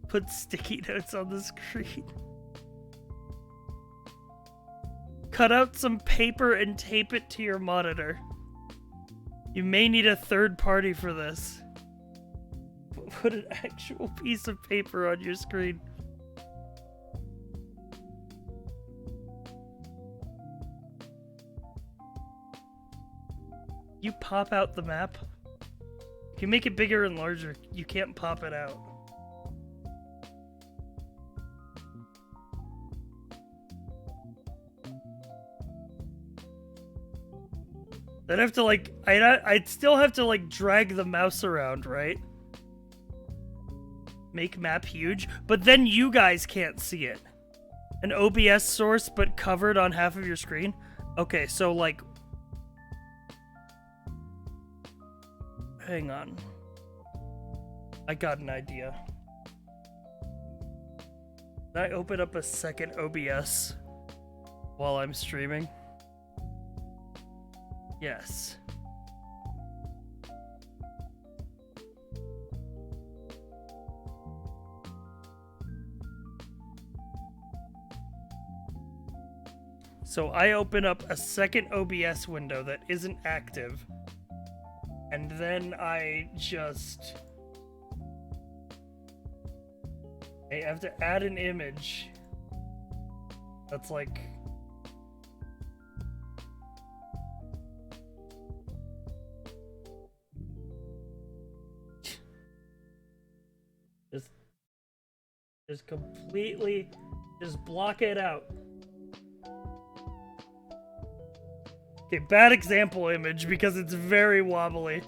Speaker 1: Put sticky notes on the screen. Cut out some paper and tape it to your monitor. You may need a third party for this. Put an actual piece of paper on your screen. You pop out the map. You can make it bigger and larger. You can't pop it out. I'd have to, like, I'd still have to, like, drag the mouse around, right? Make map huge, but then you guys can't see it. An OBS source, but covered on half of your screen? Okay, so, like... Hang on. I got an idea. Can I open up a second OBS while I'm streaming? Yes. So I open up a second OBS window that isn't active, and then I just... I have to add an image that's like... Just completely, just block it out. Okay, bad example image because it's very wobbly.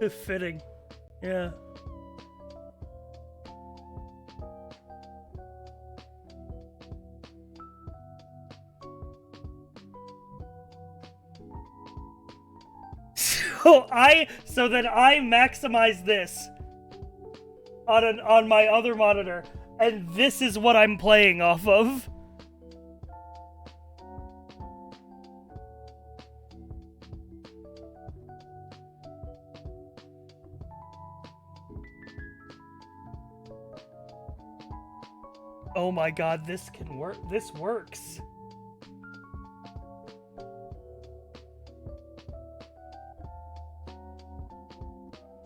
Speaker 1: Fitting. Yeah. So then I maximize this on my other monitor, and this is what I'm playing off of. Oh my god, this can work. This works.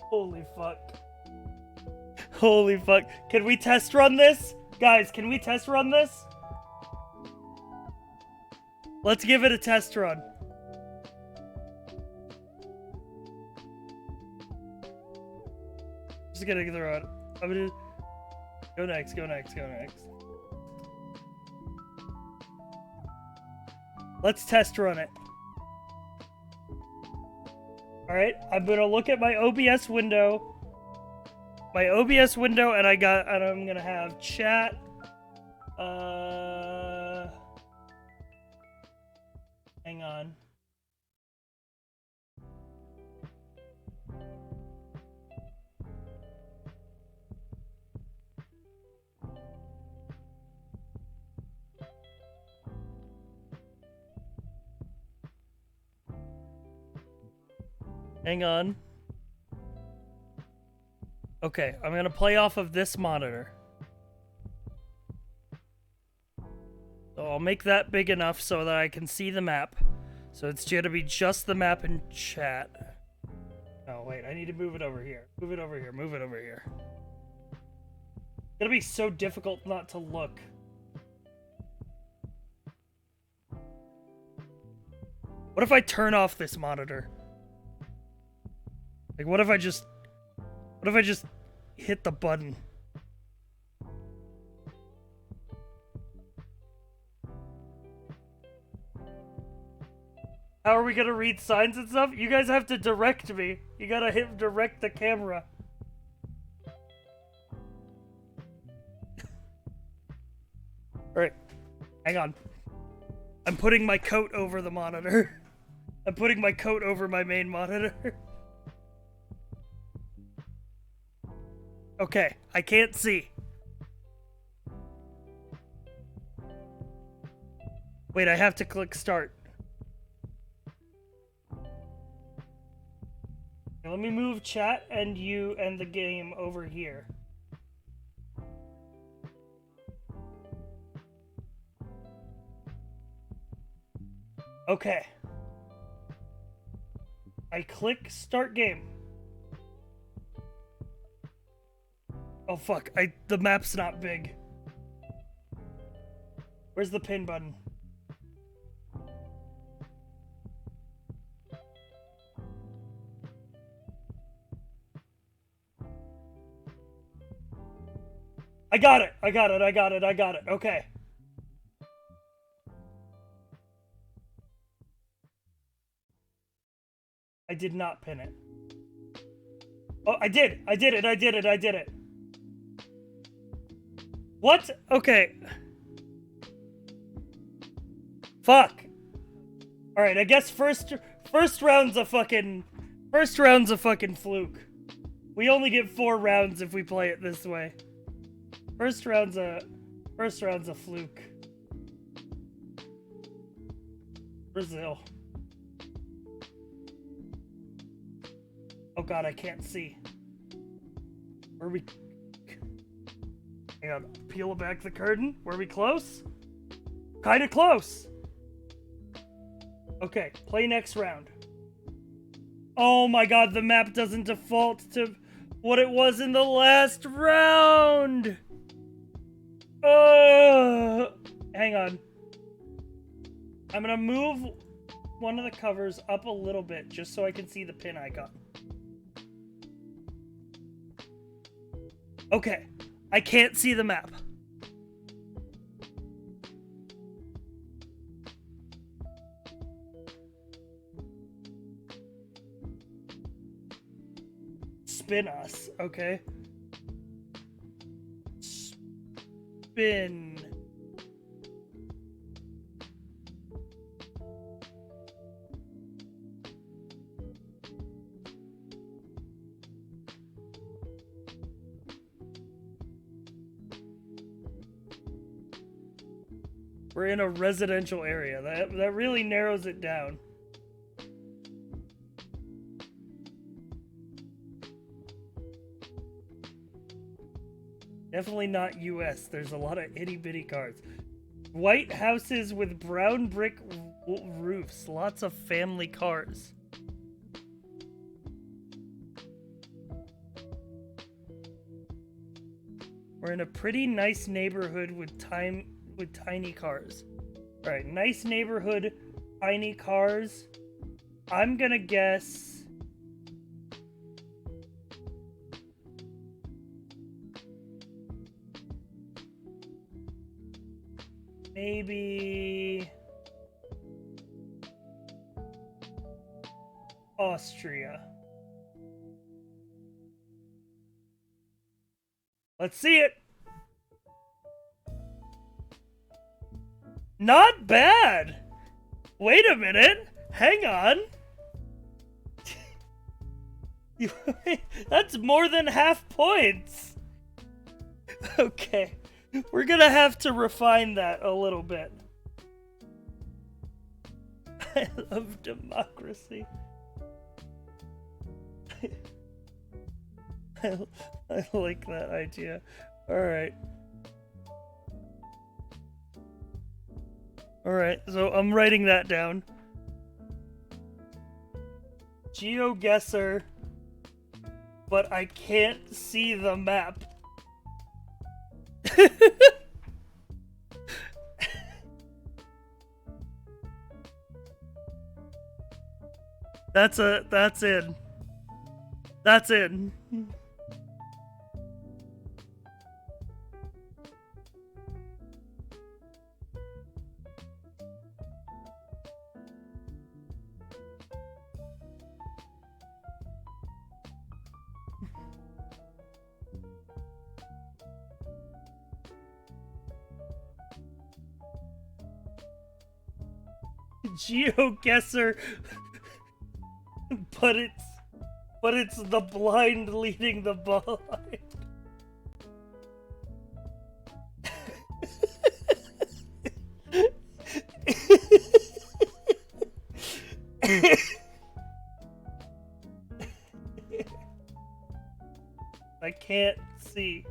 Speaker 1: Holy fuck. Holy fuck. Can we test run this? Guys, can we test run this? Let's give it a test run. Just gonna throw it. I'm gonna go next, go next, go next. Let's test run it. Alright, I'm gonna look at my OBS window. My OBS window, and I'm gonna have chat. Hang on. Hang on. Okay, I'm gonna play off of this monitor. So I'll make that big enough so that I can see the map. So it's gonna be just the map in chat. Oh wait, I need to move it over here. Move it over here, move it over here. It's gonna be so difficult not to look. What if I turn off this monitor? Like, what if I just hit the button? How are we gonna read signs and stuff? You guys have to direct me. You gotta direct the camera. Alright. Hang on. I'm putting my coat over the monitor. I'm putting my coat over my main monitor. Okay, I can't see. Wait, I have to click start. Now let me move chat and you and the game over here. Okay. I click start game. Oh fuck, the map's not big. Where's the pin button? I got it, I got it, I got it, I got it, okay. I did not pin it. Oh, I did it, I did it, I did it. What? Okay. Fuck. Alright, I guess first round's a fucking fluke. We only get 4 rounds if we play it this way. First round's a fluke. Brazil. Oh god, I can't see. Where are we? Hang on, peel back the curtain. Were we close? Kinda close. Okay, play next round. Oh my god, the map doesn't default to what it was in the last round. Hang on. I'm gonna move one of the covers up a little bit just so I can see the pin icon. Okay. I can't see the map. spin us, okay? Spin. We're in a residential area. That really narrows it down. Definitely not US. There's a lot of itty-bitty cars. White houses with brown brick roofs. Lots of family cars. We're in a pretty nice neighborhood with tiny cars. Alright, nice neighborhood, tiny cars. I'm gonna guess... maybe... Austria. Let's see it! Not bad! Wait a minute! Hang on! That's more than half points! Okay. We're gonna have to refine that a little bit. I love democracy. I like that idea. Alright. Alright, so I'm writing that down. GeoGuessr, but I can't see the map. That's in. That's in. GeoGuessr, but it's the blind leading the blind. I can't see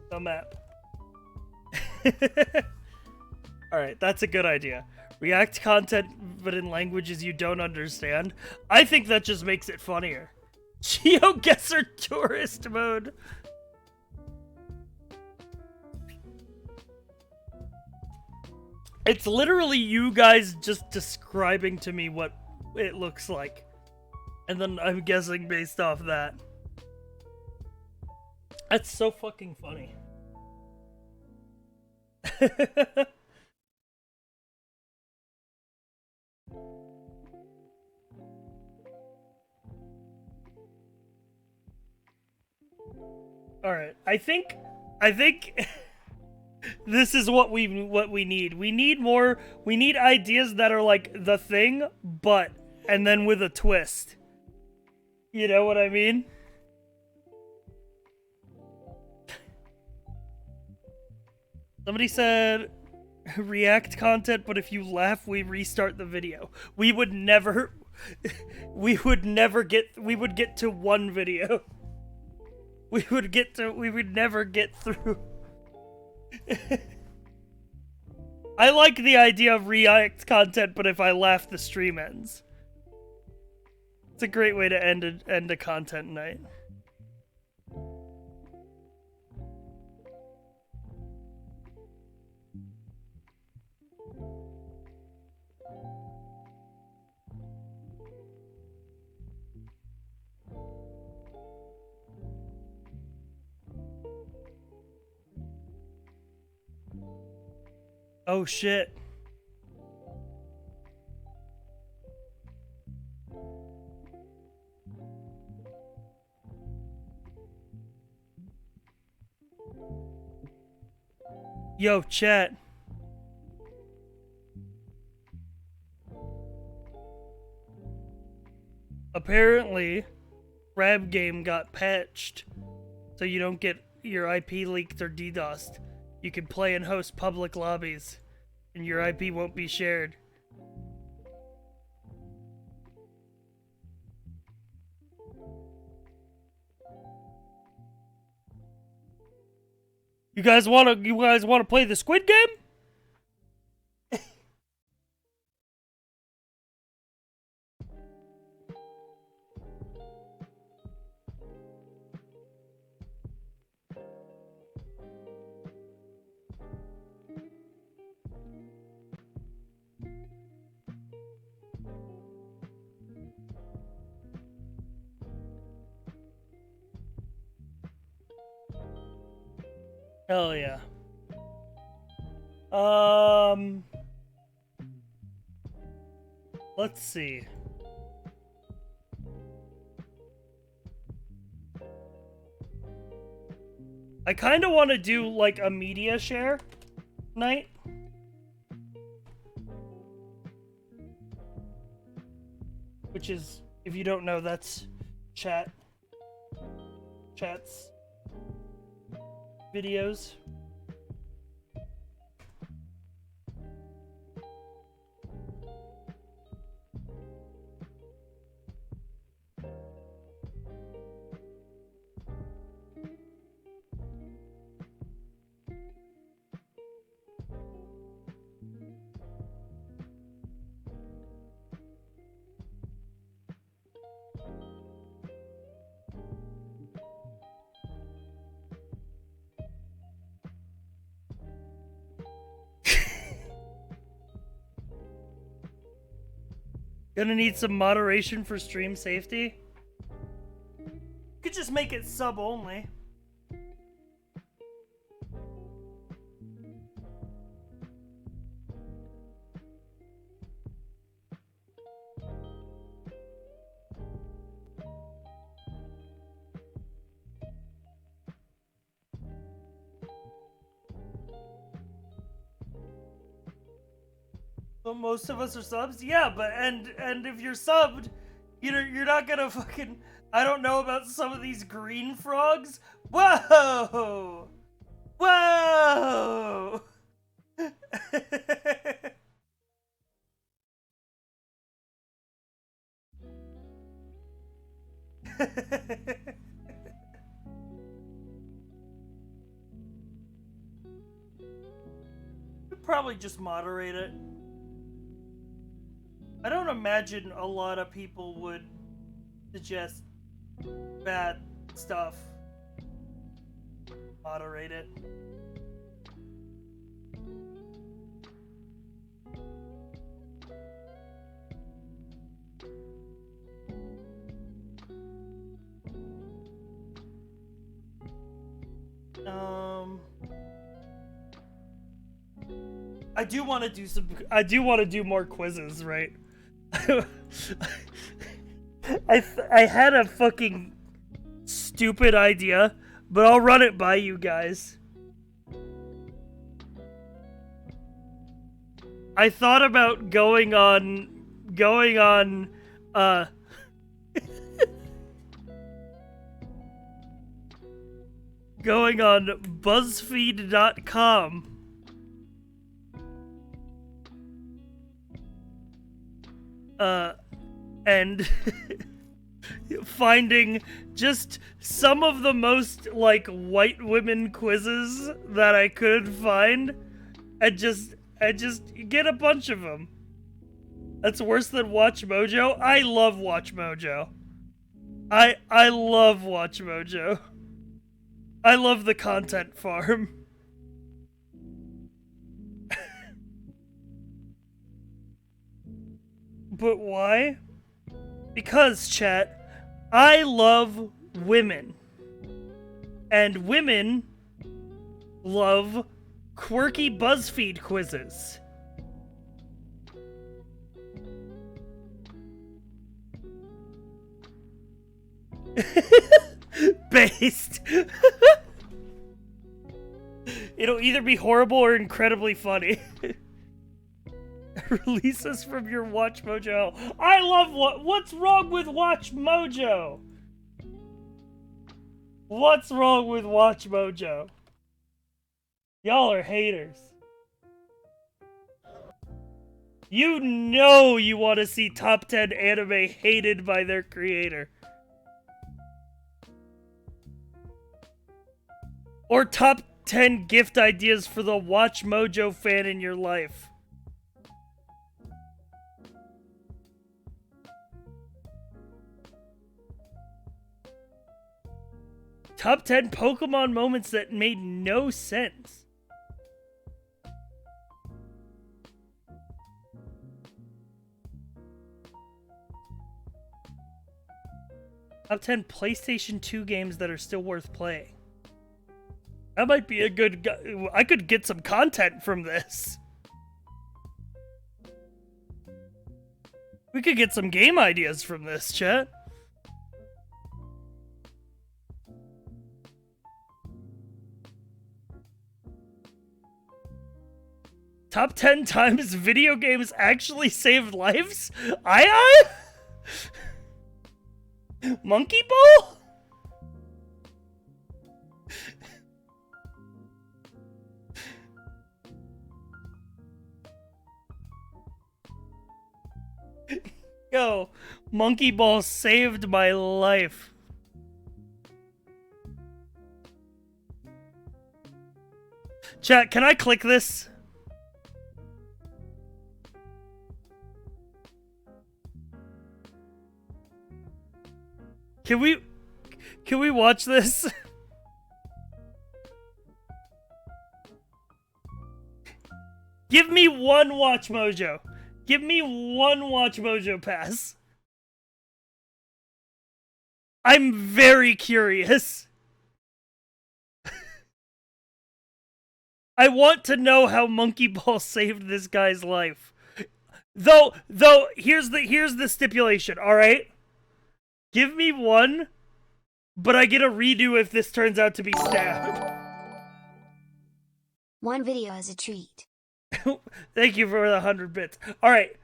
Speaker 1: the map. Alright, that's a good idea. React content, but in languages you don't understand. I think that just makes it funnier. GeoGuessr tourist mode. It's literally you guys just describing to me what it looks like. And then I'm guessing based off that. That's so fucking funny. All right, I think this is what we need. We need ideas that are like The Thing, but and then with a twist. You know what I mean? Somebody said React content, but if you laugh, we restart the video. We would never get to one video. We would never get through. I like the idea of React content, but if I laugh, the stream ends. It's a great way to end a content night. Oh shit. Yo, chat. Apparently, Crab Game got patched, so you don't get your IP leaked or DDoSed. You can play and host public lobbies, and your IP won't be shared. You guys wanna play the Squid Game? Hell yeah. Let's see. I kind of want to do like a media share night. Which is, if you don't know, that's chat's videos. Gonna need some moderation for stream safety. Could just make it sub only. So most of us are subs? Yeah, but and if you're subbed, you're not gonna fucking, I don't know about some of these green frogs. Whoa! Whoa! Probably just moderate it. I don't imagine a lot of people would suggest bad stuff. Moderate it. I do want to do more quizzes, right? I had a fucking stupid idea, but I'll run it by you guys. I thought about going on BuzzFeed.com and finding just some of the most like white women quizzes that I could find and just get a bunch of them. That's worse than Watch Mojo. I love Watch Mojo. I love Watch Mojo. I love the content farm. But why? Because, chat, I love women. And women love quirky BuzzFeed quizzes. Based. It'll either be horrible or incredibly funny. Release us from your Watch Mojo. I love what's wrong with Watch Mojo? What's wrong with Watch Mojo? Y'all are haters. You know you want to see top 10 anime hated by their creator. Or top 10 gift ideas for the Watch Mojo fan in your life. Top 10 Pokemon moments that made no sense. Top 10 PlayStation 2 games that are still worth playing. That might be a good... I could get some content from this. We could get some game ideas from this, chat. Top 10 times video games actually saved lives? Aye? Monkey Ball? Yo, Monkey Ball saved my life. Chat, can I click this? Can we watch this? Give me one Watch Mojo. Give me one Watch Mojo pass. I'm very curious. I want to know how Monkey Ball saved this guy's life. Though here's the stipulation, all right? Give me one, but I get a redo if this turns out to be stabbed.
Speaker 3: One video is a treat.
Speaker 1: Thank you for the 100 bits. All right.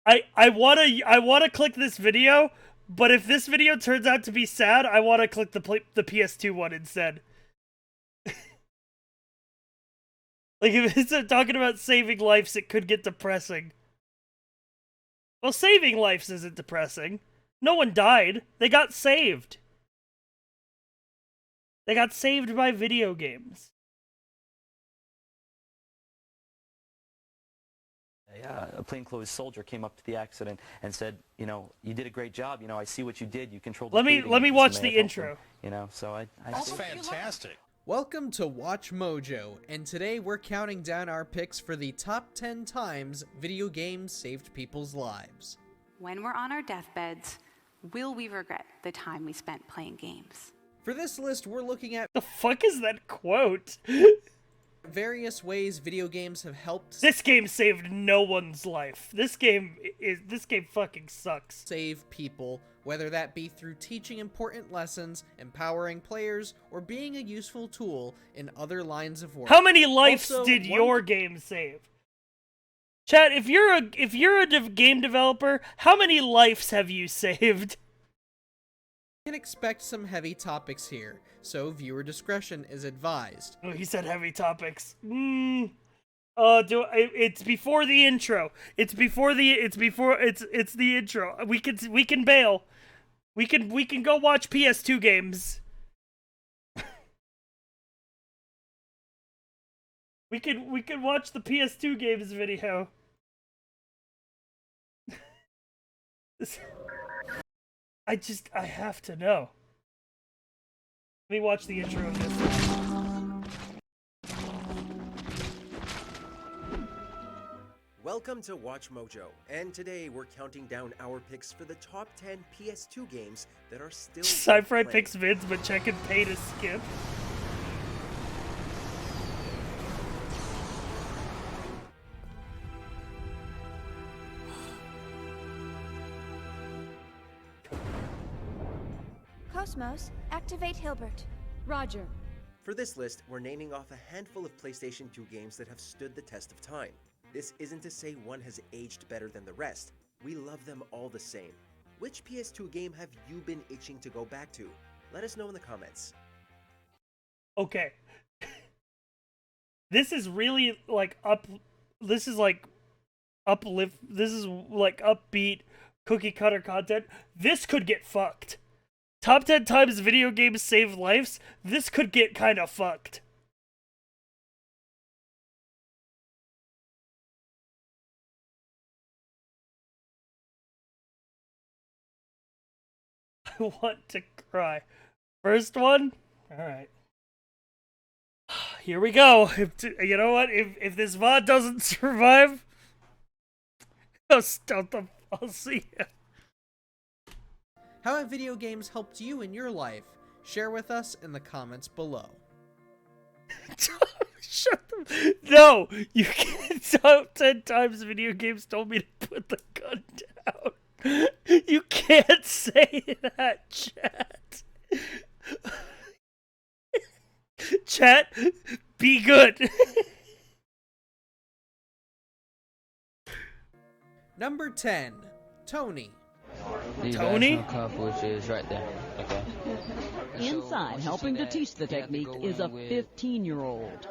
Speaker 1: I wanna click this video, but if this video turns out to be sad, I wanna click the PS2 one instead. Like if it's talking about saving lives, it could get depressing. Well, saving lives isn't depressing. No one died. They got saved. They got saved by video games.
Speaker 13: A plainclothes soldier came up to the accident and said, "You know, you did a great job. You know, I see what you did. You controlled."
Speaker 1: Let me watch the intro.
Speaker 13: You know, so I
Speaker 14: That's fantastic. Welcome to Watch Mojo, and today we're counting down our picks for the top 10 times video games saved people's lives.
Speaker 15: When we're on our deathbeds, will we regret the time we spent playing games?
Speaker 14: For this list, we're looking at...
Speaker 1: The fuck is that quote?
Speaker 14: Various ways video games have helped...
Speaker 1: This game saved no one's life. This game fucking sucks.
Speaker 14: Save people, whether that be through teaching important lessons, empowering players, or being a useful tool in other lines of work.
Speaker 1: How many lives
Speaker 14: Also,
Speaker 1: did your game save? Chat, if you're a game developer, how many lives have you saved?
Speaker 14: You can expect some heavy topics here, so viewer discretion is advised.
Speaker 1: Oh, he said heavy topics. It's before the intro. It's the intro. We can bail. We can go watch PS2 games. we can watch the PS2 games video. I have to know. Let me watch the intro of this.
Speaker 16: Welcome to Watch Mojo, and today we're counting down our picks for the top 10 PS2 games that are still
Speaker 1: Sci-Fi picks vids, but check and pay to skip.
Speaker 17: Cosmos, activate Hilbert.
Speaker 18: Roger.
Speaker 16: For this list, we're naming off a handful of PlayStation 2 games that have stood the test of time. This isn't to say one has aged better than the rest. We love them all the same. Which PS2 game have you been itching to go back to? Let us know in the comments.
Speaker 1: Okay. This is really like this is like uplift, this is like upbeat cookie cutter content. This could get fucked. Top 10 times video games save lives. This could get kind of fucked. I want to cry. First one? Alright. Here we go. You know what? If this VOD doesn't survive, I'll see ya.
Speaker 14: How have video games helped you in your life? Share with us in the comments below.
Speaker 1: Shut them. No! You can't. Top 10 times video games told me to put the gun down. You can't say that, chat. Chat, be good.
Speaker 14: Number 10, Tony.
Speaker 1: Tony?
Speaker 17: Which is right there. Okay.
Speaker 10: Inside, helping to teach the technique is a 15-year-old.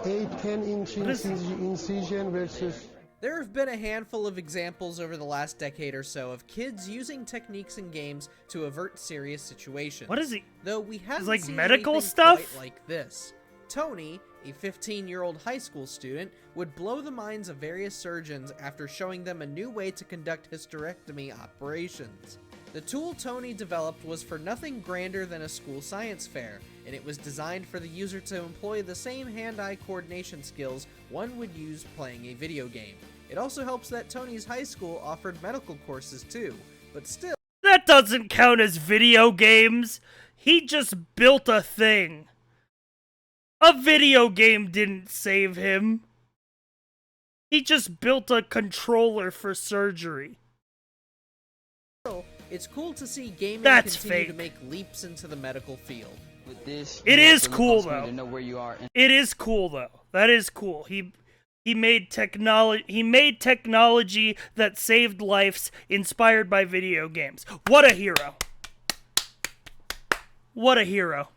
Speaker 18: 8-10 inch incision versus...
Speaker 14: There have been a handful of examples over the last decade or so of kids using techniques in games to avert serious situations.
Speaker 1: What is he?
Speaker 14: Though we haven't
Speaker 1: like
Speaker 14: seen
Speaker 1: medical
Speaker 14: anything
Speaker 1: stuff?
Speaker 14: quite like this. Tony, a 15-year-old high school student, would blow the minds of various surgeons after showing them a new way to conduct hysterectomy operations. The tool Tony developed was for nothing grander than a school science fair, and it was designed for the user to employ the same hand-eye coordination skills one would use playing a video game. It also helps that Tony's high school offered medical courses too, but still...
Speaker 1: That doesn't count as video games. He just built a thing. A video game didn't save him. He just built a controller for surgery.
Speaker 14: It's cool to see gaming
Speaker 1: That's
Speaker 14: continue
Speaker 1: fake.
Speaker 14: to make leaps into the medical field.
Speaker 17: With this,
Speaker 1: It
Speaker 17: you have
Speaker 1: is
Speaker 17: to look
Speaker 1: cool
Speaker 17: on screen
Speaker 1: though.
Speaker 17: to know where you are.
Speaker 1: It is cool though. That is cool. He made technology. He made technology that saved lives, inspired by video games. What a hero! What a hero!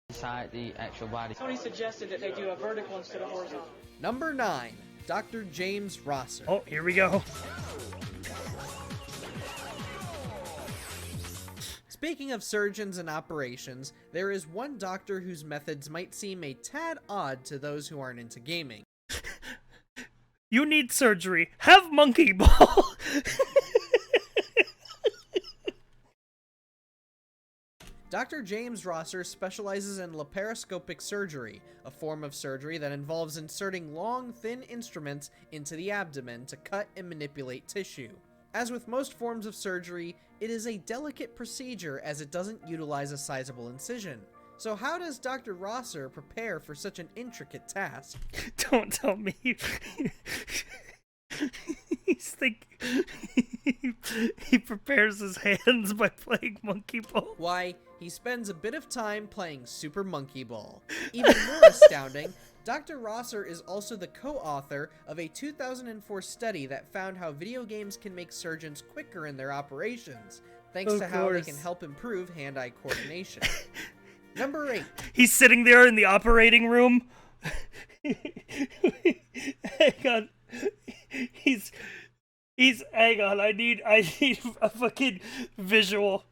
Speaker 17: Inside the actual body.
Speaker 19: Tony suggested that they do a vertical instead of horizontal.
Speaker 14: Number 9, Dr. James Rosser.
Speaker 1: Oh, here we go.
Speaker 14: Speaking of surgeons and operations, there is one doctor whose methods might seem a tad odd to those who aren't into gaming.
Speaker 1: You need surgery. Have monkey ball.
Speaker 14: Dr. James Rosser specializes in laparoscopic surgery, a form of surgery that involves inserting long, thin instruments into the abdomen to cut and manipulate tissue. As with most forms of surgery, it is a delicate procedure as it doesn't utilize a sizable incision. So how does Dr. Rosser prepare for such an intricate task?
Speaker 1: Don't tell me. He prepares his hands by playing monkey ball.
Speaker 14: Why, he spends a bit of time playing Super Monkey Ball. Even more astounding, Dr. Rosser is also the co-author of a 2004 study that found how video games can make surgeons quicker in their operations, thanks to how they can help improve hand-eye coordination. Number 8.
Speaker 1: He's sitting there in the operating room. Hang on. Hang on, I need a fucking visual.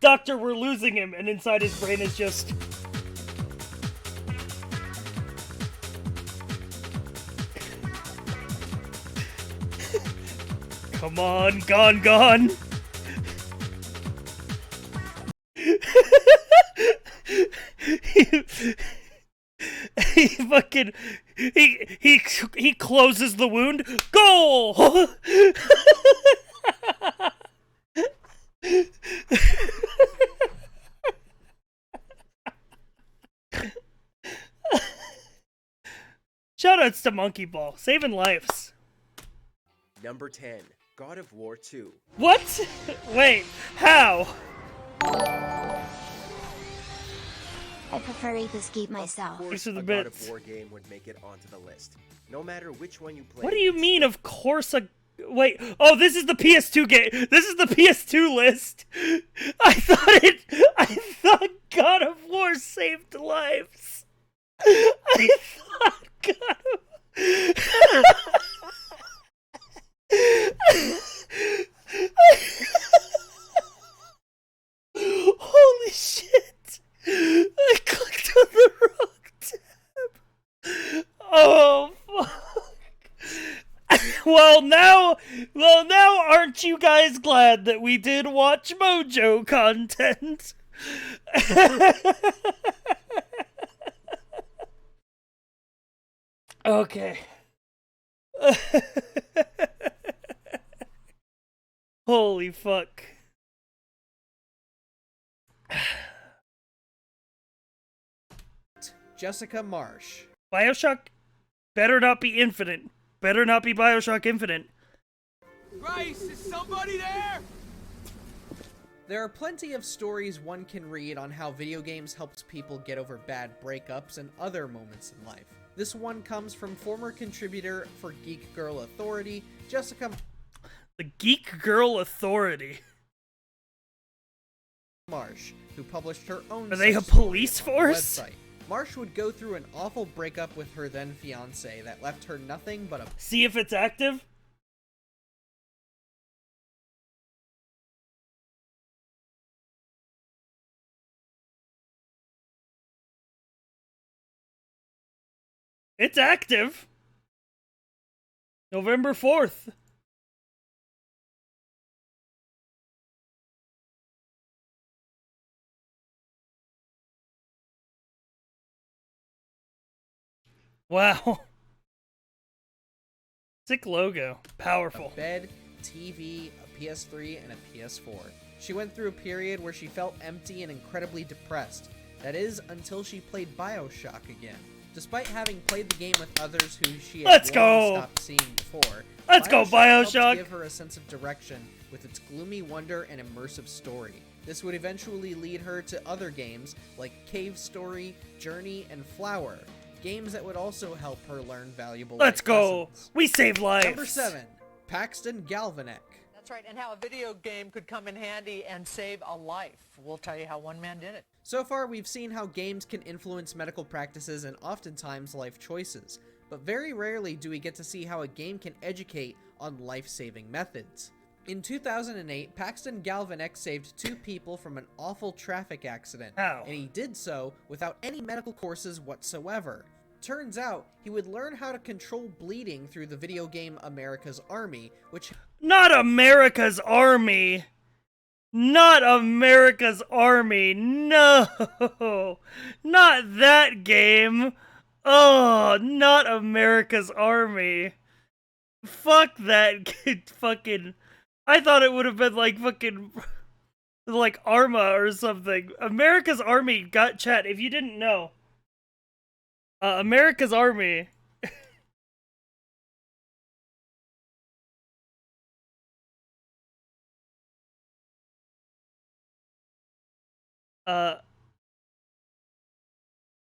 Speaker 1: Doctor, we're losing him, and inside his brain is just... Come on, gone. He closes the wound. Goal! Shoutouts to Monkey Ball, saving lives.
Speaker 16: Number 10, God of War 2.
Speaker 1: What? Wait, how?
Speaker 3: I prefer Ape Escape myself.
Speaker 16: Of course,
Speaker 1: These are the
Speaker 16: a God
Speaker 1: bits.
Speaker 16: of War game would make it onto the list. No matter which one you play.
Speaker 1: What do you mean, of course a... Wait, oh, this is the PS2 game. This is the PS2 list. I thought God of War saved lives. I thought God of... Holy shit! I clicked on the wrong tab. Oh fuck! Well now, aren't you guys glad that we did watch Mojo content? Okay. Holy fuck.
Speaker 14: Jessica Marsh.
Speaker 1: BioShock better not be Infinite. Better not be BioShock Infinite.
Speaker 19: Grace, is somebody there?
Speaker 14: There are plenty of stories one can read on how video games helps people get over bad breakups and other moments in life. This one comes from former contributor for Geek Girl Authority, Jessica
Speaker 1: The Geek Girl Authority.
Speaker 14: Marsh, who published her own
Speaker 1: Are they a
Speaker 14: such story
Speaker 1: police
Speaker 14: on the
Speaker 1: force?
Speaker 14: website. Marsh would go through an awful breakup with her then fiance that left her nothing but a...
Speaker 1: See if it's active? It's active. November 4th. Wow. Sick logo. Powerful.
Speaker 14: A bed, TV, a PS3, and a PS4. She went through a period where she felt empty and incredibly depressed. That is, until she played BioShock again. Despite having played the game with others who she had
Speaker 1: Let's
Speaker 14: long
Speaker 1: go!
Speaker 14: stopped seeing before,
Speaker 1: Let's go, BioShock!
Speaker 14: helped give her a sense of direction with its gloomy wonder and immersive story. This would eventually lead her to other games like Cave Story, Journey, and Flower, games that would also help her learn valuable
Speaker 1: Let's
Speaker 14: life
Speaker 1: go!
Speaker 14: lessons.
Speaker 1: We save lives!
Speaker 14: Number 7. Paxton Galvanek.
Speaker 20: That's right, and how a video game could come in handy and save a life. We'll tell you how one man did it.
Speaker 14: So far, we've seen how games can influence medical practices and oftentimes life choices, but very rarely do we get to see how a game can educate on life-saving methods. In 2008, Paxton Galvanek saved 2 people from an awful traffic accident, and he did so without any medical courses whatsoever. Turns out, he would learn how to control bleeding through the video game America's Army, which...
Speaker 1: Not America's Army! Not America's Army! No! Not that game! Oh, not America's Army! Fuck that fucking... I thought it would have been like fucking... like Arma or something. America's Army got chat, if you didn't know. America's Army.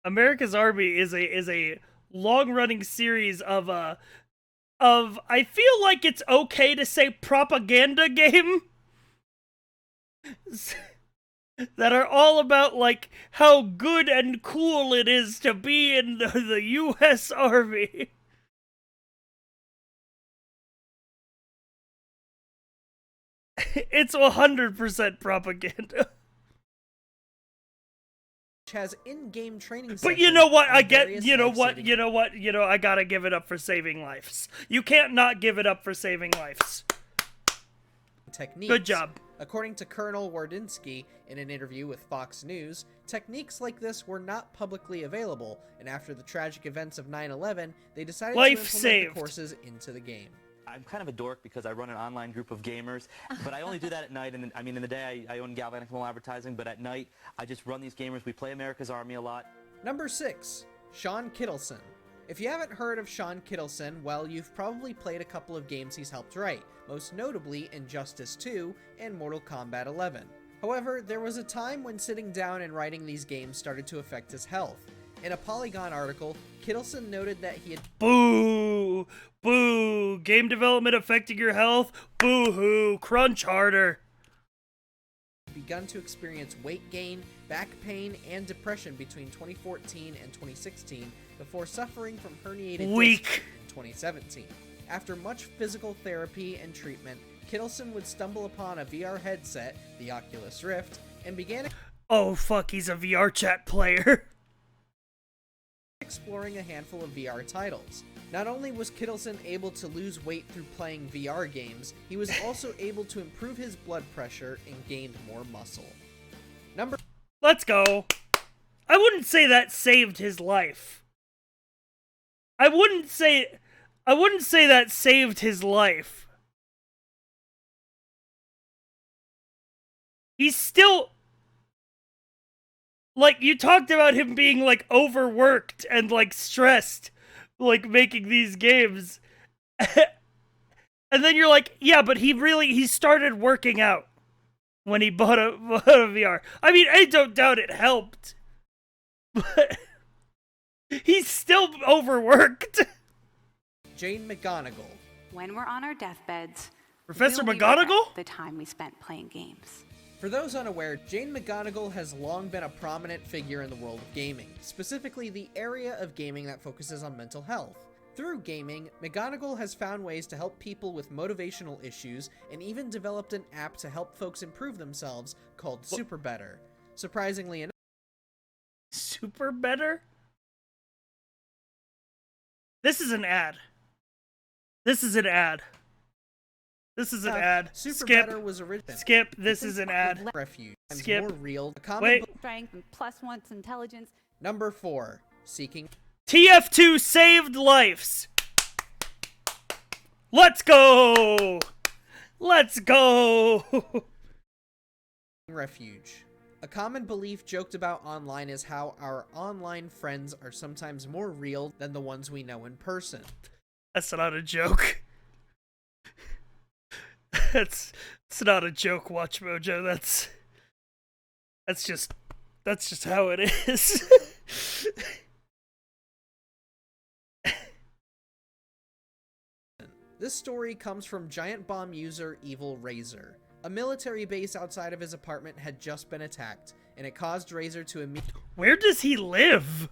Speaker 1: America's Army is a long-running series of I feel like it's okay to say propaganda game that are all about like how good and cool it is to be in the US Army. It's 100% propaganda.
Speaker 14: has in-game training.
Speaker 1: But you know what? I get. You know what? You know what? You know I gotta give it up for saving lives. You can't not give it up for saving lives.
Speaker 14: Techniques.
Speaker 1: Good job.
Speaker 14: According to Colonel Wardinsky in an interview with Fox News, techniques like this were not publicly available, and after the tragic events of 9/11, they decided to implement the courses into the game.
Speaker 13: I'm kind of a dork because I run an online group of gamers, but I only do that at night. And I mean, in the day, I own Galvanic Mobile Advertising, but at night, I just run these gamers. We play America's Army a lot.
Speaker 14: Number 6. Sean Kittleson. If you haven't heard of Sean Kittleson, well, you've probably played a couple of games he's helped write, most notably Injustice 2 and Mortal Kombat 11. However, there was a time when sitting down and writing these games started to affect his health. In a Polygon article, Kittleson noted that he had
Speaker 1: Boo! Boo! Game development affecting your health? Boo-hoo! Crunch harder!
Speaker 14: begun to experience weight gain, back pain, and depression between 2014 and 2016 before suffering from herniated disc in 2017. After much physical therapy and treatment, Kittleson would stumble upon a VR headset, the Oculus Rift, and began
Speaker 1: Oh fuck, he's a VR chat player.
Speaker 14: exploring a handful of VR titles. Not only was Kittleson able to lose weight through playing VR games, he was also able to improve his blood pressure and gained more muscle.
Speaker 1: Let's go. I wouldn't say that saved his life. I wouldn't say that saved his life. He's still... Like, you talked about him being, like, overworked and, like, stressed, like, making these games. And then you're like, yeah, but he started working out when he bought a VR. I mean, I don't doubt it helped. But he's still overworked.
Speaker 14: Jane McGonigal.
Speaker 15: When we're on our deathbeds,
Speaker 1: Professor
Speaker 15: will we regret
Speaker 1: McGonagall?
Speaker 15: the time we spent playing games.
Speaker 14: For those unaware, Jane McGonigal has long been a prominent figure in the world of gaming, specifically the area of gaming that focuses on mental health. Through gaming, McGonigal has found ways to help people with motivational issues and even developed an app to help folks improve themselves called Super Better. Surprisingly enough,
Speaker 1: Super Better? This is an ad. This is an ad. This is an ad.
Speaker 14: Super
Speaker 1: Skip.
Speaker 14: Better was original.
Speaker 1: Skip. This is an ad.
Speaker 14: Refuge.
Speaker 1: Skip.
Speaker 14: More real.
Speaker 1: Wait.
Speaker 2: Strength and +1 intelligence.
Speaker 14: Number 4. Seeking.
Speaker 1: TF2 saved lives. Let's go. Let's go.
Speaker 14: Refuge. A common belief joked about online is how our online friends are sometimes more real than the ones we know in person.
Speaker 1: That's not a joke. It's not a joke, Watch Mojo. That's just how it is.
Speaker 14: This story comes from Giant Bomb user Evil Razor. A military base outside of his apartment had just been attacked, and it caused Razor to immediately...
Speaker 1: Where does he live?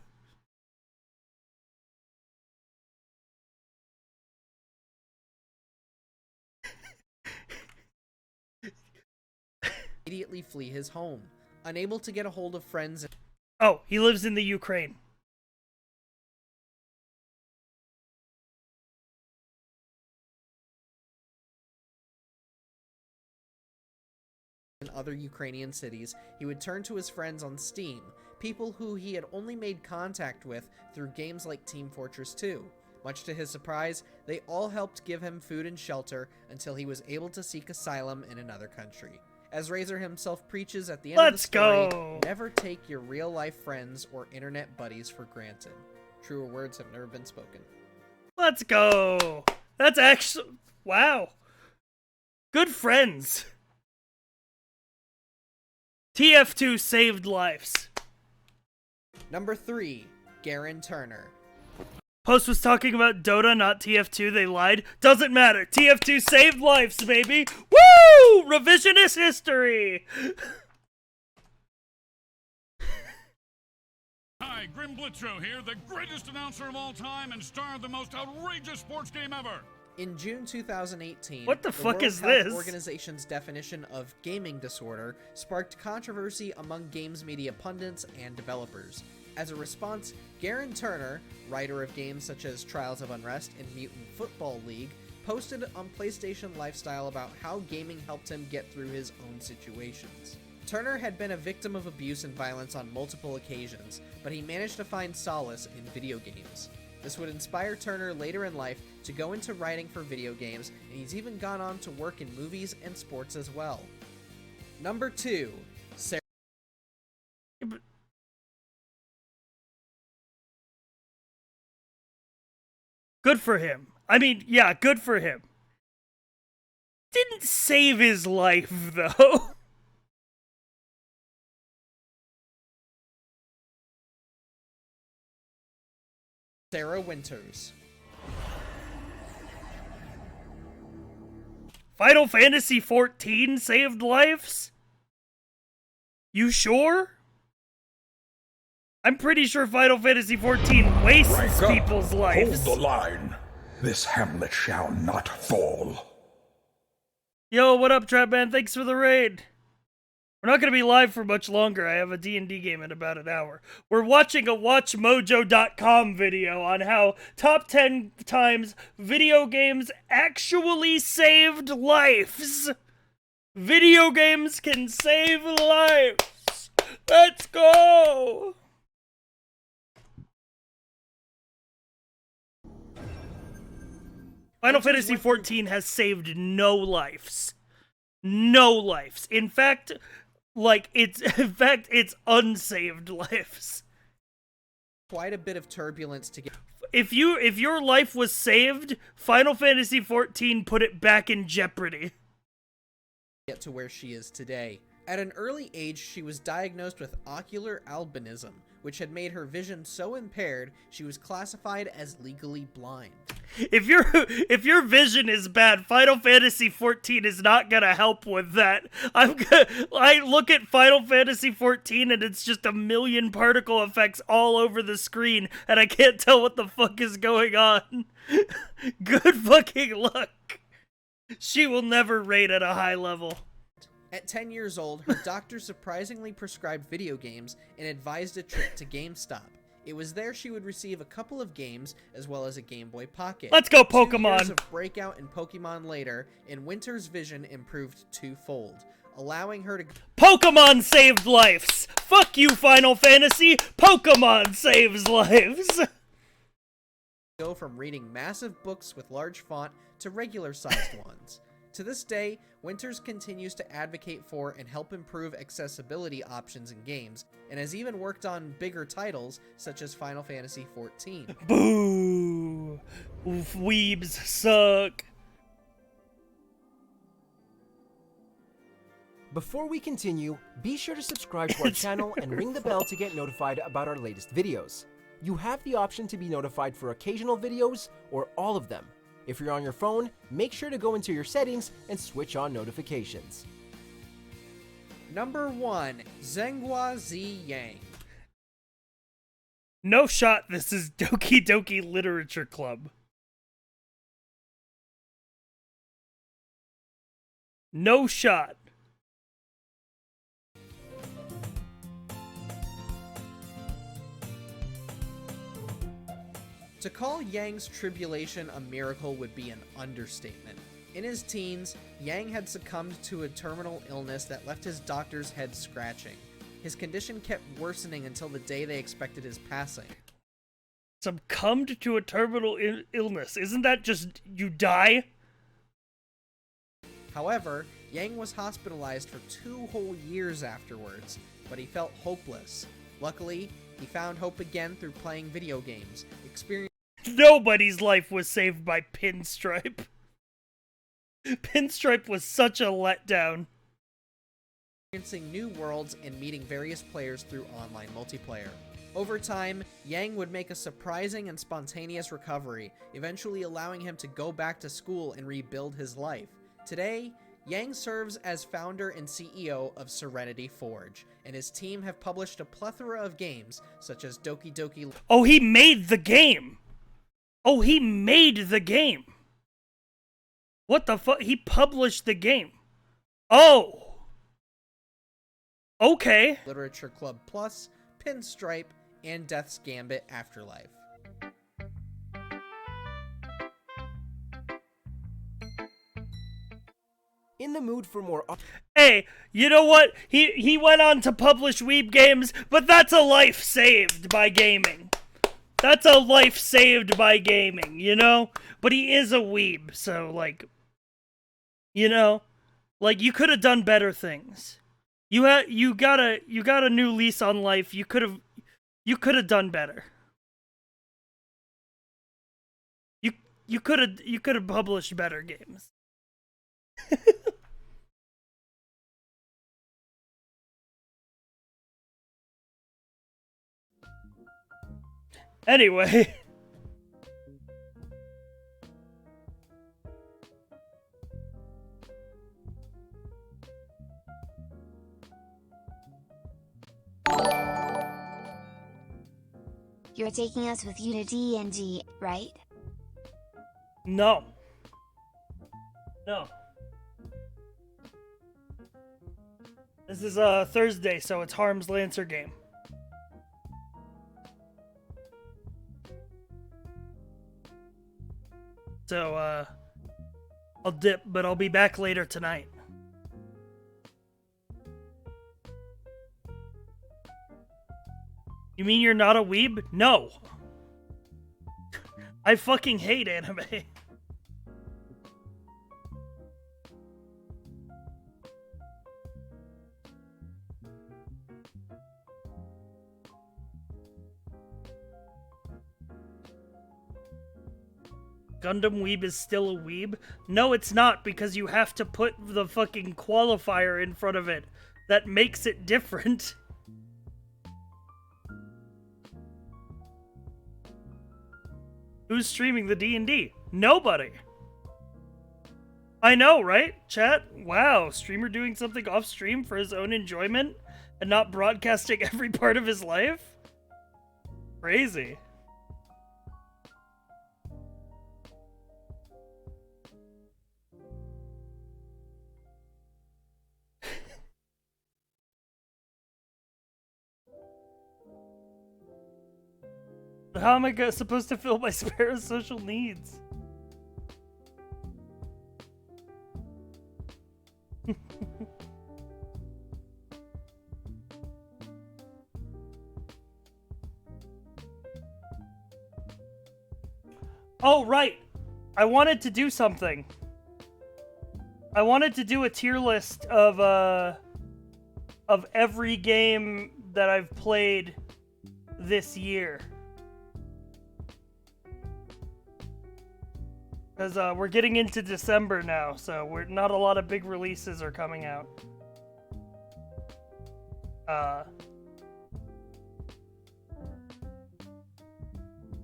Speaker 14: immediately flee his home. Unable to get a hold of friends...
Speaker 1: Oh, he lives in the Ukraine.
Speaker 14: in other Ukrainian cities, he would turn to his friends on Steam, people who he had only made contact with through games like Team Fortress 2. Much to his surprise, they all helped give him food and shelter until he was able to seek asylum in another country. As Razor himself preaches at the end of the story, never take your real-life friends or internet buddies for granted. Truer words have never been spoken.
Speaker 1: Let's go! That's actually... Wow. Good friends. TF2 saved lives.
Speaker 14: Number 3, Garen Turner.
Speaker 1: Post was talking about Dota, not TF2. They lied. Doesn't matter. TF2 saved lives, baby. Woo! Revisionist history.
Speaker 21: Hi, Grim Blitzrow here, the greatest announcer of all time and star of the most outrageous sports game ever.
Speaker 14: In June 2018,
Speaker 1: what the fuck
Speaker 14: World
Speaker 1: is
Speaker 14: Health
Speaker 1: this?
Speaker 14: Organization's definition of gaming disorder sparked controversy among games media pundits and developers. As a response, Garen Turner, writer of games such as Trials of Unrest and Mutant Football League, posted on PlayStation Lifestyle about how gaming helped him get through his own situations. Turner had been a victim of abuse and violence on multiple occasions, but he managed to find solace in video games. This would inspire Turner later in life to go into writing for video games, and he's even gone on to work in movies and sports as well. Number 2, Sarah.
Speaker 1: Good for him. I mean, yeah, good for him. Didn't save his life, though.
Speaker 14: Sarah Winters.
Speaker 1: Final Fantasy 14 saved lives? You sure? I'm pretty sure Final Fantasy 14 wastes people's lives.
Speaker 4: Hold the line. This hamlet shall not fall.
Speaker 1: Yo, what up, Trapman? Thanks for the raid. We're not going to be live for much longer. I have a D&D game in about an hour. We're watching a WatchMojo.com video on how top 10 times video games actually saved lives. Video games can save lives. Let's go. Final Fantasy 14 has saved no lives. No lives. In fact, it's unsaved lives.
Speaker 14: Quite a bit of turbulence to get.
Speaker 1: If your life was saved, Final Fantasy 14 put it back in jeopardy.
Speaker 14: Get to where she is today. At an early age, she was diagnosed with ocular albinism, which had made her vision so impaired she was classified as legally blind.
Speaker 1: If your vision is bad, Final Fantasy 14 is not gonna help with that. I look at Final Fantasy 14 and it's just a million particle effects all over the screen, and I can't tell what the fuck is going on. Good fucking luck. She will never rate at a high level.
Speaker 14: At 10 years old, her doctor surprisingly prescribed video games and advised a trip to GameStop. It was there she would receive a couple of games, as well as a Game Boy Pocket.
Speaker 1: Let's go,
Speaker 14: 2
Speaker 1: Pokemon!
Speaker 14: years of Breakout and Pokemon later, and Winter's vision improved twofold, allowing her to...
Speaker 1: Pokemon saved lives! Fuck you, Final Fantasy! Pokemon saves lives!
Speaker 14: Go from reading massive books with large font to regular-sized ones. To this day, Winters continues to advocate for and help improve accessibility options in games, and has even worked on bigger titles such as Final Fantasy XIV.
Speaker 1: Boo! Oof, weebs suck.
Speaker 22: Before we continue, be sure to subscribe to our channel and ring the bell to get notified about our latest videos. You have the option to be notified for occasional videos or all of them. If you're on your phone, make sure to go into your settings and switch on notifications.
Speaker 14: Number 1, Zhenghua Z Yang.
Speaker 1: No shot, this is Doki Doki Literature Club. No shot.
Speaker 14: To call Yang's tribulation a miracle would be an understatement. In his teens, Yang had succumbed to a terminal illness that left his doctor's head scratching. His condition kept worsening until the day they expected his passing.
Speaker 1: Succumbed to a terminal illness. Isn't that just you die?
Speaker 14: However, Yang was hospitalized for 2 whole years afterwards, but he felt hopeless. Luckily, he found hope again through playing video games.
Speaker 1: Nobody's life was saved by Pinstripe. Pinstripe was such a letdown.
Speaker 14: Experiencing new worlds and meeting various players through online multiplayer. Over time, Yang would make a surprising and spontaneous recovery, eventually allowing him to go back to school and rebuild his life. Today, Yang serves as founder and CEO of Serenity Forge, and his team have published a plethora of games, such as Doki Doki...
Speaker 1: Oh, he made the game! Oh, he made the game! What the fuck? He published the game. Oh! Okay.
Speaker 14: Literature Club Plus, Pinstripe, and Death's Gambit Afterlife.
Speaker 22: In the mood for more...
Speaker 1: Hey, you know what? He went on to publish Weeb games, but that's a life saved by gaming. That's a life saved by gaming, you know? But he is a weeb, so, like... You know? Like, you could have done better things. You got a new lease on life. You could have done better. You you could have published better games. Anyway.
Speaker 3: You're taking us with you to D&D, right?
Speaker 1: No. No. This is Thursday, so it's Harm's Lancer game. So, I'll dip, but I'll be back later tonight. You mean you're not a weeb? No. I fucking hate anime. Gundam Weeb is still a weeb? No, it's not, because you have to put the fucking qualifier in front of it. That makes it different. Who's streaming the D&D? Nobody. I know, right? Chat? Wow, streamer doing something off stream for his own enjoyment and not broadcasting every part of his life? Crazy. How am I supposed to fill my Sparrow's social needs? Oh, right. I wanted to do something. I wanted to do a tier list of every game that I've played this year. Because we're getting into December now, so not a lot of big releases are coming out.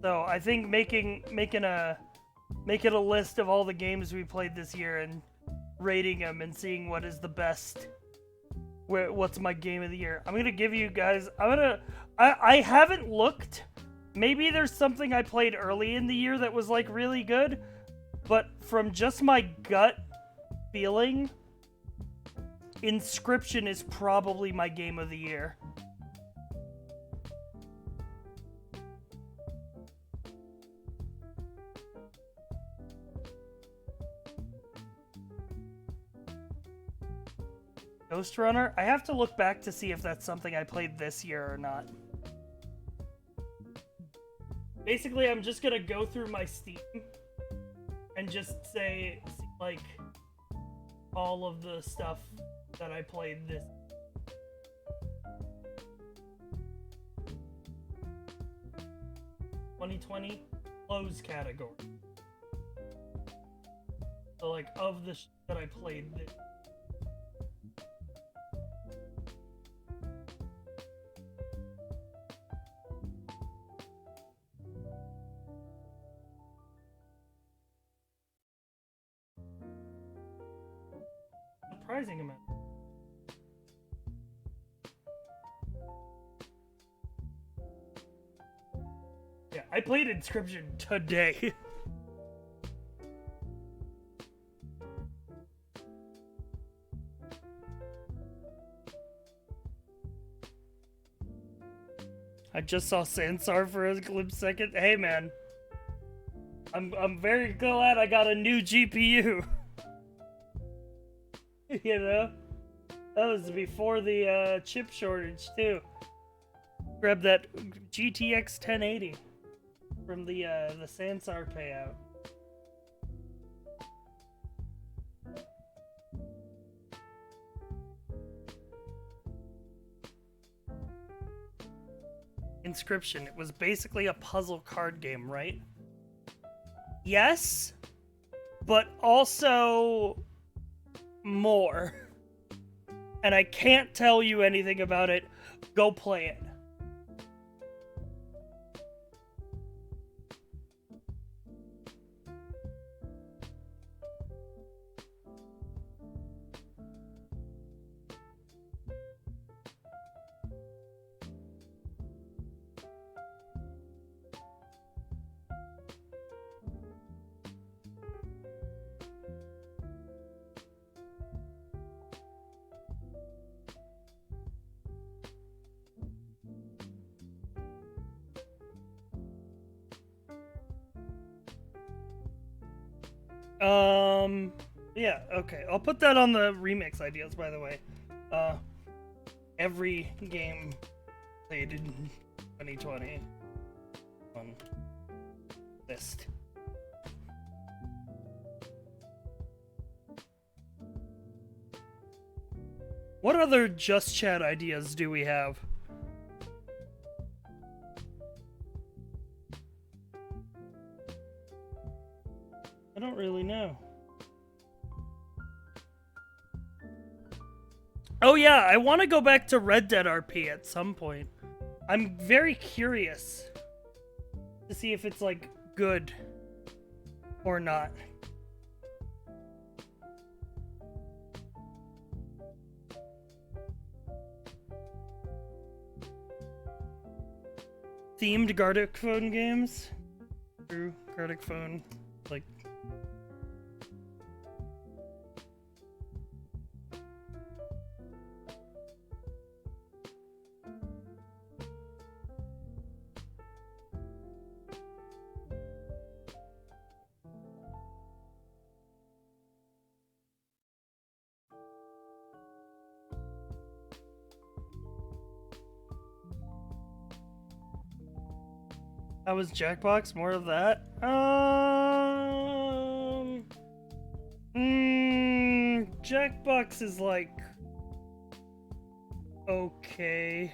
Speaker 1: So I think making a list of all the games we played this year and rating them and seeing what is the best, what's my game of the year. I'm gonna give you guys. I haven't looked. Maybe there's something I played early in the year that was like really good. But from just my gut feeling, Inscription is probably my game of the year. Ghost Runner? I have to look back to see if that's something I played this year or not. Basically, I'm just gonna go through my Steam and just say, like, all of the stuff that I played this. (2020) close category. So, like, of the that I played this. Surprising amount. Yeah, I played Inscription today. I just saw Sansar for a glimpse second. Hey man, I'm very glad I got a new GPU. You know, that was before the chip shortage too. Grab that GTX 1080 from the Sansar payout. Inscription. It was basically a puzzle card game, right? yes, but also more. And I can't tell you anything about it. Go play it. Yeah, okay. I'll put that on the remix ideas, by the way. Every game played in 2020 on list. What other Just Chat ideas do we have? I don't really know. Oh yeah, I want to go back to Red Dead RP at some point. I'm very curious to see if it's, like, good or not. Themed Gartic Phone games? True, Gartic Phone, like... How was Jackbox? More of that? Jackbox is like... okay.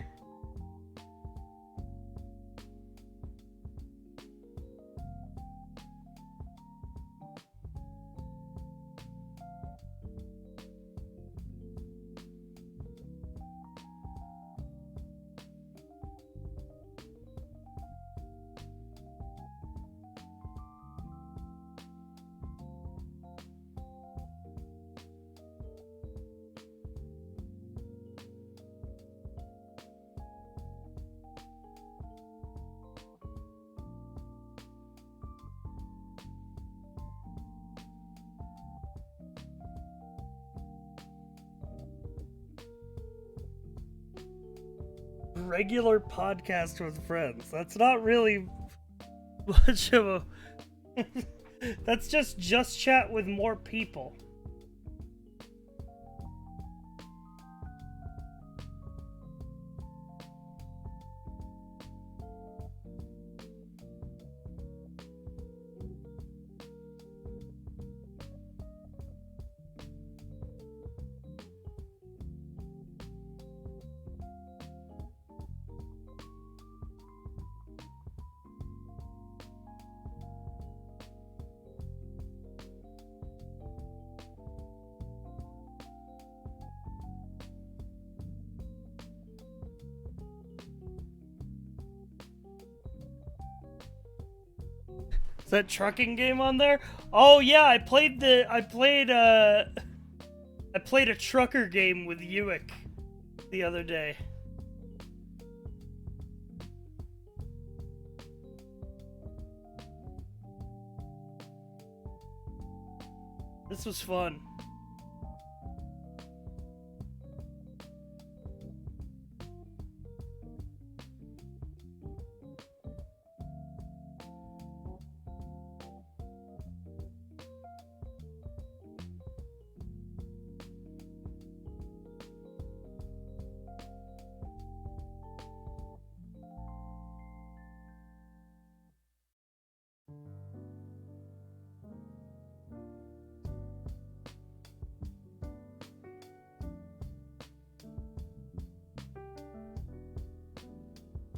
Speaker 1: Regular podcast with friends. That's not really much of a... That's just chat with more people. Is that trucking game on there? Oh yeah, I played a trucker game with Ewick the other day. This was fun.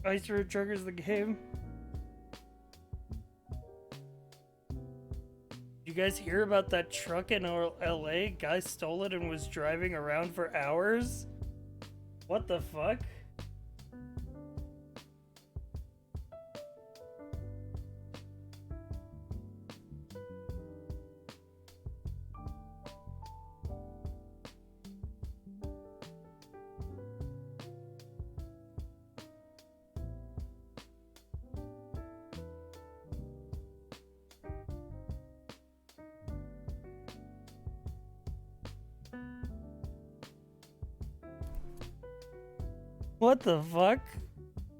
Speaker 1: Ice Road Truckers the game. you guys hear about that truck in LA? Guy stole it and was driving around for hours? What the fuck? What the fuck?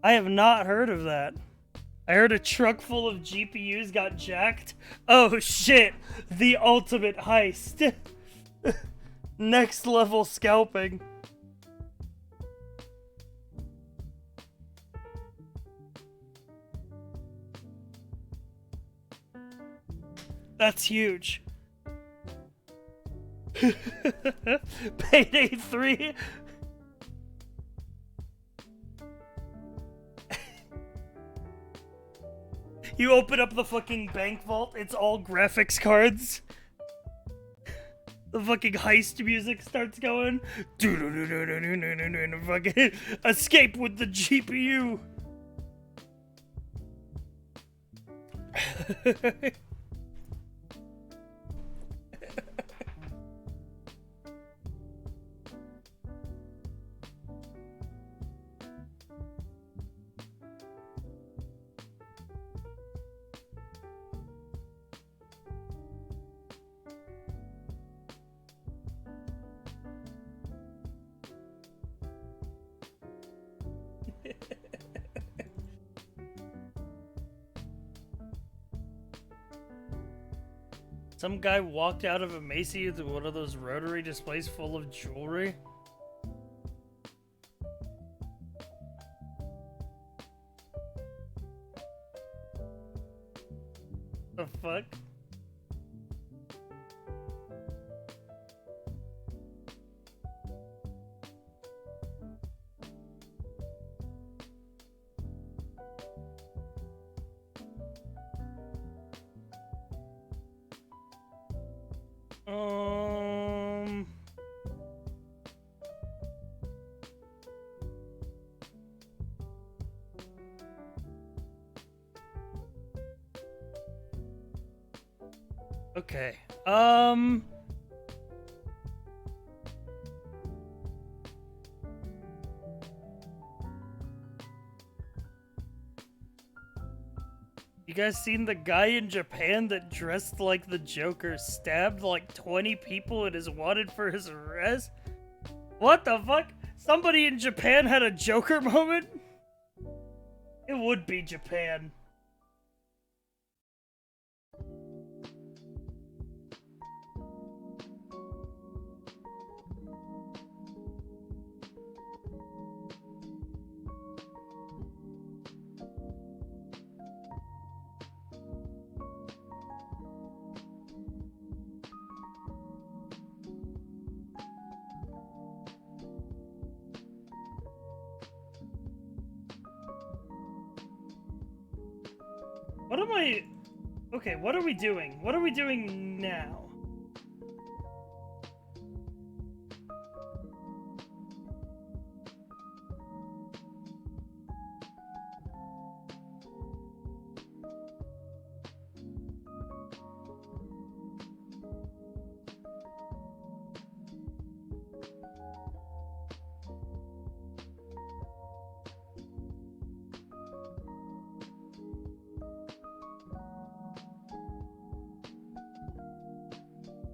Speaker 1: I have not heard of that. I heard a truck full of GPUs got jacked. Oh shit! The ultimate heist. Next level scalping. That's huge. Payday 3. You open up the fucking bank vault, it's all graphics cards. The fucking heist music starts going. Fucking escape with the GPU. Some guy walked out of a Macy's with one of those rotary displays full of jewelry. The fuck? Okay. You guys seen the guy in Japan that dressed like the Joker stabbed like 20 people and is wanted for his arrest? What the fuck? Somebody in Japan had a Joker moment? It would be Japan. What am I... Okay, what are we doing? What are we doing now?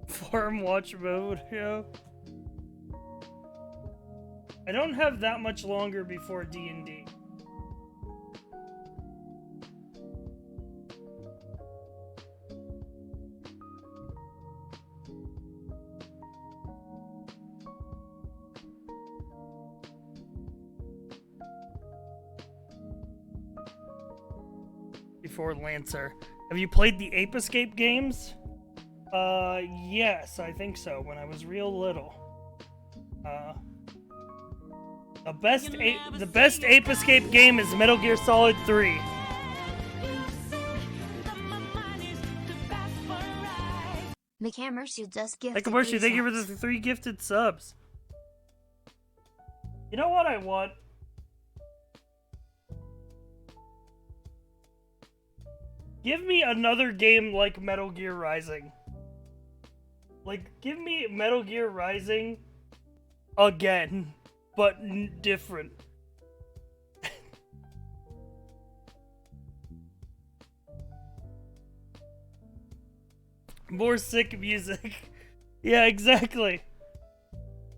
Speaker 1: Farm watch mode, yeah. I don't have that much longer before D&D. Before Lancer. Have you played the Ape Escape games? Yes, I think so, when I was real little. The best Ape Escape game is Metal Gear Solid 3.
Speaker 3: McHammershoot just gifted
Speaker 1: Like, Commercial,
Speaker 3: 3
Speaker 1: thank you for the
Speaker 3: subs.
Speaker 1: 3 gifted subs. You know what I want? Give me another game like Metal Gear Rising. Like, give me Metal Gear Rising again, but different. More sick music. Yeah, exactly.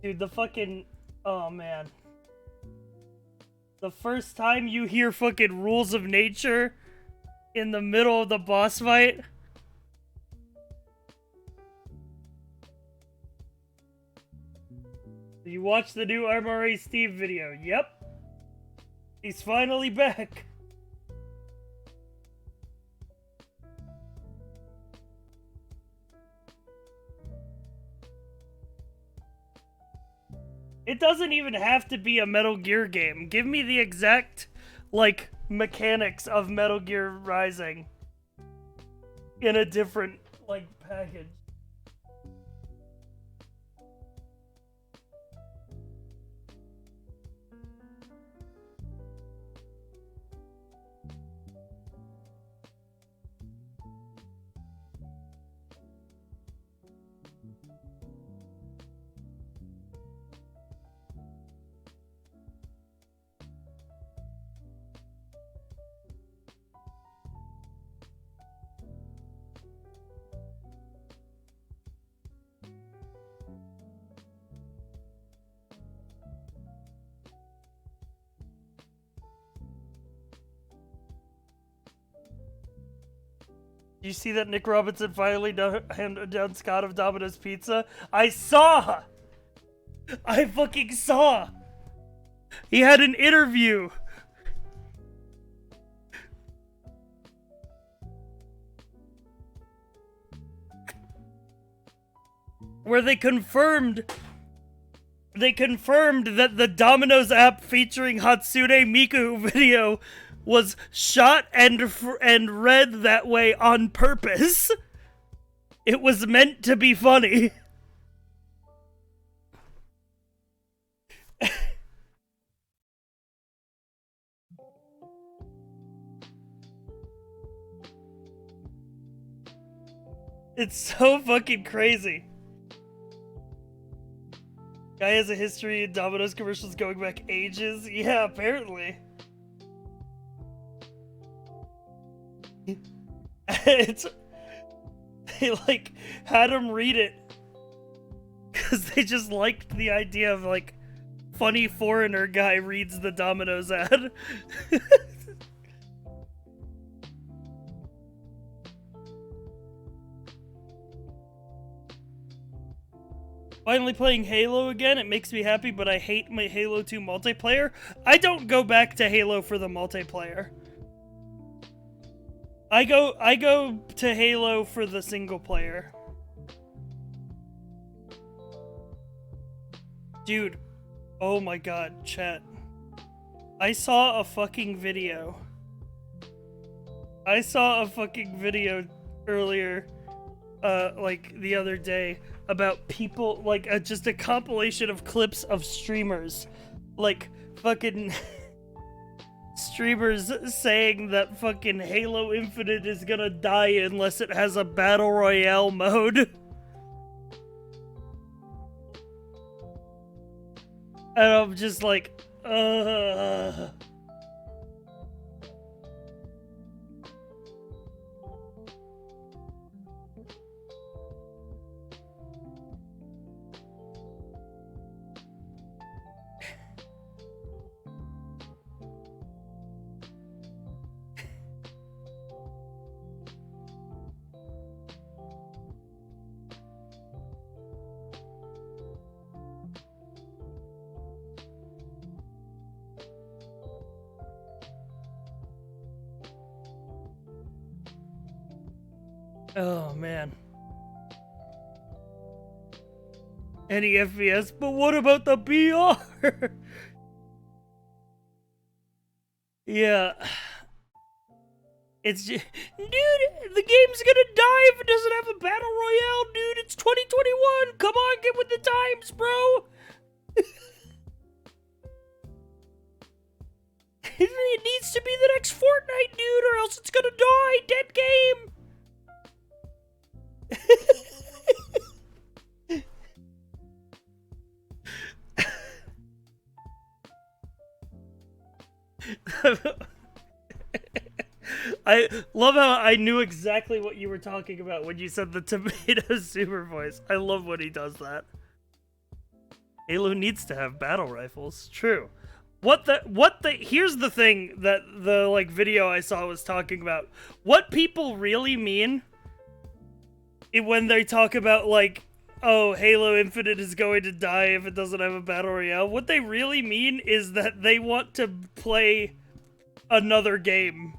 Speaker 1: Dude, the fucking... Oh, man. The first time you hear fucking Rules of Nature in the middle of the boss fight... You watched the new RMRA Steve video. Yep. He's finally back. It doesn't even have to be a Metal Gear game. Give me the exact, like, mechanics of Metal Gear Rising in a different, like, package. You see that Nick Robinson finally handed down Scott of Domino's Pizza? I saw! I fucking saw! He had an interview! Where they confirmed that the Domino's app featuring Hatsune Miku video was shot and read that way on purpose. It was meant to be funny. It's so fucking crazy. Guy has a history in Domino's commercials going back ages. Yeah, apparently. They like had him read it because they just liked the idea of like funny foreigner guy reads the Domino's ad. Finally playing Halo again. It makes me happy, but I hate my Halo 2 multiplayer. I don't go back to Halo for the multiplayer. I go to Halo for the single player. Dude, oh my god, chat. I saw a fucking video. Earlier, like the other day, about people, like just a compilation of clips of streamers. Like, fucking... streamers saying that fucking Halo Infinite is gonna die unless it has a Battle Royale mode. And I'm just like, oh man. Any FPS, but what about the BR? Yeah. It's just, dude, the game's gonna die if it doesn't have a battle royale, dude. It's 2021. Come on, get with the times, bro. It needs to be the next Fortnite, dude, or else it's gonna die. Dead game. I love how I knew exactly what you were talking about when you said the tomato super voice. I love when he does that. Halo needs to have battle rifles. True. Here's the thing that the like video I saw was talking about. What people really mean when they talk about like, oh, Halo Infinite is going to die if it doesn't have a battle royale. What they really mean is that they want to play another game,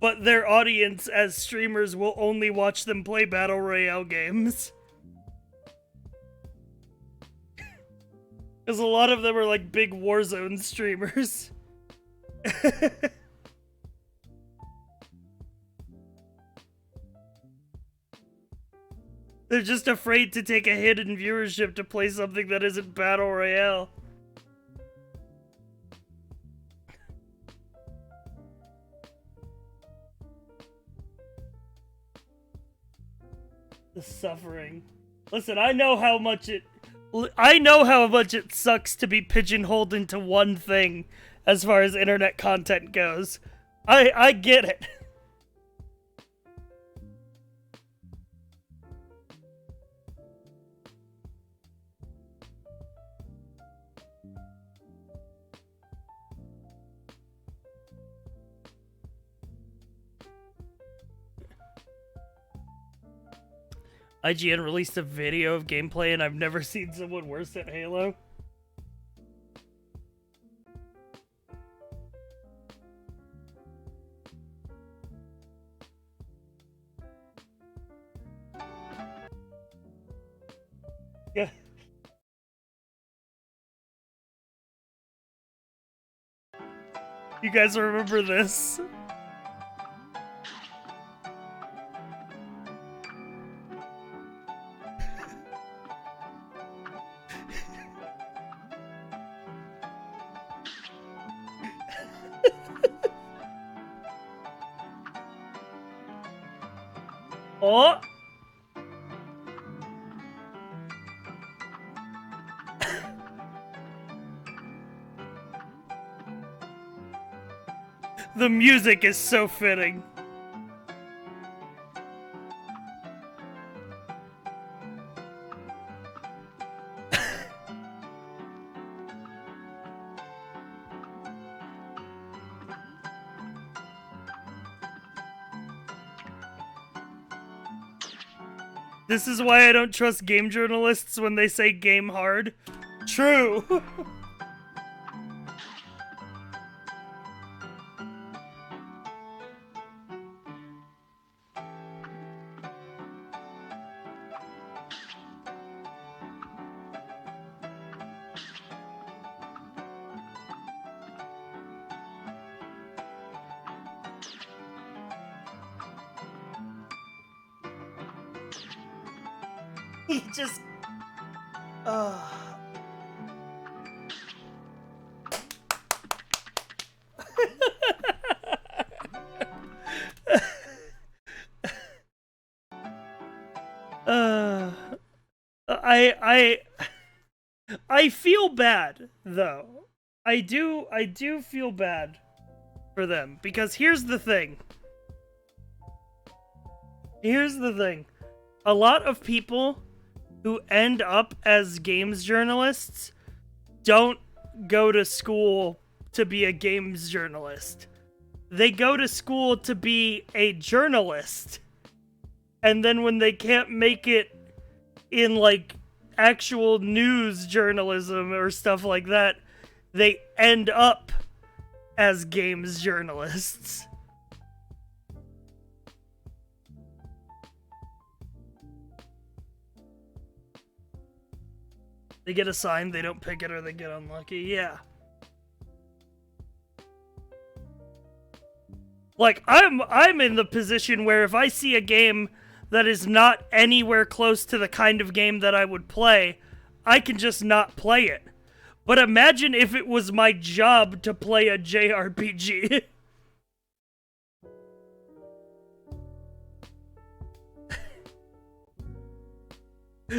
Speaker 1: but their audience as streamers will only watch them play battle royale games. Because a lot of them are like big Warzone streamers. They're just afraid to take a hit in viewership to play something that isn't battle royale. The suffering. Listen, I know how much it sucks to be pigeonholed into one thing as far as internet content goes. I get it. IGN released a video of gameplay and I've never seen someone worse at Halo. Yeah. You guys remember this? Oh! The music is so fitting. This is why I don't trust game journalists when they say game hard. True. He just... I feel bad though. I do feel bad for them because here's the thing. A lot of people who end up as games journalists don't go to school to be a games journalist. They go to school to be a journalist. And then when they can't make it in like actual news journalism or stuff like that, they end up as games journalists. They get assigned, they don't pick it, or they get unlucky. Yeah. Like, I'm in the position where if I see a game that is not anywhere close to the kind of game that I would play, I can just not play it. But imagine if it was my job to play a JRPG.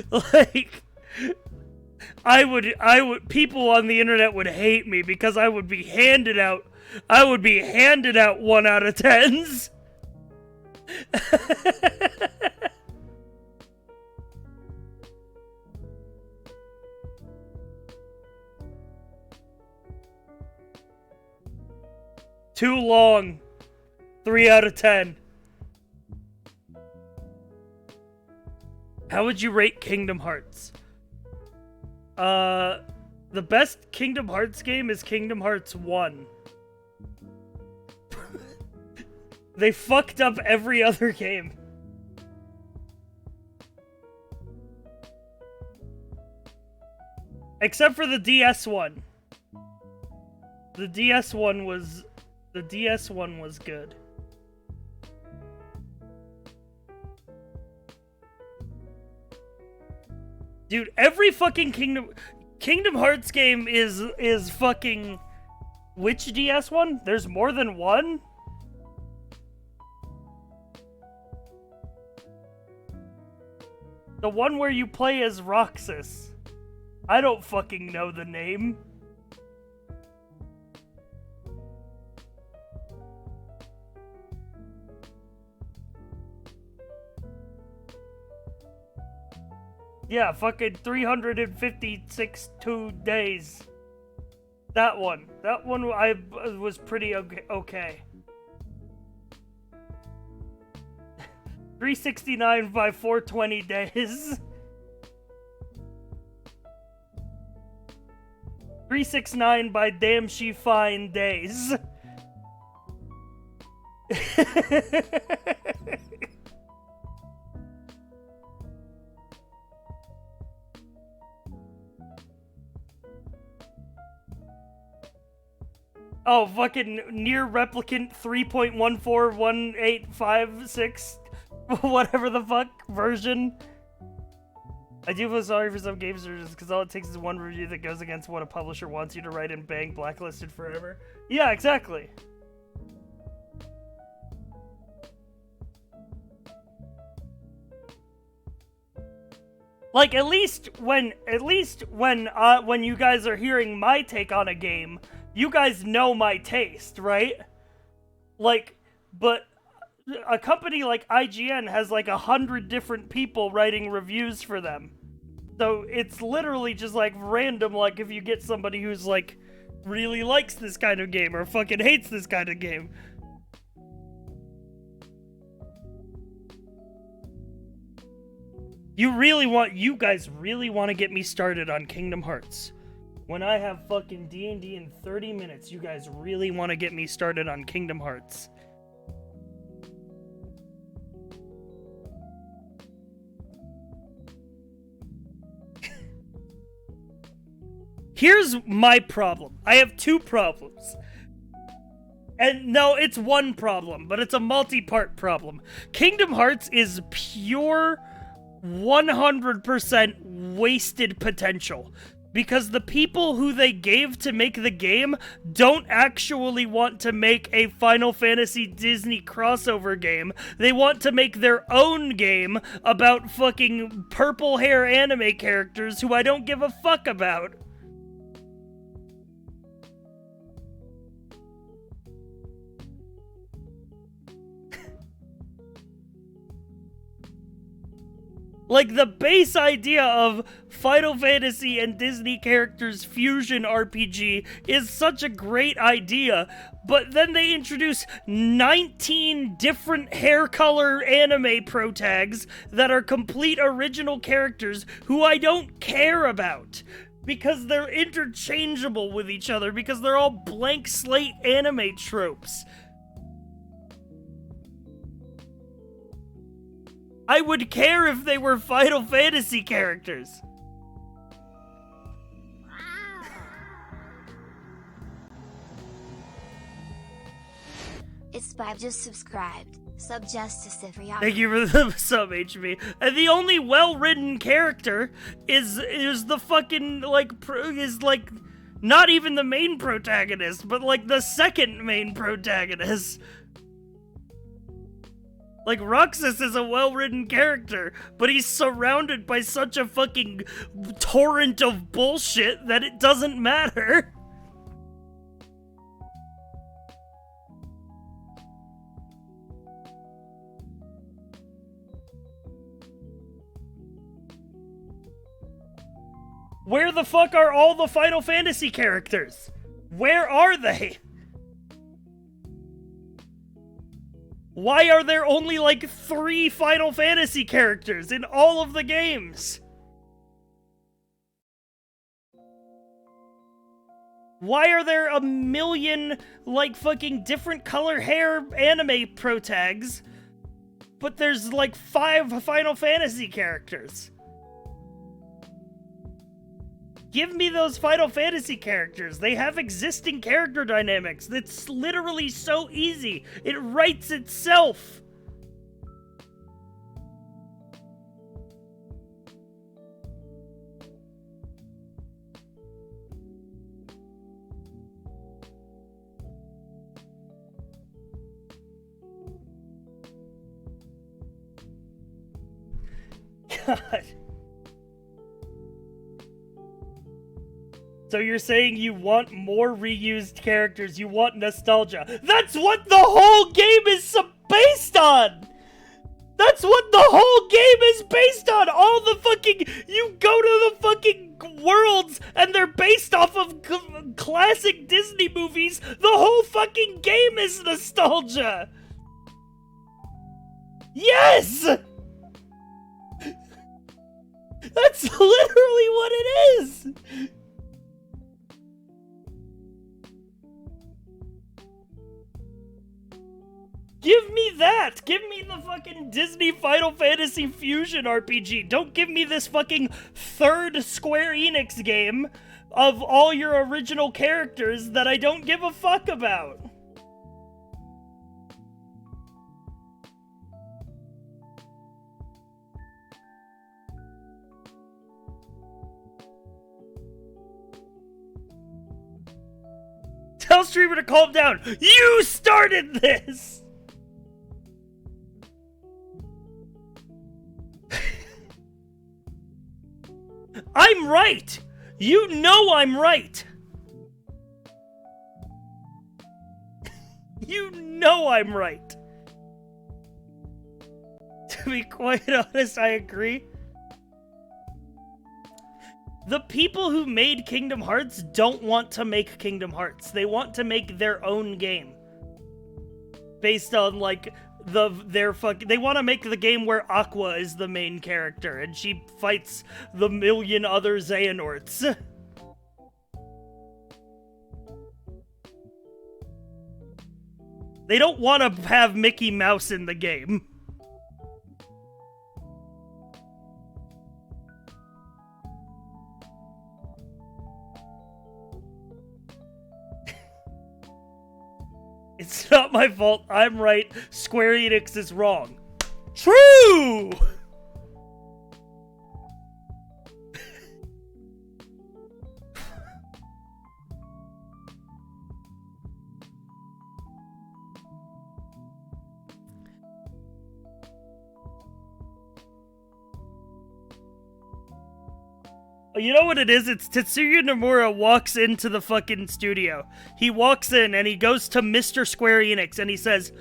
Speaker 1: Like, people on the internet would hate me because I would be handed out 1 out of 10s. Too long. 3 out of 10. How would you rate Kingdom Hearts? The best Kingdom Hearts game is Kingdom Hearts 1. They fucked up every other game. Except for the DS one. The DS one was good. Dude, every fucking Kingdom Hearts game is fucking... Which DS one? There's more than one? The one where you play as Roxas. I don't fucking know the name. Yeah, fucking 356 days. That one I was pretty okay. 369 by 420 days. 369 by damn she fine days. Oh, fucking near replicant 3.141856, whatever the fuck version. I do feel sorry for some game searches because all it takes is one review that goes against what a publisher wants you to write and bang, blacklisted forever. Yeah, exactly. Like, at least when you guys are hearing my take on a game, you guys know my taste, right? Like, but a company like IGN has like 100 different people writing reviews for them. So it's literally just like random, like if you get somebody who's like really likes this kind of game or fucking hates this kind of game. You guys really want to get me started on Kingdom Hearts. When I have fucking D&D in 30 minutes, you guys really want to get me started on Kingdom Hearts. Here's my problem. I have 2 problems. And no, it's one problem, but it's a multi-part problem. Kingdom Hearts is pure 100% wasted potential. Because the people who they gave to make the game don't actually want to make a Final Fantasy Disney crossover game. They want to make their own game about fucking purple hair anime characters who I don't give a fuck about. Like, the base idea of Final Fantasy and Disney characters fusion RPG is such a great idea, but then they introduce 19 different hair color anime protags that are complete original characters who I don't care about. Because they're interchangeable with each other, because they're all blank slate anime tropes. I would care if they were Final Fantasy characters.
Speaker 3: It's Spive just subscribed. Sub Justice every
Speaker 1: Thank you for the sub, HB. And the only well-written character is the fucking, like, not even the main protagonist, but, like, the second main protagonist. Like, Roxas is a well-written character, but he's surrounded by such a fucking torrent of bullshit that it doesn't matter. Where the fuck are all the Final Fantasy characters? Where are they? Why are there only like 3 Final Fantasy characters in all of the games? Why are there a million like fucking different color hair anime protags, but there's like 5 Final Fantasy characters? Give me those Final Fantasy characters. They have existing character dynamics. It's literally so easy. It writes itself. God. So you're saying you want more reused characters, you want nostalgia. That's what the whole game is based on! That's what the whole game is based on! All the fucking... You go to the fucking worlds, and they're based off of classic Disney movies. The whole fucking game is nostalgia! Yes! That's literally what it is! Give me that! Give me the fucking Disney Final Fantasy Fusion RPG. Don't give me this fucking third Square Enix game of all your original characters that I don't give a fuck about. Tell streamer to calm down. You started this! I'm right! You know I'm right! You know I'm right! To be quite honest, I agree. The people who made Kingdom Hearts don't want to make Kingdom Hearts. They want to make their own game. Based on, like, they want to make the game where Aqua is the main character and she fights the million other Xehanorts. They don't want to have Mickey Mouse in the game. It's not my fault. I'm right. Square Enix is wrong. True! You know what it is? It's Tetsuya Nomura walks into the fucking studio. He walks in and he goes to Mr. Square Enix and he says,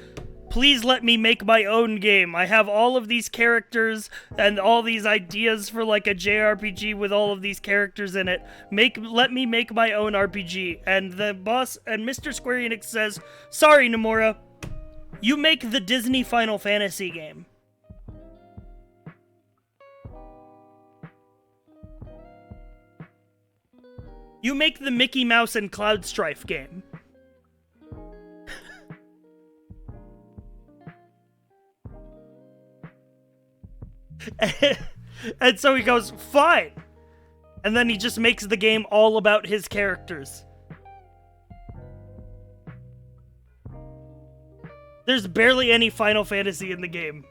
Speaker 1: please let me make my own game. I have all of these characters and all these ideas for like a JRPG with all of these characters in it. Let me make my own RPG. And the boss and Mr. Square Enix says, sorry Nomura, you make the Disney Final Fantasy game. You make the Mickey Mouse and Cloud Strife game. And so he goes, fine. And then he just makes the game all about his characters. There's barely any Final Fantasy in the game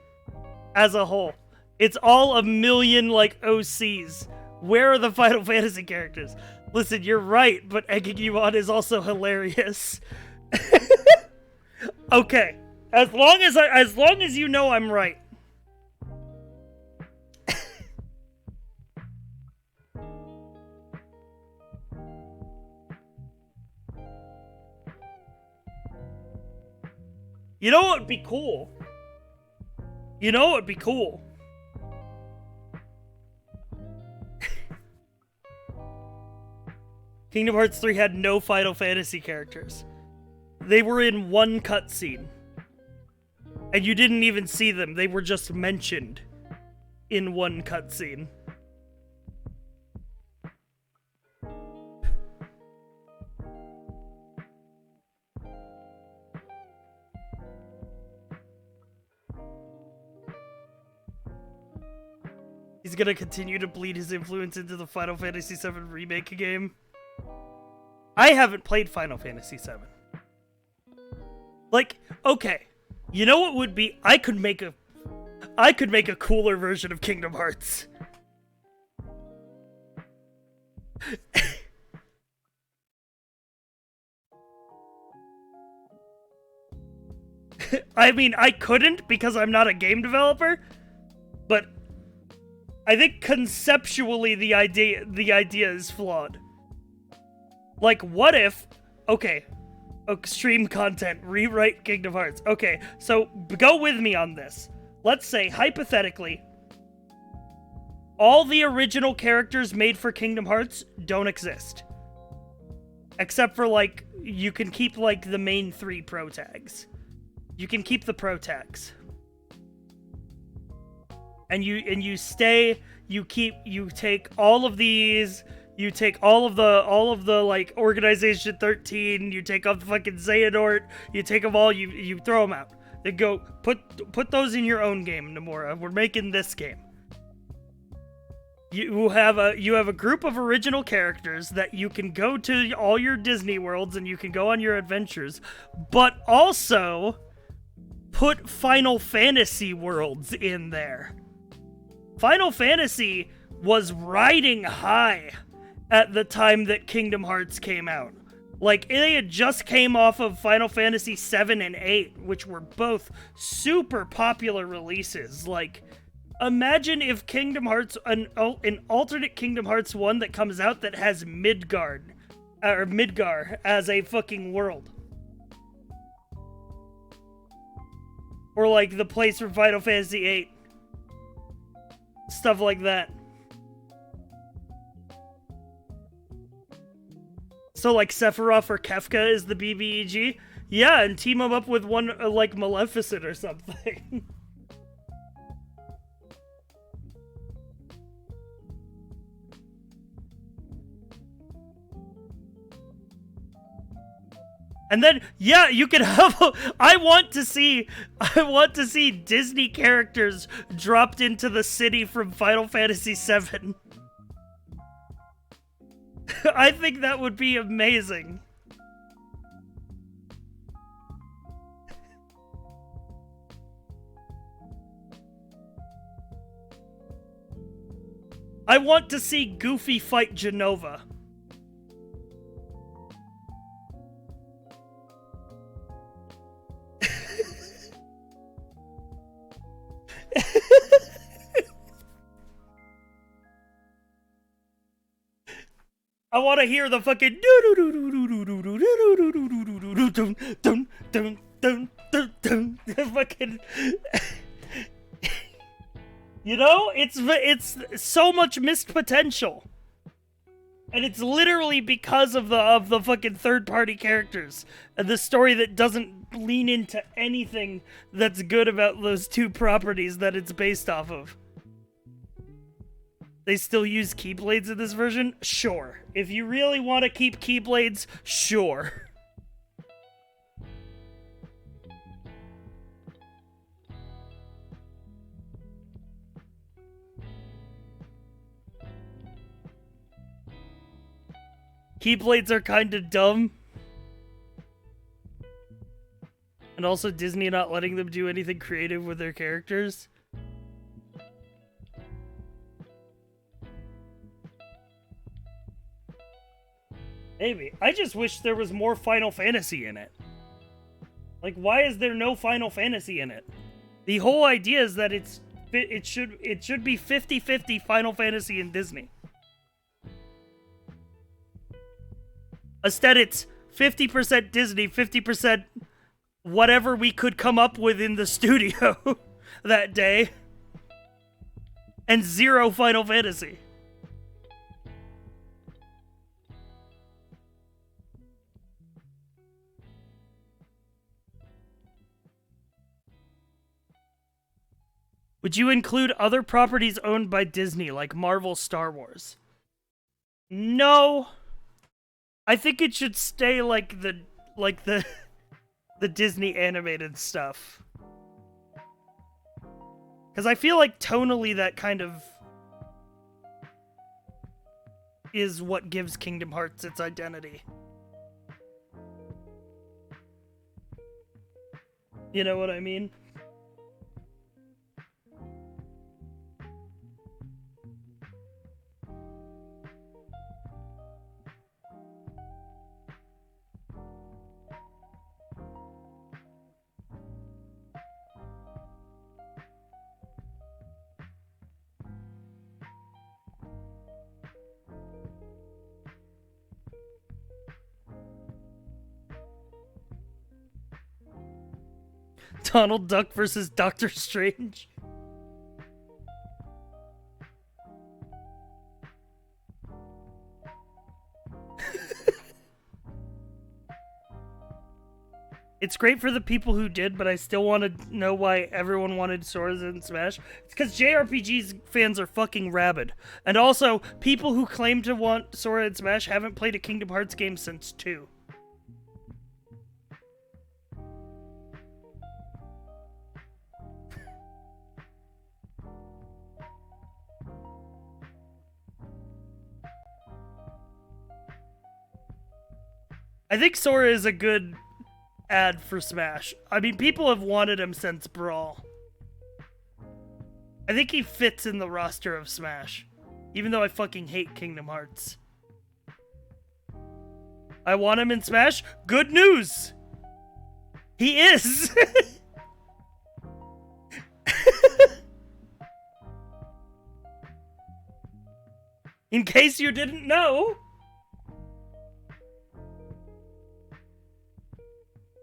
Speaker 1: as a whole. It's all a million, like, OCs. Where are the Final Fantasy characters? Listen, you're right, but egging you on is also hilarious. Okay. As long as you know I'm right. You know what would be cool? You know what would be cool? Kingdom Hearts 3 had no Final Fantasy characters. They were in one cutscene. And you didn't even see them. They were just mentioned in one cutscene. He's gonna continue to bleed his influence into the Final Fantasy VII Remake game. I haven't played Final Fantasy VII. Like, okay, you know what would be? I could make a cooler version of Kingdom Hearts. I mean, I couldn't because I'm not a game developer, but I think conceptually the idea is flawed. Like, what if, okay, extreme content, rewrite Kingdom Hearts. Okay, so go with me on this. Let's say, hypothetically, all the original characters made for Kingdom Hearts don't exist. Except for, like, you can keep, like, the main 3 pro tags. You can keep the pro tags. And you take all of these, you take all of the like Organization 13, you take off the fucking Xehanort, you take them all, you throw them out. Then go put those in your own game, Nomura. We're making this game. You have a group of original characters that you can go to all your Disney worlds and you can go on your adventures, but also put Final Fantasy worlds in there. Final Fantasy was riding high at the time that Kingdom Hearts came out. Like, they had just came off of Final Fantasy 7 and 8, which were both super popular releases. Like, imagine if Kingdom Hearts, an alternate Kingdom Hearts 1 that comes out that has Midgar as a fucking world. Or like the place from Final Fantasy 8. Stuff like that. So like Sephiroth or Kefka is the BBEG? Yeah, and team them up with one like Maleficent or something. And then, yeah, you can have. I want to see Disney characters dropped into the city from Final Fantasy VII. I think that would be amazing. I want to see Goofy fight Jenova. I want to hear the fucking fucking. You know, it's so much missed potential, and it's literally because of the fucking third-party characters and the story that doesn't lean into anything that's good about those two properties that it's based off of. They still use Keyblades in this version? Sure. If you really want to keep Keyblades, sure. Keyblades are kind of dumb. And And also Disney not letting them do anything creative with their characters. Maybe. I just wish there was more Final Fantasy in it. Like, why is there no Final Fantasy in it? The whole idea is that it should be 50-50 Final Fantasy and Disney. Instead, it's 50% Disney, 50% whatever we could come up with in the studio that day, and 0 Final Fantasy. Would you include other properties owned by Disney, like Marvel, Star Wars? No. I think it should stay like the Disney animated stuff. Because I feel like tonally that kind of is what gives Kingdom Hearts its identity. You know what I mean? Donald Duck versus Doctor Strange. It's great for the people who did, but I still want to know why everyone wanted Sora in Smash. It's because JRPGs fans are fucking rabid. And also, people who claim to want Sora in Smash haven't played a Kingdom Hearts game since 2. I think Sora is a good ad for Smash. I mean, people have wanted him since Brawl. I think he fits in the roster of Smash. Even though I fucking hate Kingdom Hearts. I want him in Smash? Good news! He is! In case you didn't know.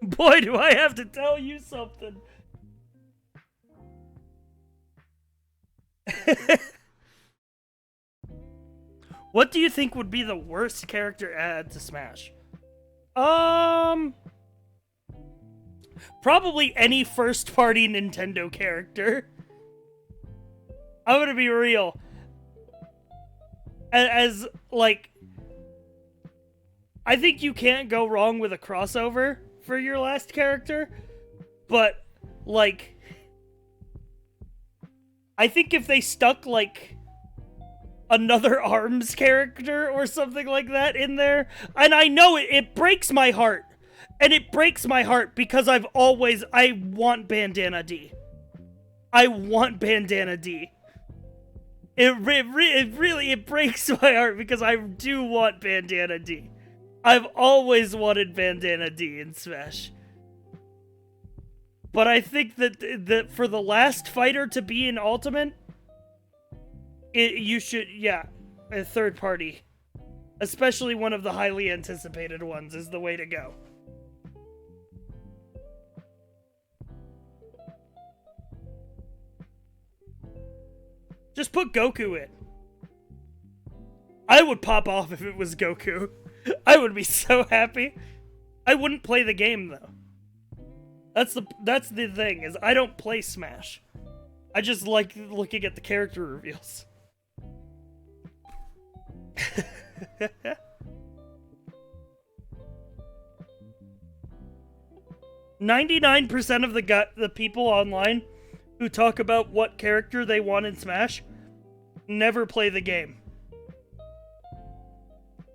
Speaker 1: Boy, do I have to tell you something. What do you think would be the worst character add to Smash? Probably any first-party Nintendo character. I'm gonna be real. As like, I think you can't go wrong with a crossover for your last character, but like, I think if they stuck like another ARMS character or something like that in there, and I know it breaks my heart, and it breaks my heart because I want Bandana D. I want Bandana D. It really breaks my heart because I do want Bandana D. I've always wanted Bandana D in Smash. But I think that for the last fighter to be in Ultimate, you should, yeah, a third party. Especially one of the highly anticipated ones is the way to go. Just put Goku in. I would pop off if it was Goku. I would be so happy. I wouldn't play the game though. That's the thing, is I don't play Smash. I just like looking at the character reveals. 99% of the people online who talk about what character they want in Smash never play the game.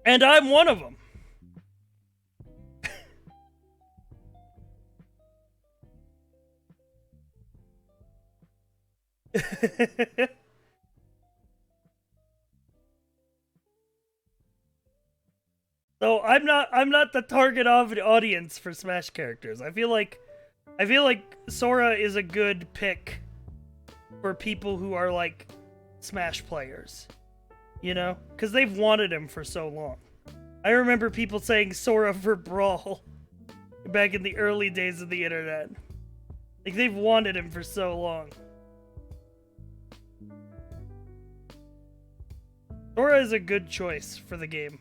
Speaker 1: And I'm one of them. So I'm not the target audience for Smash characters. I feel like Sora is a good pick for people who are like Smash players. You know? Because they've wanted him for so long. I remember people saying Sora for Brawl back in the early days of the internet. Like, they've wanted him for so long. Sora is a good choice for the game.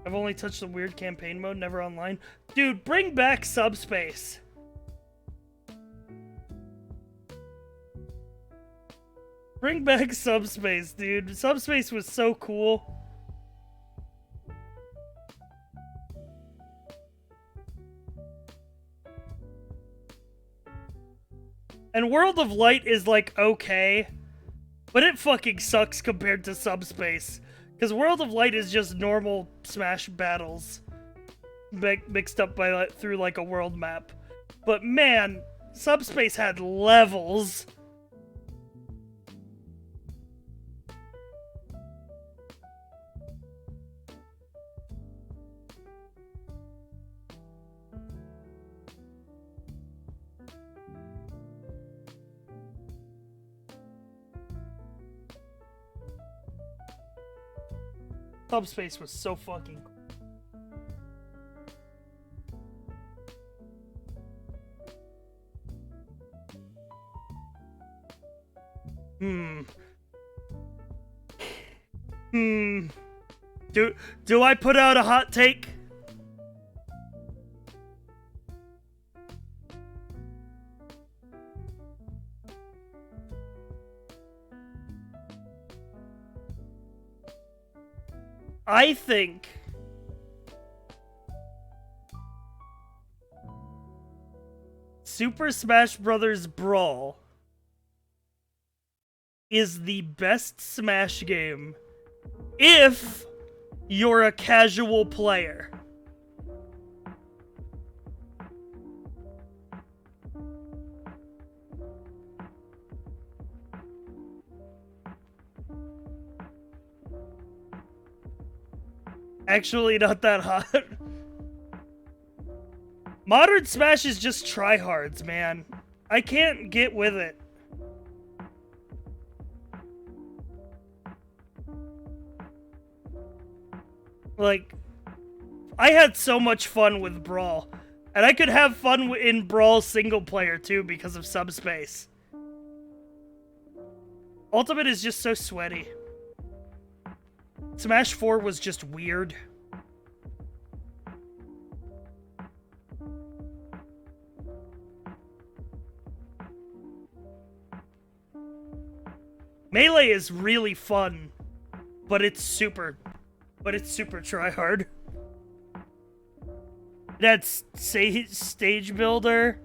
Speaker 1: I've only touched the weird campaign mode, never online. Dude, bring back Subspace. Bring back Subspace, dude. Subspace was so cool. And World of Light is like okay, but it fucking sucks compared to Subspace. Because World of Light is just normal Smash battles mixed up by through like a world map. But man, Subspace had levels. Subspace was so fucking cool. Do I put out a hot take? I think Super Smash Bros. Brawl is the best Smash game if you're a casual player. Actually, not that hot. Modern Smash is just tryhards, man. I can't get with it. Like, I had so much fun with Brawl. And I could have fun in Brawl single player too because of Subspace. Ultimate is just so sweaty. Smash 4 was just weird. Melee is really fun, but it's super tryhard. That's stage builder.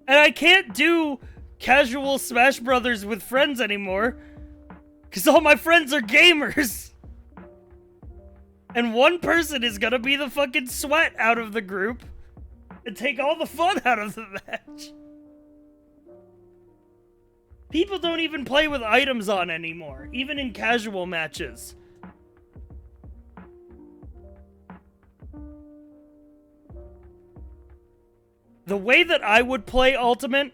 Speaker 1: And I can't do casual Smash Brothers with friends anymore, because all my friends are gamers. And one person is gonna be the fucking sweat out of the group and take all the fun out of the match. People don't even play with items on anymore, even in casual matches. The way that I would play Ultimate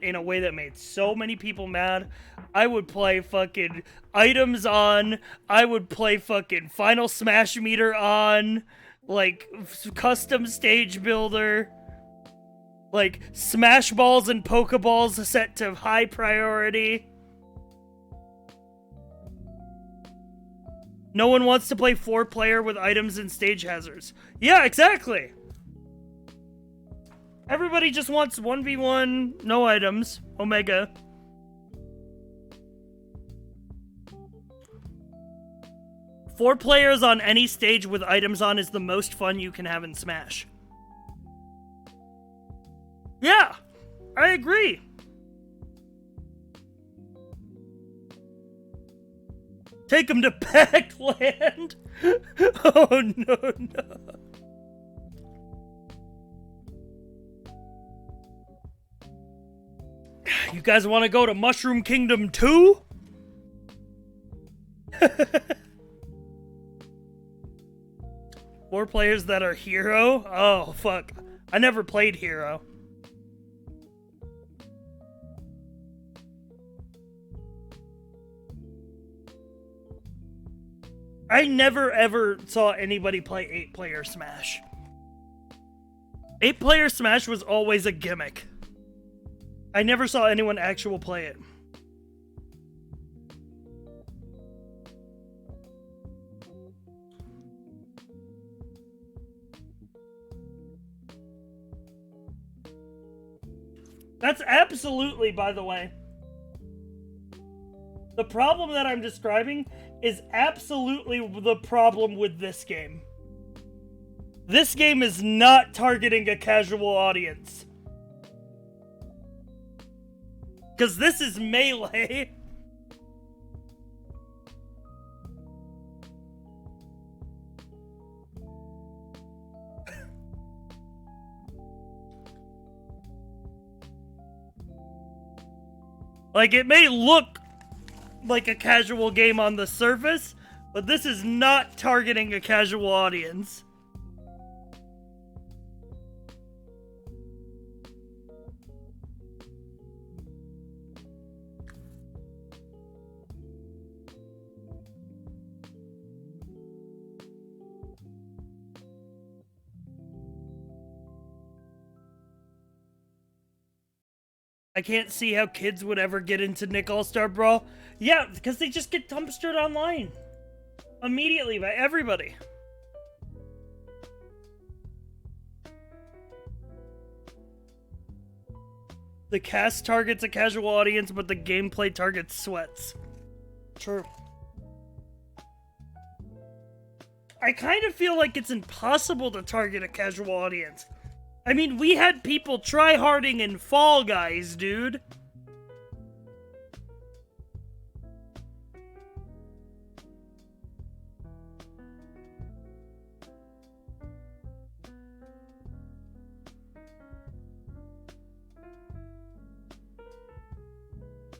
Speaker 1: in a way that made so many people mad. I would play fucking items on. I would play fucking Final Smash Meter on. Like, custom stage builder. Like, Smash Balls and Pokeballs set to high priority. No one wants to play 4-player with items and stage hazards. Yeah, exactly. Everybody just wants 1v1, no items, Omega. 4 players on any stage with items on is the most fun you can have in Smash. Yeah, I agree. Take him to Pac-Land. Oh, no. You guys want to go to Mushroom Kingdom 2? Four players that are Hero? Oh, fuck. I never played Hero. I never ever saw anybody play 8-player Smash. 8-player Smash was always a gimmick. I never saw anyone actual play it. That's absolutely, by the way. The problem that I'm describing is absolutely the problem with this game. This game is not targeting a casual audience. Because this is Melee. Like, it may look like a casual game on the surface, but this is not targeting a casual audience. I can't see how kids would ever get into Nick All-Star Brawl. Yeah, because they just get dumpstered online. Immediately by everybody. The cast targets a casual audience, but the gameplay targets sweats. True. I kind of feel like it's impossible to target a casual audience. I mean, we had people tryharding in Fall Guys, dude.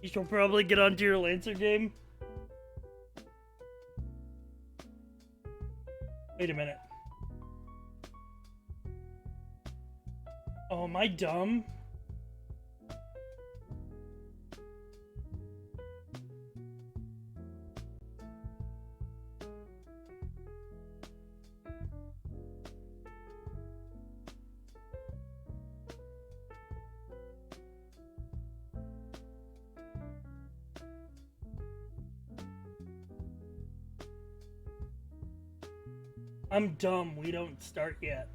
Speaker 1: You should probably get onto your Lancer game. Wait a minute. Oh, am I dumb? I'm dumb. We don't start yet.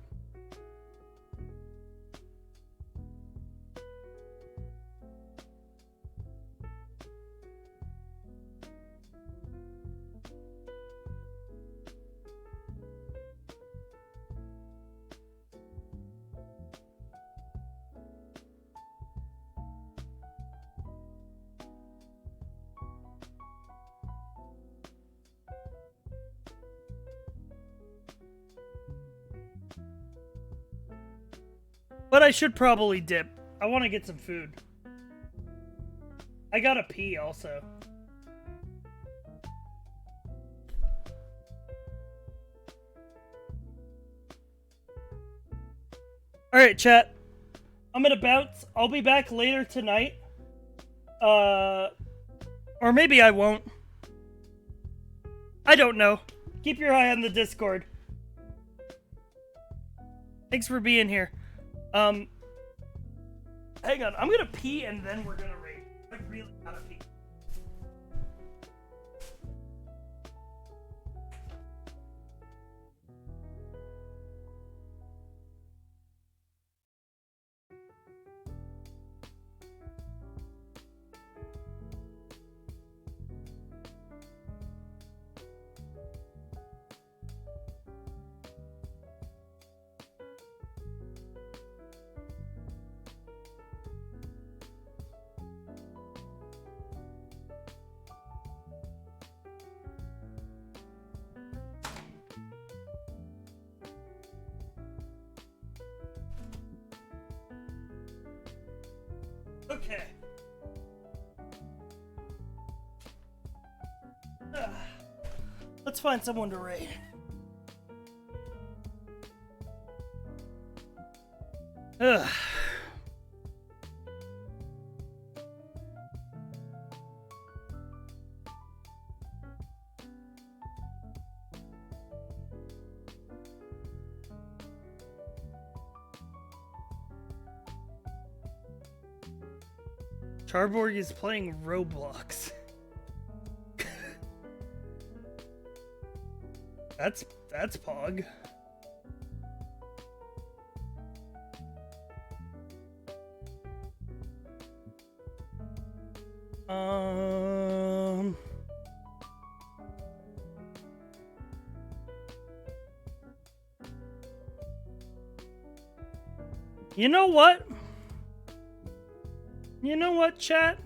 Speaker 1: But I should probably dip. I want to get some food. I gotta pee also. Alright, chat. I'm gonna bounce. I'll be back later tonight. Or maybe I won't. I don't know. Keep your eye on the Discord. Thanks for being here. Hang on. I'm gonna pee and then we're gonna raid. I really gotta pee. Okay. Let's find someone to raid. Ugh. Charborg is playing Roblox. That's Pog. You know what? You know what, chat?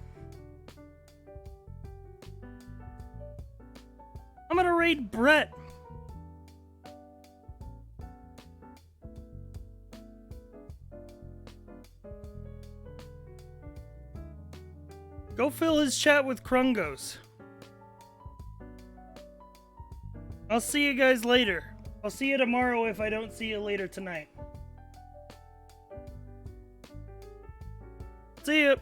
Speaker 1: I'm gonna raid Brett. Go fill his chat with Krungos. I'll see you guys later. I'll see you tomorrow if I don't see you later tonight. See ya.